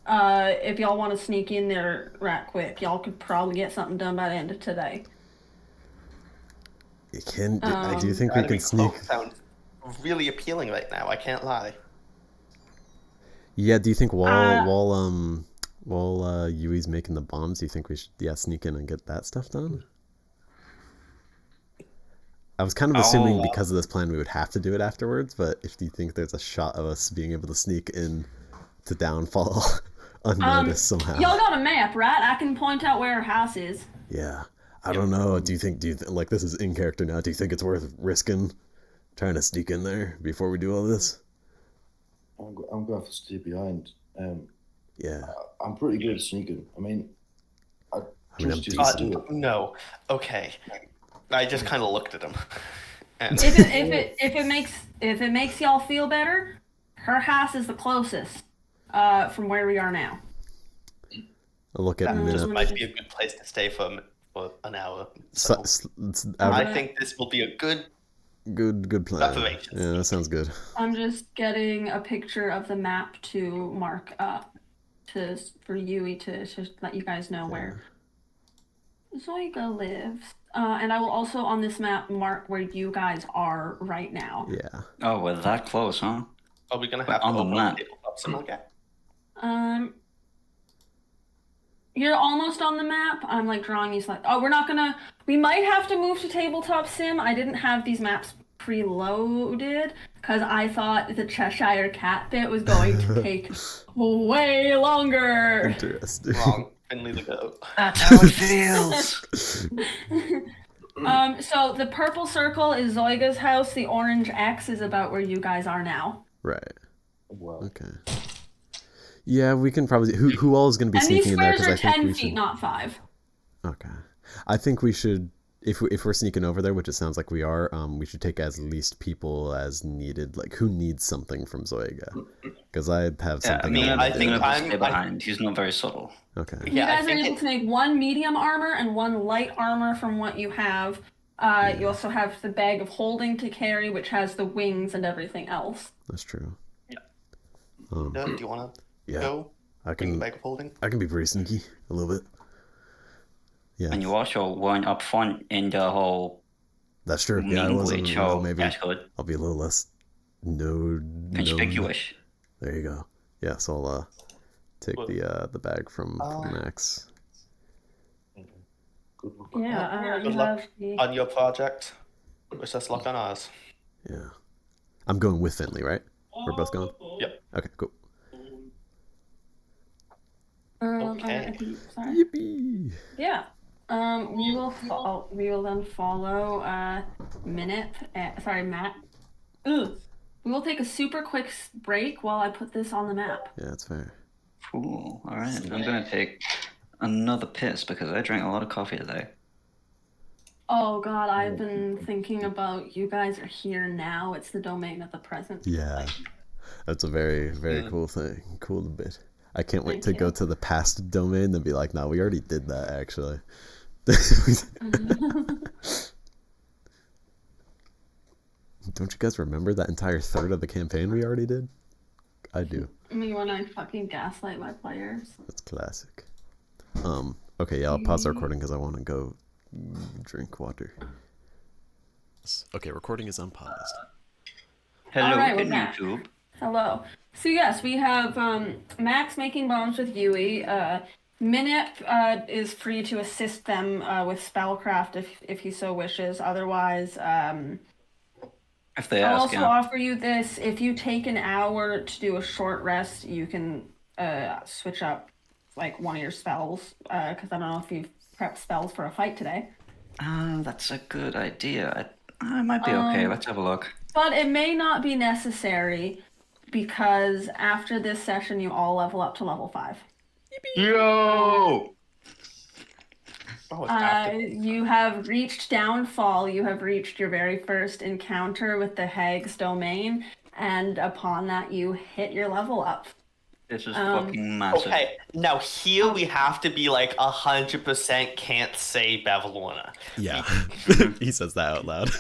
If y'all want to sneak in there right quick, y'all could probably get something done by the end of today. You can. I do think we can sneak. Sounds really appealing right now. I can't lie. Yeah. Do you think while Yui's making the bombs, do you think we should sneak in and get that stuff done? I was kind of assuming because of this plan we would have to do it afterwards, but if you think there's a shot of us being able to sneak in to Downfall unnoticed somehow. Y'all got a map, right? I can point out where her house is. Yeah. I don't know. Do you think like this is in character now? Do you think it's worth risking trying to sneak in there before we do all this? I'm going to have to stay behind. Yeah. I'm pretty good at sneaking. I mean, I trust you I'm to do it. No. Okay. I just kind of looked at him. And If it makes y'all feel better, her house is the closest from where we are now. I'll look at that Minna. just might be a good place to stay for an hour. So I think this will be a good plan. preparation. Yeah, that sounds good. I'm just getting a picture of the map to mark up for Yui to let you guys know where Zoiga lives. And I will also on this map mark where you guys are right now. Yeah. Oh, we're that close, huh? Are we gonna have to on the open map. the tabletop sim again? You're almost on the map. I'm like drawing these like, we might have to move to tabletop sim. I didn't have these maps preloaded because I thought the Cheshire Cat bit was going to take way longer. Interesting. Wrong. Finley the goat. That's how it feels. So the purple circle is Zoiga's house. The orange X is about where you guys are now. Right. Well, Okay. Yeah, we can probably. Who all is going to be And these sneaking in there? squares Because are I think 10 we feet, should. not 5. Okay. I think we should. If we're sneaking over there, which it sounds like we are, we should take as least people as needed. Like, who needs something from Zoiga? Because I have Yeah, something. I mean, wanna I do. think I'm I'm- stay behind. He's not very subtle. Okay. You Yeah, I guys are think able to make 1 medium armor and 1 light armor from what you have. You also have the bag of holding to carry, which has the wings and everything else. That's true. Yeah. Um, Do you want to yeah. go? I Bring the can. bag of holding? I can be pretty sneaky a little bit. Yeah. And you also weren't up front in the whole That's true. Yeah, I meeting wasn't. glitch, You know, so maybe that's good. I'll be a little less. No. Conspicuous. There you go. Yeah. So I'll take Well, the bag from Max. good luck. Yeah, Good you luck have the... on your project. Wish us luck on ours. Yeah. I'm going with Finley, right? We're both going. Yep. Okay. Cool. Okay. Sorry. Yippee! Yeah. We will then follow Matt. Ugh. We will take a super quick break while I put this on the map. Yeah, that's fair. Cool. All right. I'm going to take another piss because I drank a lot of coffee today. Oh god, I've been thinking about you guys are here now. It's the domain of the present. Yeah. That's a very, very cool thing. Cool bit. I can't wait to go to the past domain and be like, no, we already did that actually. Don't you guys remember that entire third of the campaign we already did? I do. Me when I fucking gaslight my players. That's classic. Okay, yeah, I'll pause the recording because I want to go drink water. Okay, recording is unpaused. Hello, All right, we're back. YouTube. Hello. So yes, we have Max making bombs with Yui. Minip is free to assist them with spellcraft if he so wishes. Otherwise, If they I'll ask, also yeah. offer you this. If you take an hour to do a short rest, you can switch up like one of your spells. Because I don't know if you've prepped spells for a fight today. That's a good idea. I might be okay. Let's have a look. But it may not be necessary because after this session, you all level up to level 5. Yo! Oh, it's after. You have reached Downfall. You have reached your very first encounter with the Hag's domain, and upon that, you hit your level up. This is fucking massive. Okay, now here we have to be like 100% can't say Bevelorna. Yeah. He says that out loud.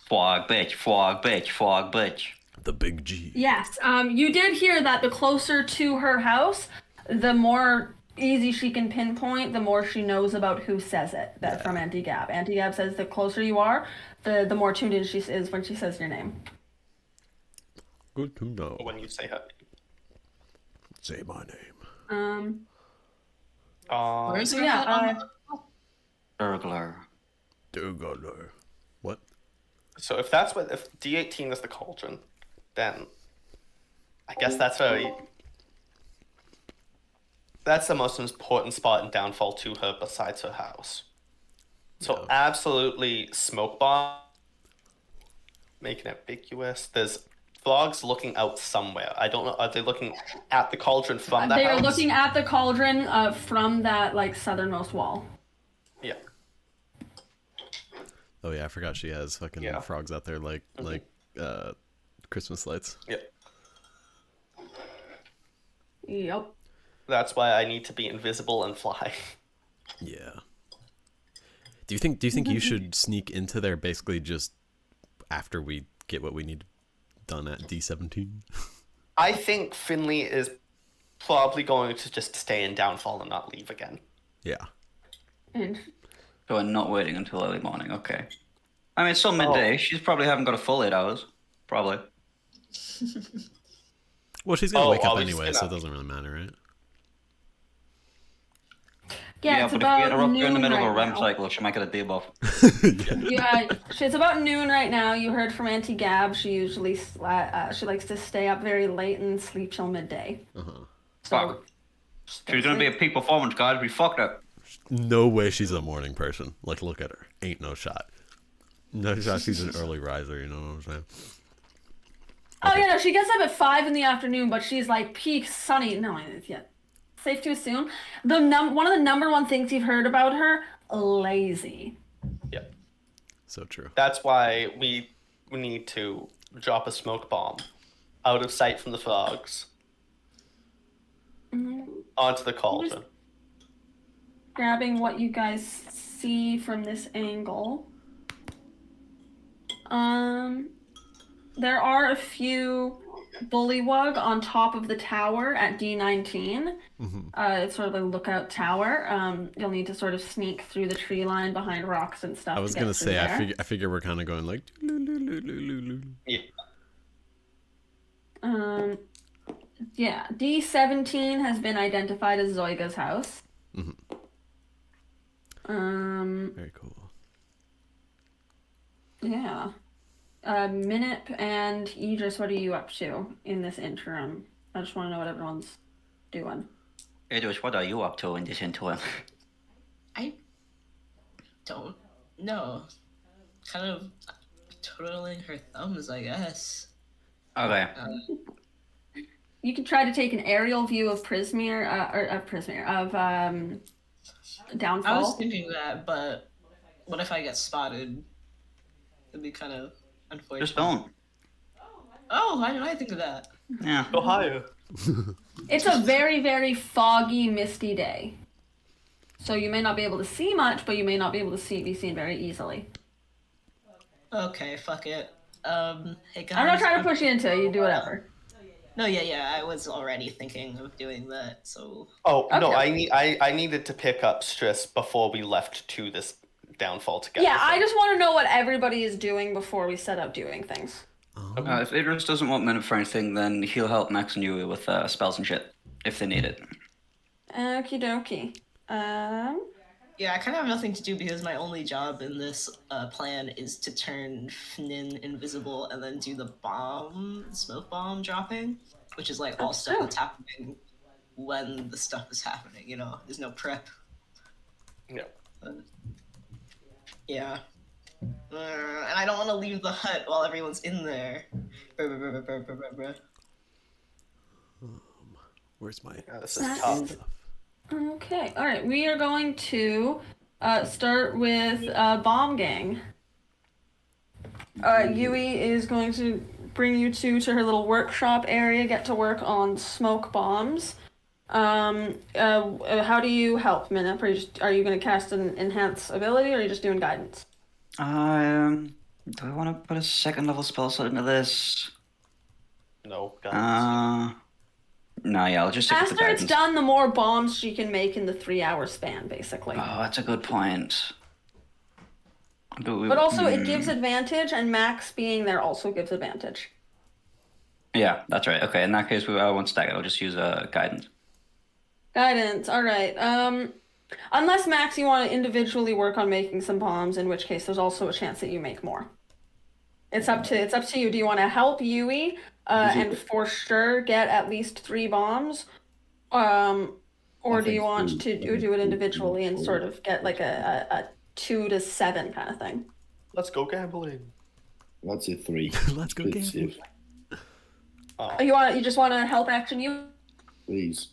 Frog bitch, frog bitch, frog bitch. The big G. Yes, you did hear that the closer to her house, the more easy she can pinpoint, the more she knows about who says it. That from Auntie Gab. Auntie Gab says the closer you are, the more tuned in she is when she says your name. Good to know. When you say her. Say my name. Where's So her yeah, head on the- Burglar. Dougler. What? So if D18 is the cauldron, then I guess that's the most important spot in Downfall to her besides her house. So Yeah. absolutely smoke bomb. Make it ambiguous. There's frogs looking out somewhere. I don't know. Are they looking at the cauldron from the they house? are looking at the cauldron from that like southernmost wall. Yeah. Oh yeah, I forgot she has fucking Yeah. frogs out there like Christmas lights. Yeah. Yep. That's why I need to be invisible and fly. Yeah. Do you think you should sneak into there basically just after we get what we need done at D17? I think Finley is probably going to just stay in Downfall and not leave again. Yeah. And So we're not waiting until early morning. Okay. I mean, it's still midday. She's probably haven't got a full 8 hours. Probably. Well, she's gonna Oh, wake up are we just anyway, so it gonna- doesn't really matter, right? yeah, it's but about if we interrupt her in the noon middle of a right REM now. cycle, she might get a debuff. It's about noon right now. You heard from Auntie Gab. She usually she likes to stay up very late and sleep till midday. Uh-huh. So Fuck. She's gonna be a peak performance, guys. We fucked her. No way she's a morning person. Like, look at her. Ain't no shot. No shot she's an early riser, you know what I'm saying? Oh yeah, no, she gets up at 5 in the afternoon, but she's like peak sunny. No, yeah. Safe to assume. One of the number one things you've heard about her, lazy. Yep. So true. That's why we need to drop a smoke bomb out of sight from the frogs onto the cauldron. Grabbing what you guys see from this angle. There are a few bullywug on top of the tower at D19. It's sort of a lookout tower. You'll need to sort of sneak through the tree line behind rocks and stuff. I was gonna say, I figure we're kind of going like. Yeah. Yeah. D17 has been identified as Zoiga's house. Very cool. Yeah. Minip and Idris, what are you up to in this interim? I just want to know what everyone's doing. Idris, what are you up to in this interim? I don't know. Kind of twiddling her thumbs, I guess. Okay. You could try to take an aerial view of Downfall. I was thinking that, but what if I get spotted? It'd be kind of unfortunate. Just don't. Oh, why did I think of that? Yeah. Go higher. It's a very, very foggy, misty day. So you may not be able to see much, but you may not be able to be seen very easily. Okay, fuck it. Hey guys. I'm not trying to push you into it. You do whatever. No, yeah, I was already thinking of doing that, so... Oh, Okay. no, I needed to pick up Striss before we left to this downfall together. Yeah, I just want to know what everybody is doing before we set up doing things. If Idris doesn't want Minute for anything, then he'll help Max and Yui with spells and shit, if they need it. Okie dokie. Yeah, I kind of have nothing to do because my only job in this plan is to turn Fnin invisible and then do the smoke bomb dropping, which is like all stuff that's happening when the stuff is happening, you know? There's no prep. No. Yeah. And I don't want to leave the hut while everyone's in there. Where's my... This is tough. Okay, alright. We are going to start with Bomb Gang. Yui is going to bring you to her little workshop area, get to work on smoke bombs. How do you help, Minip? Are you going to cast an enhance ability, or are you just doing guidance? Do I want to put a second level spell slot into this? No, guys. No, yeah, I'll just stick with the After guidance. it's done, the more bombs she can make in the 3-hour span, basically. Oh, that's a good point. But also, it gives advantage, and Max being there also gives advantage. Yeah, that's right. Okay, in that case, I won't stack it. I'll just use guidance. Guidance, alright. Unless, Max, you want to individually work on making some bombs, in which case there's also a chance that you make more. It's up to you. Do you want to help Yui and for sure get at least 3 bombs? Or do you want to do it individually and sort of get like a 2 to 7 kind of thing? Let's go gambling. That's a 3. Let's go Good gambling. save. You just want to help action you? Please.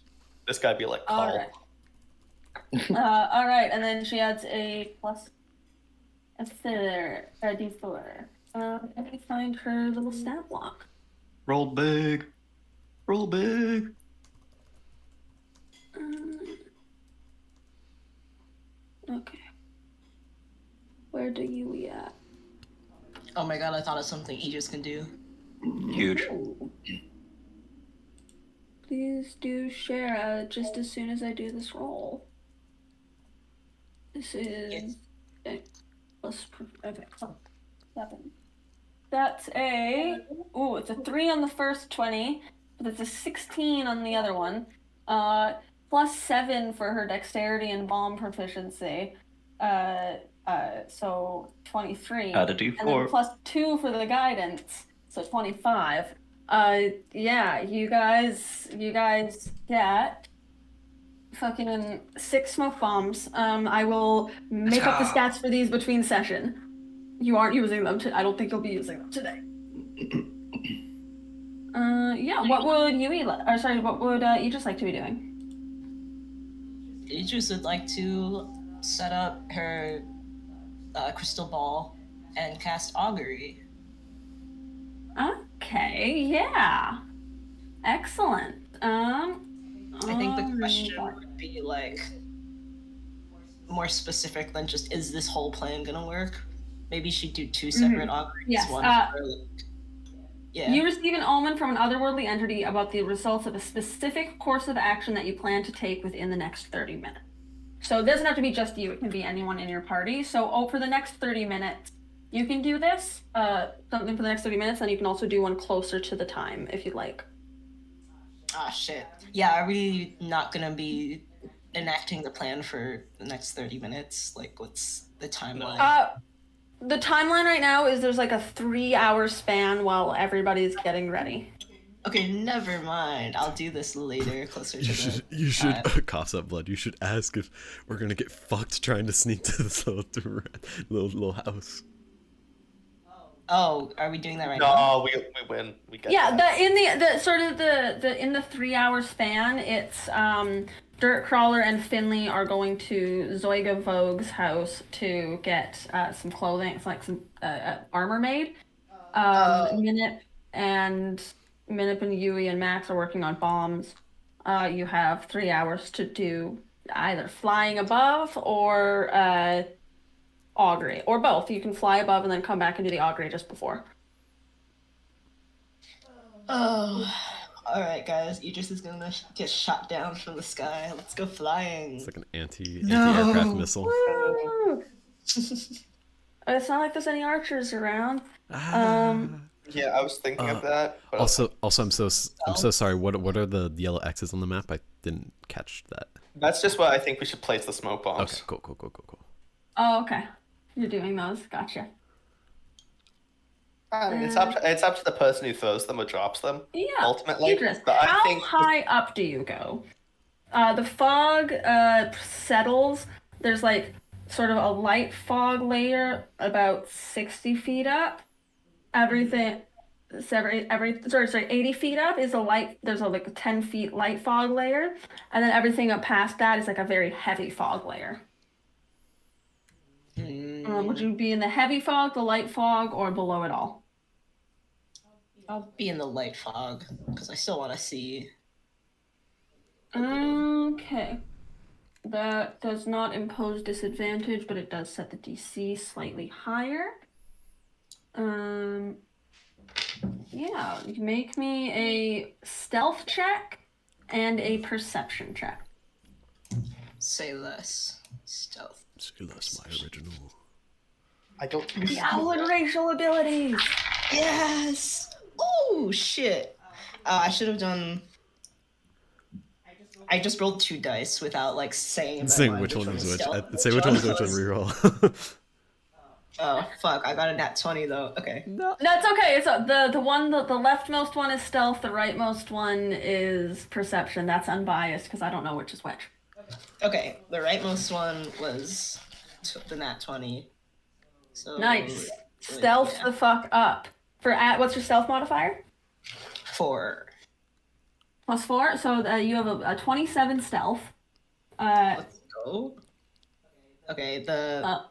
This guy be like, call. Alright. Alright, and then she adds a plus a D4. Let me find her little stat block. Roll big. Roll big. Okay. Where do you at? Oh my god, I thought of something Aegis can do. Huge. Please do share just as soon as I do this roll. This is plus okay, 7. That's it's a 3 on the first 20, but it's a 16 on the other one. Plus 7 for her dexterity and bomb proficiency. So 23. Add a D4. And then plus 2 for the guidance, so 25. Yeah, you guys get fucking 6 smoke bombs. I will make up the stats for these between session. You aren't using them. I don't think you'll be using them today. Yeah. What would what would Aegis like to be doing? Idris would like to set up her crystal ball and cast augury. Okay. Yeah. Excellent. I think the augury question ball. would be like more specific than just is this whole plan gonna work? Maybe she'd do 2 separate auguries. Yes, One for yeah. You receive an omen from an otherworldly entity about the results of a specific course of action that you plan to take within the next 30 minutes. So it doesn't have to be just you, it can be anyone in your party. So for the next 30 minutes, you can do this, something for the next 30 minutes, and you can also do one closer to the time if you'd like. Ah, shit. Yeah, are we not gonna be enacting the plan for the next 30 minutes? Like, what's the timeline? The timeline right now is there's like a 3-hour span while everybody's getting ready. Okay, never mind. I'll do this later, closer to You should coughs up blood. You should ask if we're gonna get fucked trying to sneak to this little house. Oh, are we doing that right now? No, we win. We get that. In the 3-hour span, it's Dirtcrawler and Finley are going to Zoiga Vogue's house to get some clothing. It's like some armor made. Minip and Yui and Max are working on bombs. You have 3 hours to do either flying above or augury, or both. You can fly above and then come back and do the augury just before. Oh, all right, guys. Idris is gonna get shot down from the sky. Let's go flying. It's like an anti-aircraft missile. Woo! It's not like there's any archers around. Yeah, I was thinking of that. But Also, I'm so sorry. What are the yellow X's on the map? I didn't catch that. that's just what I think we should place the smoke bombs. Okay, cool. Oh, okay. You're doing those. Gotcha. It's up to the person who throws them or drops them. Yeah. Ultimately, Idris, but I how think high up do you go? The fog settles. There's like sort of a light fog layer about 60 feet up. Everything. 80 feet up is a light. There's like a 10 feet light fog layer, and then everything up past that is like a very heavy fog layer. Would you be in the heavy fog, the light fog, or below it all? I'll be in the light fog because I still want to see. Okay. That does not impose disadvantage, but it does set the DC slightly higher. Yeah, you can make me a stealth check and a perception check. Say less. Stealth. Say less, my original. I don't. The owl and racial abilities! Yes! Oh, shit. I should have done... I just rolled 2 dice without, like, saying Which one was which. I'd say which one was which on reroll. Oh, fuck. I got a nat 20, though. Okay. No, it's okay. It's the leftmost one is stealth, the rightmost one is perception. That's unbiased, because I don't know which is which. Okay, the rightmost one was the nat 20. So Nice. Stealth the fuck up. What's your stealth modifier? 4. +4, so you have a 27 stealth. Let's go. Okay, the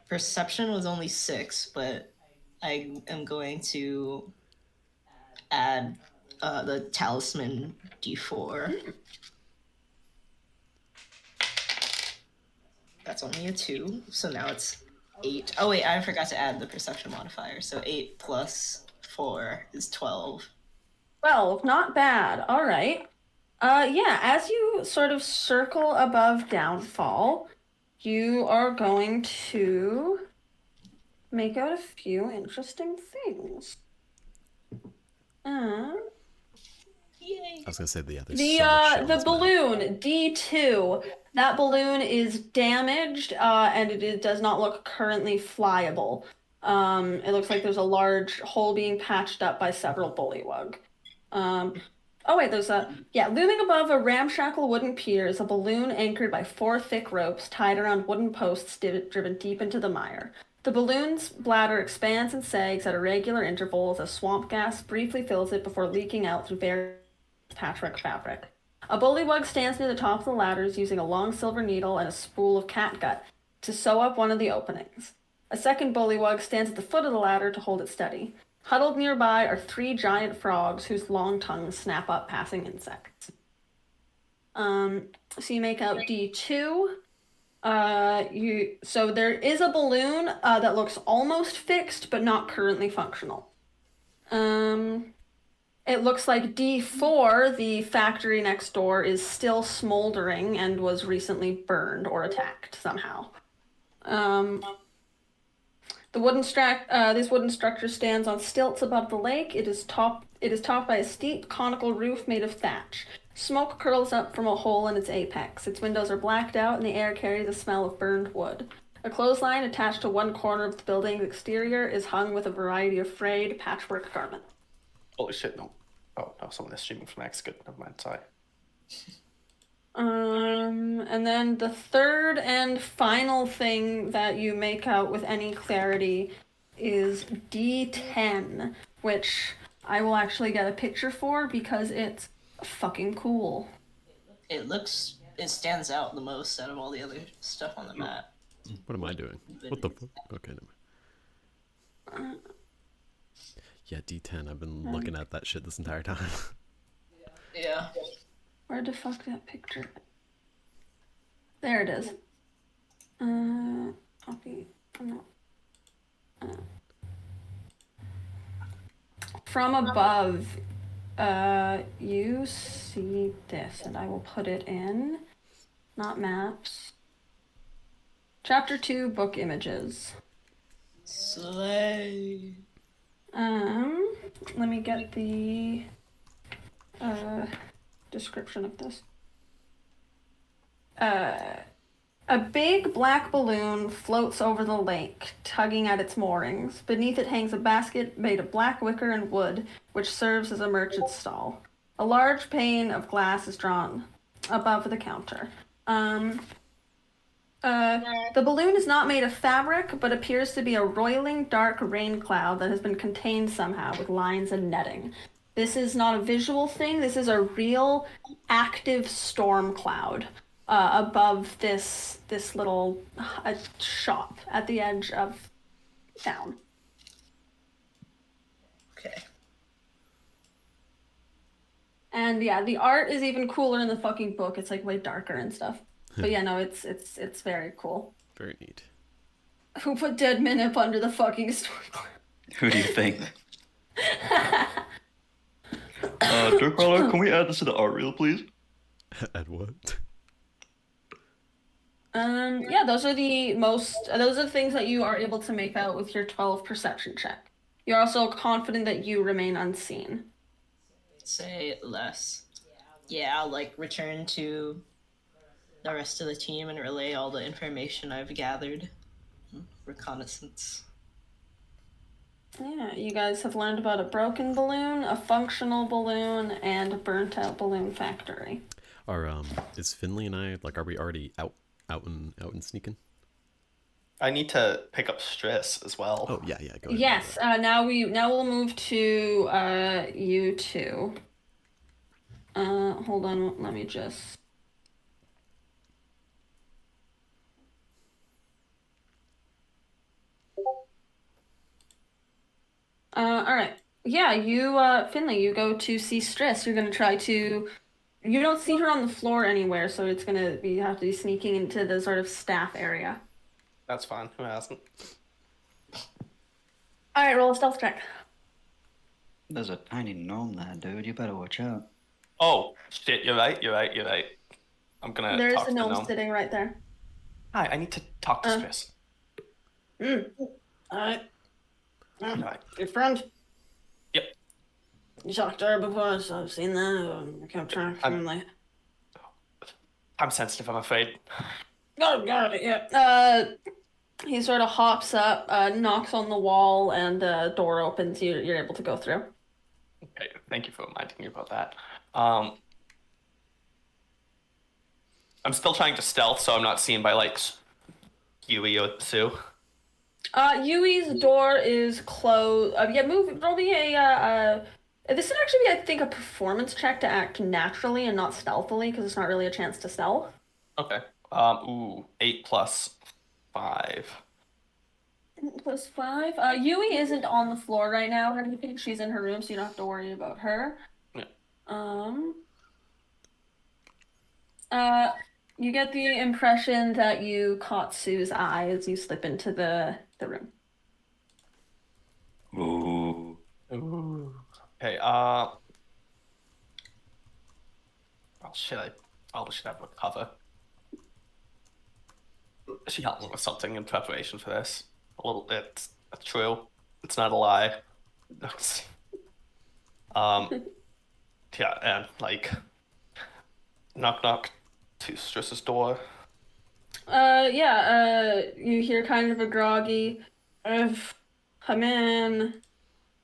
perception was only 6, but I am going to add the talisman D4. That's only a 2, so now it's 8. Oh wait, I forgot to add the perception modifier. So 8 plus 4 is 12. 12, not bad. All right. Yeah, as you sort of circle above downfall, you are going to make out a few interesting things. Yay! I was gonna say the other. The balloon D2. That balloon is damaged, and it does not look currently flyable. It looks like there's a large hole being patched up by several bullywug. Oh wait, there's looming above a ramshackle wooden pier is a balloon anchored by 4 thick ropes tied around wooden posts driven deep into the mire. The balloon's bladder expands and sags at irregular intervals as swamp gas briefly fills it before leaking out through various patchwork fabric. A bullywug stands near the top of the ladders using a long silver needle and a spool of catgut to sew up one of the openings. A second bullywug stands at the foot of the ladder to hold it steady. Huddled nearby are 3 giant frogs whose long tongues snap up passing insects. So you make out D2. So there is a balloon that looks almost fixed but not currently functional. It looks like D4, the factory next door, is still smoldering and was recently burned or attacked somehow. This wooden structure stands on stilts above the lake. It is topped by a steep conical roof made of thatch. Smoke curls up from a hole in its apex. Its windows are blacked out and the air carries a smell of burned wood. A clothesline attached to one corner of the building's exterior is hung with a variety of frayed patchwork garments. Holy shit, no. Oh, no, someone is streaming from X. Good, never mind, sorry. And then the third and final thing that you make out with any clarity is D10, which I will actually get a picture for because it's fucking cool. It stands out the most out of all the other stuff on the map. What am I doing? What the fuck? Okay, never mind. Yeah, D10. I've been looking at that shit this entire time. Yeah. Where the fuck that picture? There it is. Copy. No. From above, you see this, and I will put it in, not maps. Chapter 2, book images. Slay. Let me get the description of this. A big black balloon floats over the lake, tugging at its moorings. Beneath it hangs a basket made of black wicker and wood, which serves as a merchant's stall. A large pane of glass is drawn above the counter. The balloon is not made of fabric, but appears to be a roiling dark rain cloud that has been contained somehow with lines and netting. This is not a visual thing. This is a real active storm cloud above this little shop at the edge of town. Okay. And yeah, the art is even cooler in the fucking book. It's like way darker and stuff. But yeah, no, it's very cool. Very neat. Who put Dead Men up under the fucking storm cloud? Who do you think? Dirk Roller, can we add this to the art reel, please? Add what? Yeah, those are the things that you are able to make out with your 12 perception check. You're also confident that you remain unseen. Say less. Yeah, I'll return to the rest of the team and relay all the information I've gathered. Reconnaissance. Yeah, you guys have learned about a broken balloon, a functional balloon, and a burnt out balloon factory. Is Finley and I are we already out and sneaking? I need to pick up stress as well. Oh yeah, go ahead. Yes, now we'll move to you two. Hold on, let me just. All right. Yeah, you, Finley, you go to see Stress. You're gonna try to. You don't see her on the floor anywhere, so it's gonna be you have to be sneaking into the sort of staff area. That's fine. Who hasn't? All right, roll a stealth check. There's a tiny gnome there, dude. You better watch out. Oh, shit. You're right. I'm gonna There's talk a to the gnome gnome. sitting right there. Hi, I need to talk to Stress. All right. Right. Your friend? Yep. You talked to her before, so I've seen that. I kept track from I'm sensitive, I'm afraid. Got it, yeah. He sort of hops up, knocks on the wall, and the door opens. You're able to go through. Okay, thank you for reminding me about that. I'm still trying to stealth, so I'm not seen by like Yui or Sue. Yui's door is closed. Yeah, roll me this would actually be, I think, a performance check to act naturally and not stealthily, because it's not really a chance to stealth. Okay. 8 plus 5. Plus 5. Yui isn't on the floor right now or anything. She's in her room, so you don't have to worry about her. Yeah. You get the impression that you caught Sue's eye as you slip into the room. Ooh. Okay, oh shit, I probably should have a cover. She helped me with something in preparation for this. A little bit. That's true. It's not a lie. Yeah, and like, knock knock to Striss's door. You hear kind of a groggy, come in.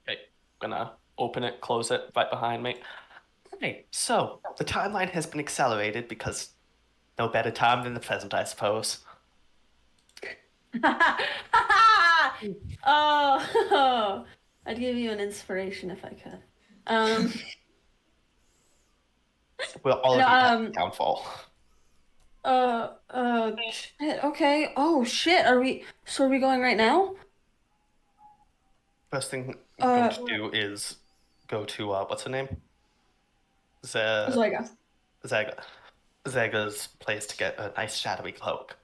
Okay, gonna open it, close it right behind me. Okay, so the timeline has been accelerated because no better time than the present, I suppose. Oh, I'd give you an inspiration if I could. We're already at downfall. Shit, okay. Oh, shit, are we going right now? First thing I'm going to do is go to, what's her name? Zoiga. Zega's place to get a nice shadowy cloak.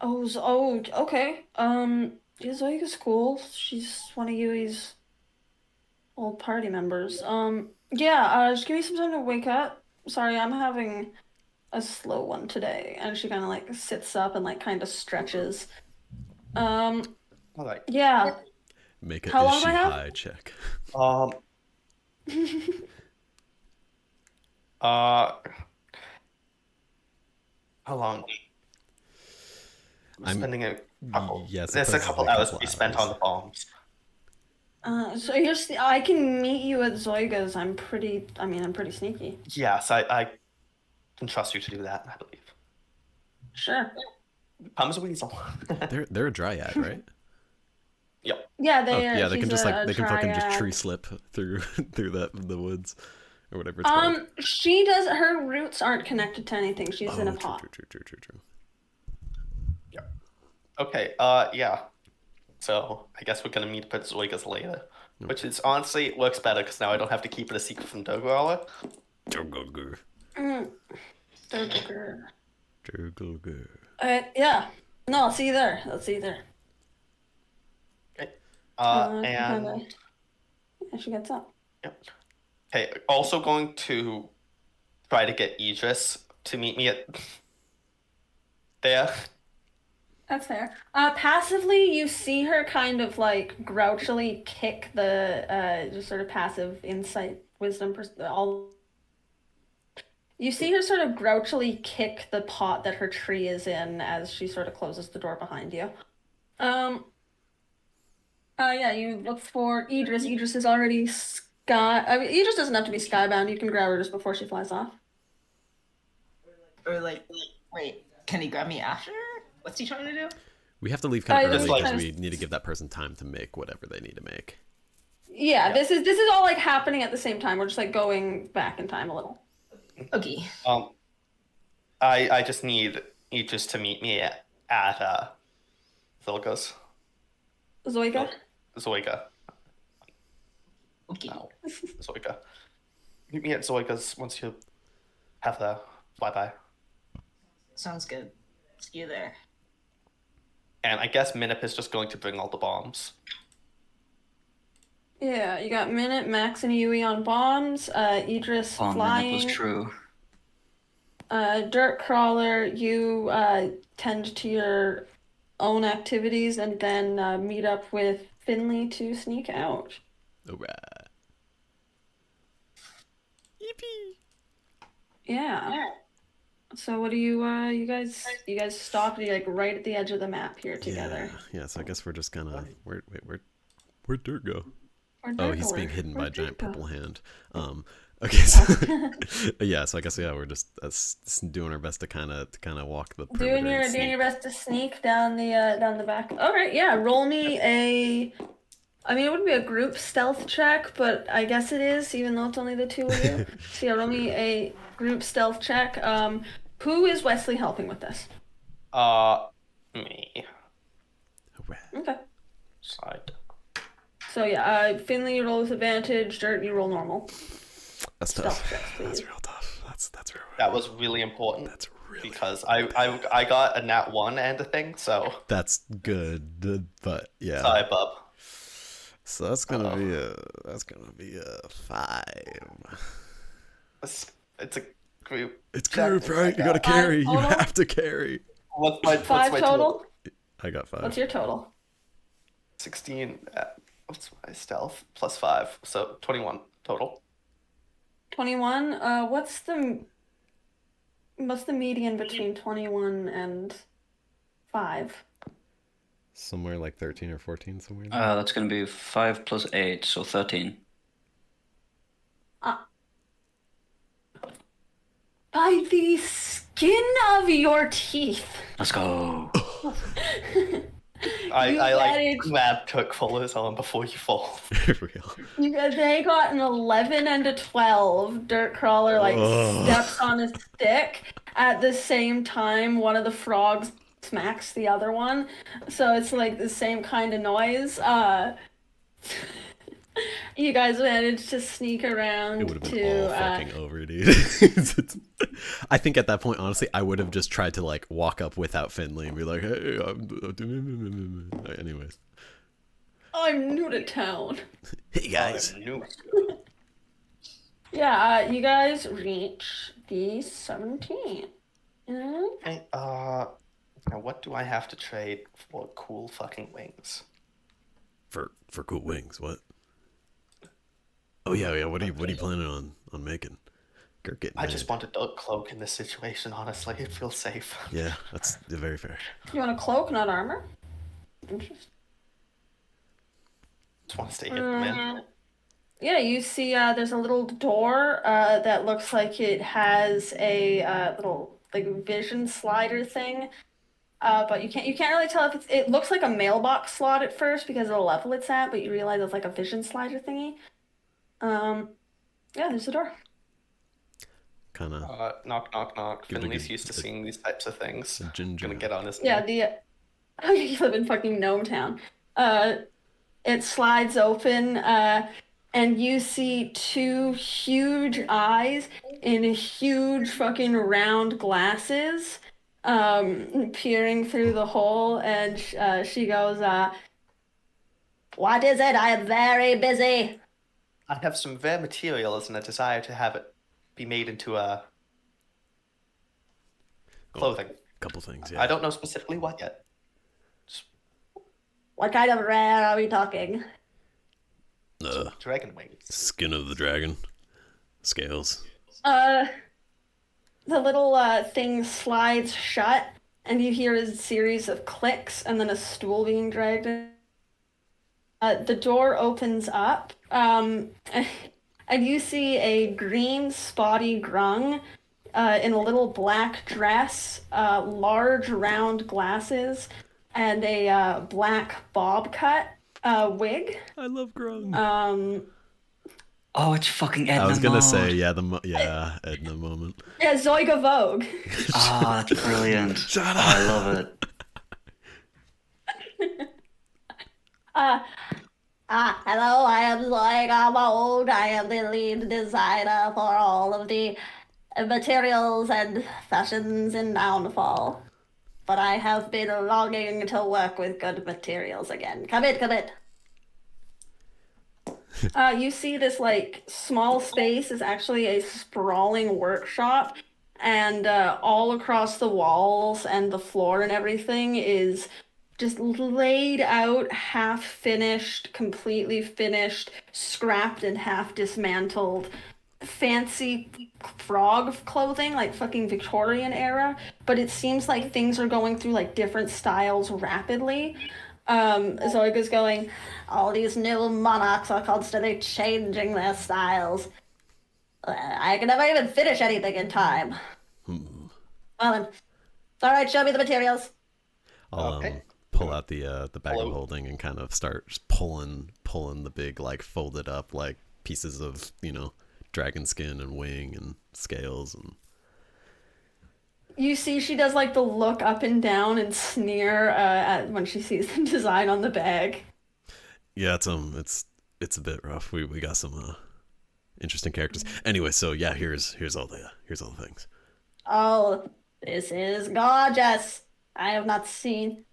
Okay. Yeah, Zoiga's cool. She's one of Yui's old party members. Just give me some time to wake up. Sorry, I'm having a slow one today. And she kind of like sits up and like kind of stretches. All right. Yeah. Make How a long is do she I have? high check. How long? I'm spending a couple. Yes, There's a couple hours to be spent on the bombs. So I can meet you at Zoiga's. I'm pretty sneaky. Yes, I can trust you to do that, I believe. Sure. Palm's a weasel. They're a dryad, right? Yep. Yeah, they can just a they can fucking just dryad. tree slip through the woods or whatever it's called. She does. Her roots aren't connected to anything. She's in a pot. True. Yeah. Okay. Yeah. So I guess we're gonna meet up at Zoiga's later, which is honestly works better because now I don't have to keep it a secret from Dogwaller. Durgulgur. Durgulgur. Yeah. No, I'll see you there. Okay. Yeah, she gets up. Yep. Okay. Also going to try to get Idris to meet me at there. That's fair. Passively, you see her kind of like grouchily kick the just sort of passive insight wisdom. You see her sort of grouchily kick the pot that her tree is in as she sort of closes the door behind you. You look for Idris. Idris is already Idris doesn't have to be skybound. You can grab her just before she flies off. Or like, wait, can he grab me after? What's he trying to do? We have to leave kind of early like- because we need to give that person time to make whatever they need to make. Yeah, this is all like happening at the same time. We're just like going back in time a little. Okay. I just need Idris to meet me at Zilga's. Zoiga? Zoiga. Okay. No. Zoiga. Meet me at Zoiga's once you have the flyby. Sounds good. See you there. And I guess Minip is just going to bring all the bombs. Yeah, you got Minute, Max, and Yui on bombs. Idris Oh, man, that flying. was true. Dirt Crawler, you tend to your own activities and then meet up with Finley to sneak out. Alright. Yippee! Yeah. So what do you guys stopped like right at the edge of the map here together. Yeah, so I guess we're just gonna where'd Dirt go? Where'd Oh, Dirt he's go? being hidden by a Where'd giant Dirt go? purple hand. Okay, so yeah, so I guess we're just doing our best to kind of walk the perimeter. Doing your best to sneak down the back. All right, yeah. Roll me a. I mean, it would be a group stealth check, but I guess it is, even though it's only the two of you. So yeah, roll me a group stealth check. Who is Wesley helping with this? Me. Okay. Side. So yeah, Finley, you roll with advantage. Dirt, you roll normal. That's Stealth tough. checks, please. That's real tough. That's real. That was really important. That's really because I got a nat 1 and a thing, so that's good, but yeah. Sorry, bub. So that's gonna be a 5. It's a group. It's group, right? You gotta carry. You have to carry. What's my total? total? I got 5. What's your total? 16. What's my stealth? Plus 5, so 21 total. 21. What's the median between 21 and 5? Somewhere like 13 or 14, somewhere. That's gonna be 5 plus 8, so 13. By the skin of your teeth. Let's go. I grab Cook Fuller's arm before you fall. They got an 11 and a 12. Dirt Crawler steps on a stick. At the same time, one of the frogs smacks the other one. So it's like the same kind of noise. You guys managed to sneak around. It would have been all fucking over, dude. I think at that point, honestly, I would have just tried to like walk up without Finley and be like, "Hey, anyways. I'm new to town." Hey guys. Yeah, you guys reach the 17. Hey, now what do I have to trade for cool fucking wings? For cool wings, what? Oh yeah. What are you planning on making? I just want a dark cloak in this situation. Honestly, it feels safe. Yeah, that's very fair. You want a cloak, not armor? Interesting. Just want to stay hidden, man. Yeah, you see, there's a little door that looks like it has a little like vision slider thing. But you can't really tell if it looks like a mailbox slot at first because of the level it's at, but you realize it's like a vision slider thingy. Yeah, there's the door. Kind of. Knock. Finley's used to seeing these types of things. Gonna get on his knee. Yeah, you live in fucking Gnome Town. It slides open, and you see 2 huge eyes in huge fucking round glasses. Peering through the hole, and she goes, "What is it? I am very busy." I have some rare materials and a desire to have it be made into a clothing. Couple things, yeah. I don't know specifically what yet. What kind of rare are we talking? Dragon wings. Skin of the dragon. Scales. The little thing slides shut, and you hear a series of clicks, and then a stool being dragged in. The door opens up, and you see a green spotty grung in a little black dress, large round glasses, and a black bob cut wig. I love grung. Oh, it's fucking Edna. I was gonna mode. say Edna moment. Yeah, Zoiga Vogue. Oh, that's brilliant. Shut up. I love it. Hello, I am Zoiga Vogue. I am the lead designer for all of the materials and fashions in Downfall. But I have been longing to work with good materials again. Come in. You see this like small space is actually a sprawling workshop, and all across the walls and the floor and everything is just laid out, half finished, completely finished, scrapped and half dismantled, fancy frog clothing, like fucking Victorian era, but it seems like things are going through like different styles rapidly. Zoiga's going, all these new monarchs are constantly changing their styles. I can never even finish anything in time. Hmm. Well then, it's all right. Show me the materials. I'll Okay. pull out the bag Pull I'm out. holding and kind of start just pulling the big like folded up like pieces of dragon skin and wing and scales and. You see, she does like the look up and down and sneer when she sees the design on the bag. Yeah, it's a bit rough. We got some interesting characters. Anyway, so yeah, here's all the things. Oh, this is gorgeous. I have not seen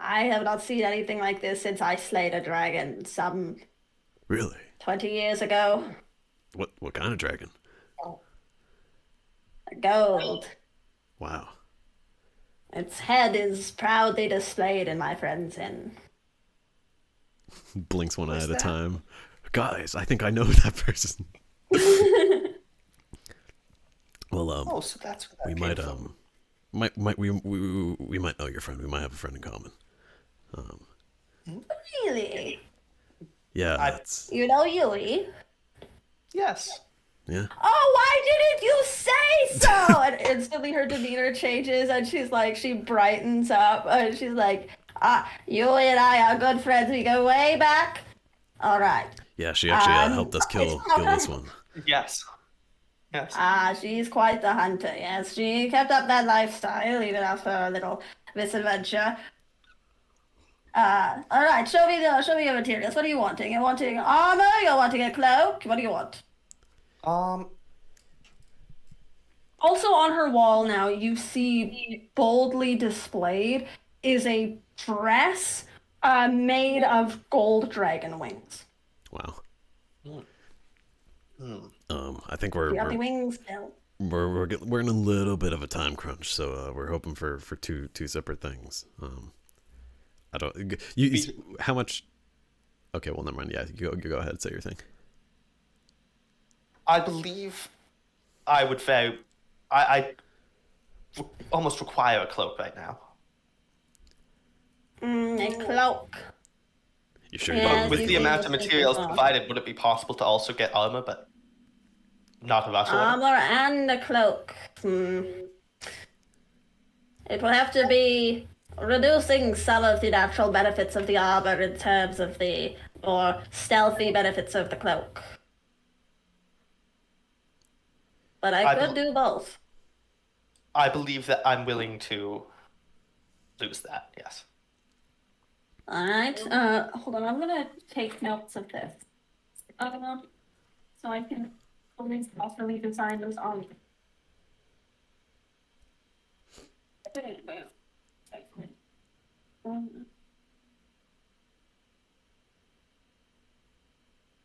anything like this since I slayed a dragon some Really? 20 years ago. What kind of dragon? Gold. Wow. Its head is proudly displayed in my friend's inn. Blinks one eye at a that? time. Guys, I think I know that person. Well, Oh, so that's where that we came might from. we might know your friend. We might have a friend in common. Really? Yeah, I- that's You know Yui? Yes. yeah. Oh, why didn't you say so? And instantly her demeanor changes and she brightens up and she's like, Yui and I are good friends. We go way back. All right. Yeah, she actually helped us kill this one. Yes. Yes. She's quite the hunter, yes. She kept up that lifestyle even after a little misadventure. All right, show me your materials. What are you wanting? You're wanting armor? You're wanting a cloak? What do you want? Also on her wall now, you see boldly displayed is a dress made of gold dragon wings. Wow. Hmm. I think You got the we're wings, Bill. we're in a little bit of a time crunch, so we're hoping for two separate things. I don't how much. Okay, well, never mind. Yeah, you go ahead, say your thing. I believe I would I almost require a cloak right now. A cloak. You sure? Yeah, you With you the can amount of just take materials it off. provided, would it be possible to also get armor, but not a rush order? Armor and a cloak. It will have to be reducing some of the natural benefits of the armor in terms of the more stealthy benefits of the cloak. But I could do both. I believe that I'm willing to lose that. Yes. All right. Hold on. I'm gonna take notes of this. So I can always properly design those on.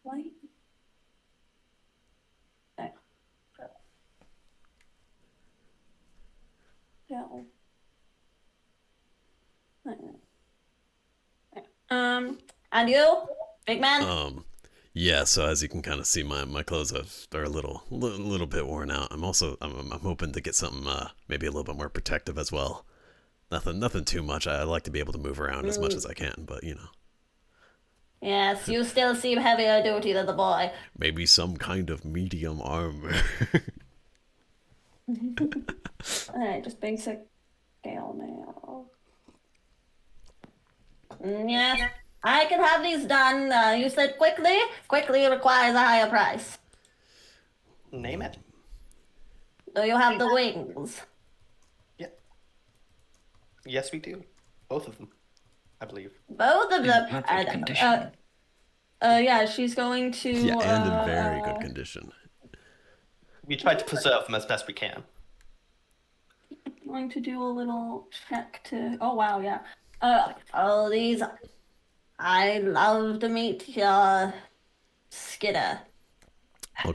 Light. And you, big man? Yeah. So as you can kind of see, my clothes are a little bit worn out. I'm hoping to get something maybe a little bit more protective as well. Nothing too much. I like to be able to move around as much as I can, but Yes, you still seem heavier duty than the boy. maybe some kind of medium armor. Alright, just basic scale mail. Yes, I can have these done. You said quickly? Quickly requires a higher price. Name it. Do you have the wings? Yeah. Yes, we do. Both of them, I believe. Both of them. Perfect condition. Yeah, she's going to. Yeah, and in very good condition. We try to preserve them as best we can. Going to do a little check to. Oh wow, yeah. Oh, these. I love to meet your Skidder. I'll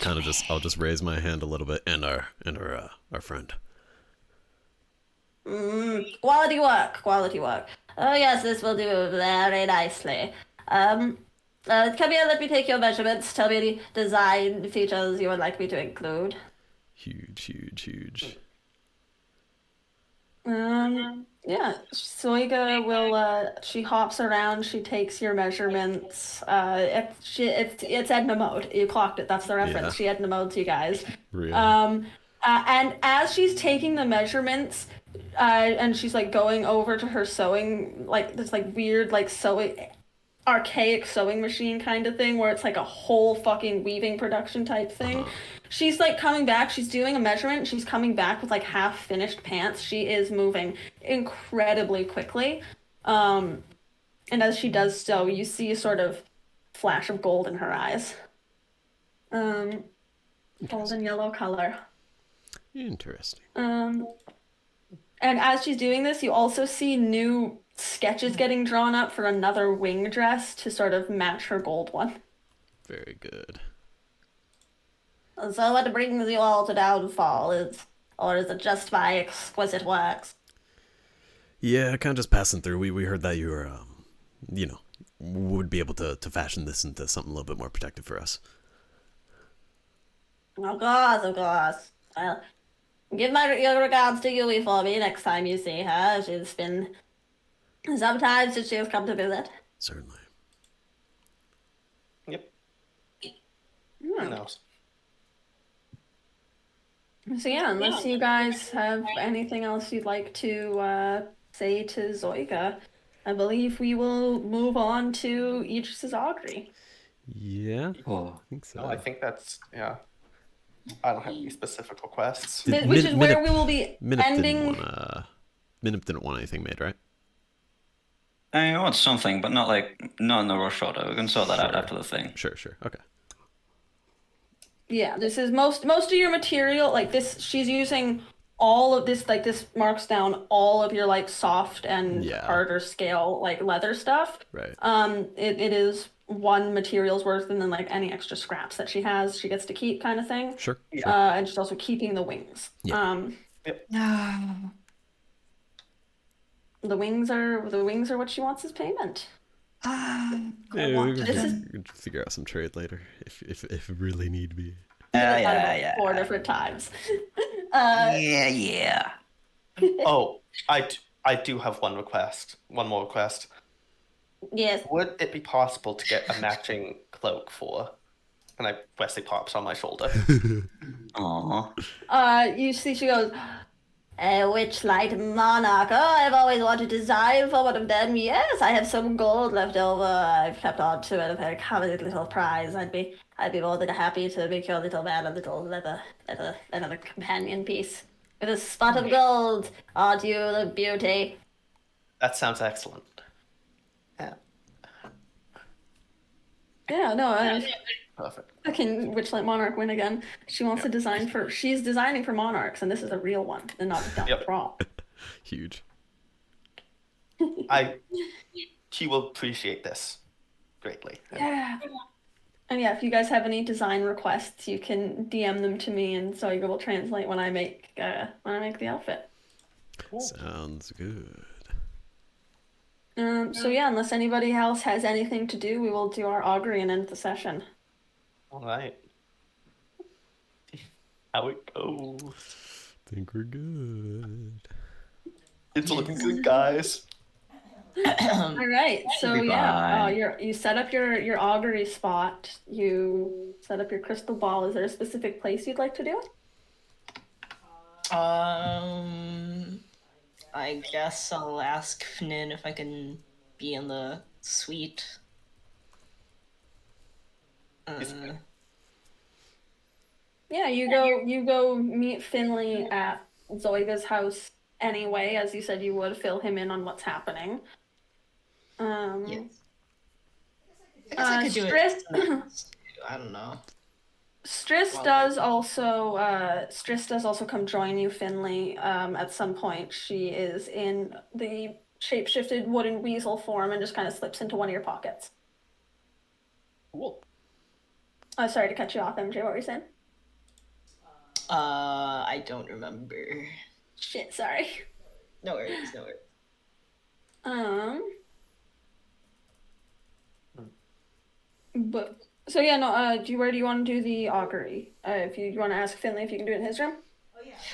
just raise my hand a little bit, and our friend. Quality work. Oh yes, this will do very nicely. Come here, let me take your measurements. Tell me the design features you would like me to include. Huge. Yeah, Soiga will. She hops around. She takes your measurements. It's Edna mode. You clocked it. That's the reference. Yeah. She Edna modes you guys. Real. And as she's taking the measurements, and she's like going over to her sewing, like this like weird like sewing, archaic sewing machine kind of thing where it's like a whole fucking weaving production type thing. She's like coming back, she's doing a measurement, she's coming back with like half finished pants. She is moving incredibly quickly. And as she does so, you see a sort of flash of gold in her eyes. Golden yellow color. Interesting. And as she's doing this, you also see new sketches getting drawn up for another wing dress to sort of match her gold one. Very good. So what brings you all to downfall or is it just my exquisite works? Yeah, kind of just passing through. We heard that you were, would be able to fashion this into something a little bit more protective for us. Of course. Well, give your regards to Yui for me next time you see her. She's been sometimes since she has come to visit. Certainly. Yep. Who knows? So yeah, unless you guys have anything else you'd like to say to Zoiga, I believe we will move on to Idris's augury. Yeah, Oh. I think so. No, I think that's, yeah. I don't have any specific requests. Which is where we will be ending. Minip didn't want anything made, right? I want something, but not in the rush order. We can sort that out after the thing. Sure. Okay. Yeah, this is most of your material, like this, she's using all of this, like this marks down all of your like soft and harder scale like leather stuff. Right. It is one material's worth, and then like any extra scraps that she has, she gets to keep kind of thing. Sure. And she's also keeping the wings. Yeah. No. The wings are what she wants as payment. Yeah, we can figure out some trade later if it really need be. Yeah. 4 different times. Yeah. Oh, I do have one more request. Yes. Would it be possible to get a matching cloak for? And Wesley pops on my shoulder. Aww. You see, she goes, A Witchlight monarch. Oh, I've always wanted to design for one of them. Yes, I have some gold left over. I've kept on to it. A very coveted little prize. I'd be more than happy to make your little man a little another companion piece with a spot of gold. Aren't you the beauty? That sounds excellent. Yeah. yeah, no, Perfect. fucking Witchlight Monarch win again. She wants to design for, she's designing for monarchs, and this is a real one, and not a prop. Huge. She will appreciate this greatly. Yeah. And yeah, if you guys have any design requests, you can DM them to me, and so will translate when I make the outfit. Cool. Sounds good. So yeah, unless anybody else has anything to do, we will do our augury and end the session. All right. How it goes. Think we're good. It's looking good, guys. All right, so Goodbye. you set up your augury spot. You set up your crystal ball. Is there a specific place you'd like to do it? I guess I'll ask Fnin if I can be in the suite. Yeah, you go meet Finley at Zoiga's house anyway, as you said you would, fill him in on what's happening. Yes. I guess I could do it. I don't know. Striss does also come join you, Finley, at some point. She is in the shape-shifted wooden weasel form and just kind of slips into one of your pockets. Cool. Sorry to cut you off, MJ. What were you saying? I don't remember. Shit, sorry. No worries. But so yeah, no. Where do you want to do the augury? If you want to ask Finley if you can do it in his room.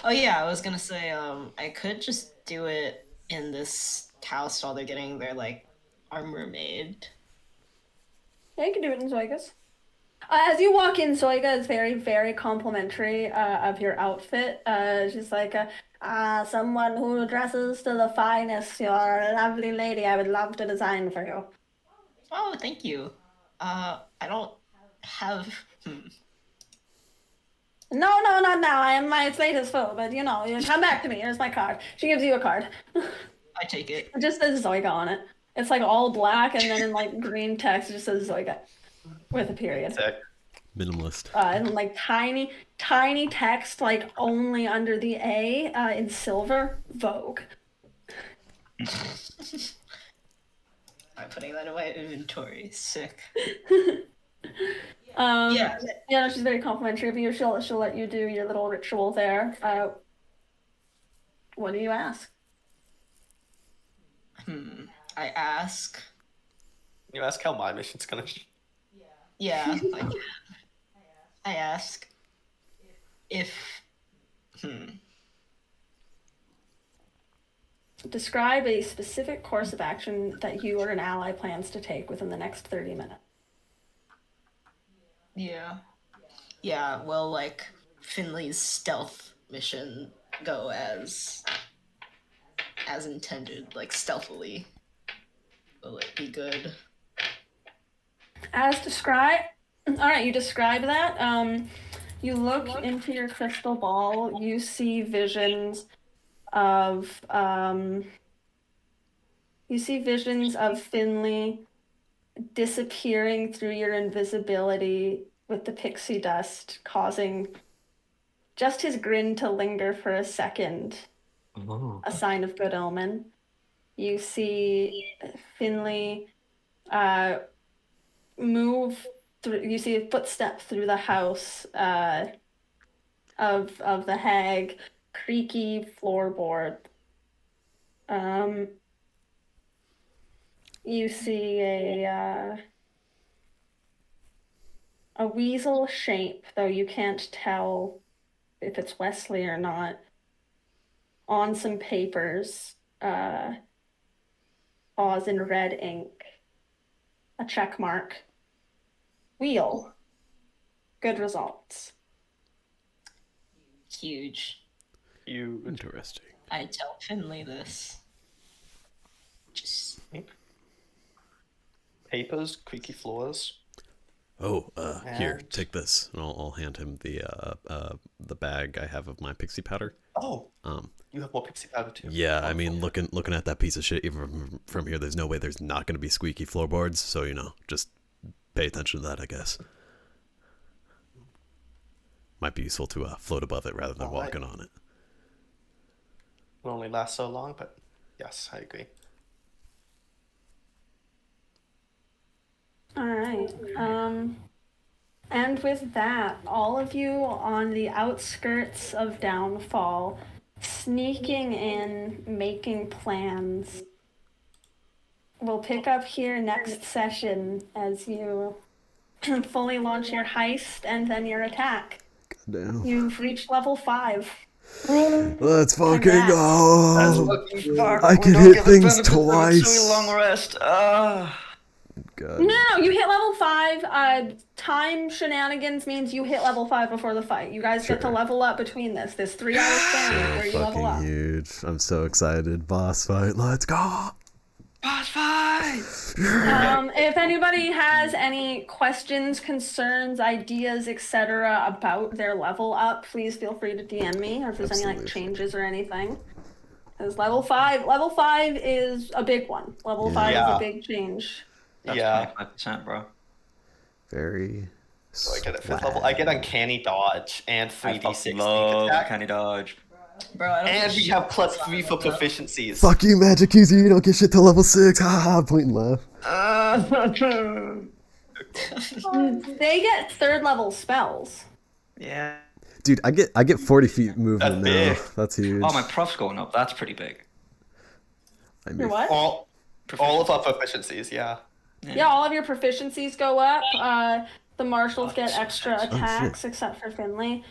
Oh yeah, I was gonna say I could just do it in this house while they're getting their like armor made. Yeah, you can do it in Zoiga's. As you walk in, Zoiga is very, very complimentary of your outfit. She's like, someone who dresses to the finest. You're a lovely lady. I would love to design for you. Oh, thank you. I don't have. No, not now. My slate is full, but you come back to me. Here's my card. She gives you a card. I take it. It just says Zoiga on it. It's like all black, and then in like green text, it just says Zoiga with a period. Sick. Minimalist. And like tiny text, like only under the A in silver, Vogue. I'm putting that in my inventory. Sick. Yeah, no, she's very complimentary of you. She'll let you do your little ritual there. What do you ask? I ask. You ask how my mission's gonna be. Yeah, I ask if. Describe a specific course of action that you or an ally plans to take within the next 30 minutes. Yeah, will like Finley's stealth mission go as intended, like stealthily? Will it be good? As described. All right, you describe that. You look into your crystal ball. You see visions of Finley disappearing through your invisibility with the pixie dust, causing just his grin to linger for a second. A sign of good omen. You see Finley move through. You see a footstep through the house of the hag, creaky floorboard. You see a weasel shape, though you can't tell if it's Wesley or not, on some papers, Oz in red ink, a check mark. Wheel. Good results. Huge. Interesting. I tell Finley this. Just Papers, creaky floors. Oh, here, And- take this, and I'll hand him the bag I have of my pixie powder. Oh, you have more pixie powder too. Yeah, I mean, looking at that piece of shit, even from here, there's no way there's not going to be squeaky floorboards. So just pay attention to that, I guess. Might be useful to float above it rather than All right. walking on it. Will only last so long, but yes, I agree. All right. And with that, all of you on the outskirts of Downfall, sneaking in, making plans. We'll pick up here next session as you fully launch your heist and then your attack. Goddamn. You've reached level 5. Let's fucking Congrats. go! I can hit things twice. Long rest. God. No, you hit level 5. Time shenanigans means you hit level 5 before the fight. You guys get to Sure. level up between this 3-hour span where you level up. Fucking huge. I'm so excited. Boss fight. Let's go! Boss fight! If anybody has any questions, concerns, ideas, etc. about their level up, please feel free to DM me, or if there's any Absolutely. changes or anything. Because level 5 is a big one. Level 5 is Yeah. a big change. That's Yeah. 25%, bro. Very. So I get it 5th level. I get uncanny dodge and I 3d6 fucking sneak love attack. Candy Dodge. bro, I don't And give we a have shit plus about 3 for level up. proficiencies. Fuck you, magic user. You don't get shit till level 6. Ha ha. Point and laugh. They get 3rd level spells. Yeah. Dude, I get 40 feet movement That's now. big. That's huge. Oh, my prof's going up. That's pretty big. I mean, Your what? All of our proficiencies, yeah. Yeah, all of your proficiencies go up. The marshals get extra attacks, except for Finley.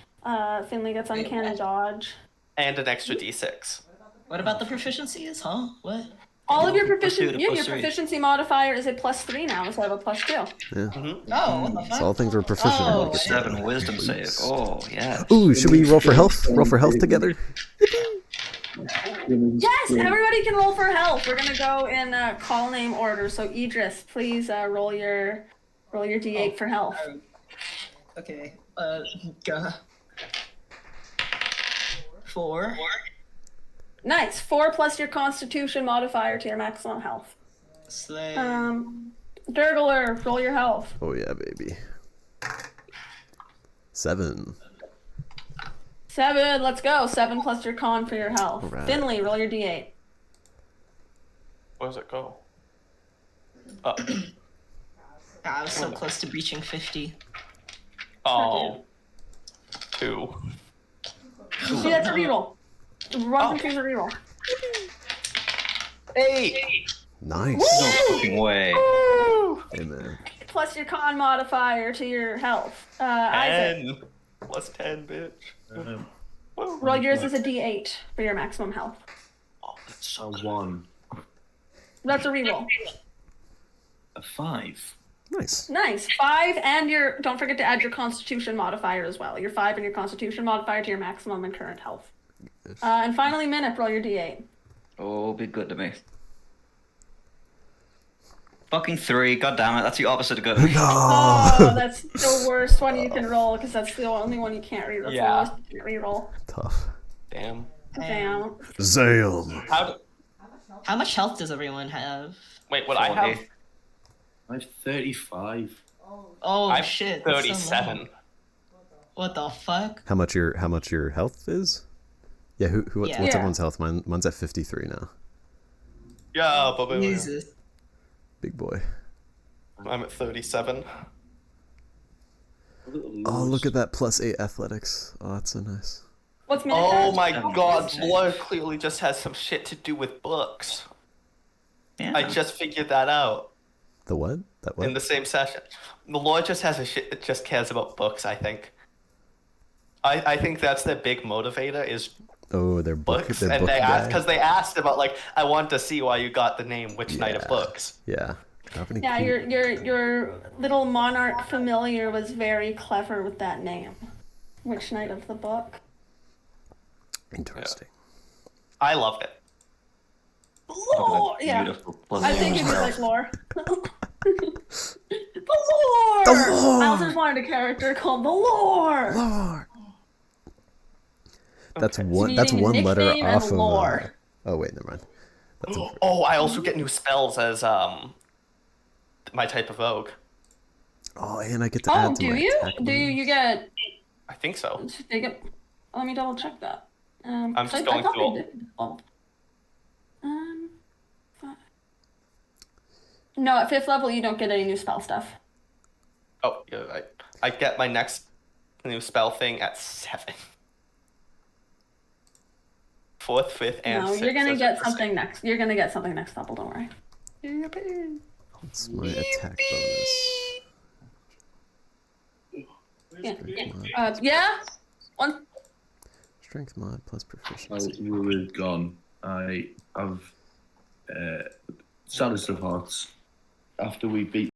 Finley gets uncanny dodge. And an extra d6. What about the proficiencies, huh? What? All of your Plus two to your plus three. proficiency modifier is a +3 now instead of a +2. Yeah. No, what the fuck? So all things we're proficient in. Oh, get 7 better. wisdom save. Oh, yeah. Ooh, should we roll for health? Roll for health together? Yes, everybody can roll for health. We're gonna go in call name order. So Idris, please roll your d8 for health. Okay. Go. 4. Nice. 4 plus your Constitution modifier to your maximum health. Slay. Durgler, roll your health. Oh yeah, baby. 7. 7. Let's go. 7 plus your con for your health. Alright. Finley, roll your d8. Where does it go? I was so close to breaching 50. Oh. 2. See, that's a reroll. 1 from 2 is a reroll. 8. Nice. No fucking way. Hey man. Plus your con modifier to your health. Isaac, 10. Plus 10, bitch. roll yours as a d8 for your maximum health. Oh, that's so A good. 1. That's a reroll. A 5. Nice. Nice. 5 and your, don't forget to add your Constitution modifier as well. Your 5 and your Constitution modifier to your maximum and current health. And finally, Minute, roll your d8. Oh, be good to me. Fucking 3. God damn it. That's the opposite of good. Oh, that's the worst one you can roll because that's the only one you can't reroll. That's Yeah. the lowest you can reroll. Tough. Damn. Damn. Zam. How much health does everyone have? Wait, what I have? I have 35. Oh I have shit. that's so low. 37. What the fuck? How much your health is? Yeah, what's Yeah. everyone's health? Mine's at 53 now. Yeah, but Jesus. Big boy. I'm at 37. Oh, look at that +8 athletics. Oh, that's so nice. What's Minute? Oh at? my god, lore clearly just has some shit to do with books. Yeah. I just figured that out The what? That what? in the same session. The lore just has a shit that just cares about books, I think. I think that's their big motivator is Oh, they're book. books, They're and book they asked guy. because they asked about like I wanted to see why you got the name Witch Knight of Yeah. Books. Yeah. How many Yeah, cute- your little monarch familiar was very clever with that name. Witch Knight of the Book. Interesting. I loved it. Lore! Yeah. Beautiful. I think it'd be like lore. The lore! The lore! I also just wanted a character called the lore! Lore. That's Okay. one. That's Meaning one letter nickname and off of. lore. Oh wait, never mind. That's a, Oh, I also get new spells as my type of vogue. oh, and I get to Oh, add to do my you? attack Do you get... I think so. They get... Let me double check that. I'm just I going thought through all- they did. Oh. No, at 5th level you don't get any new spell stuff. Oh, you're right. I get my next new spell thing at 7. 4th, 5th, and No, 6th. you're gonna Those get are the something same. next. You're gonna get something next level. Don't worry. What's my attack bonus? Yeah. Strength mod, Yeah. One. strength mod plus While proficiency. you were gone, I have Saddest of Hearts. After we beat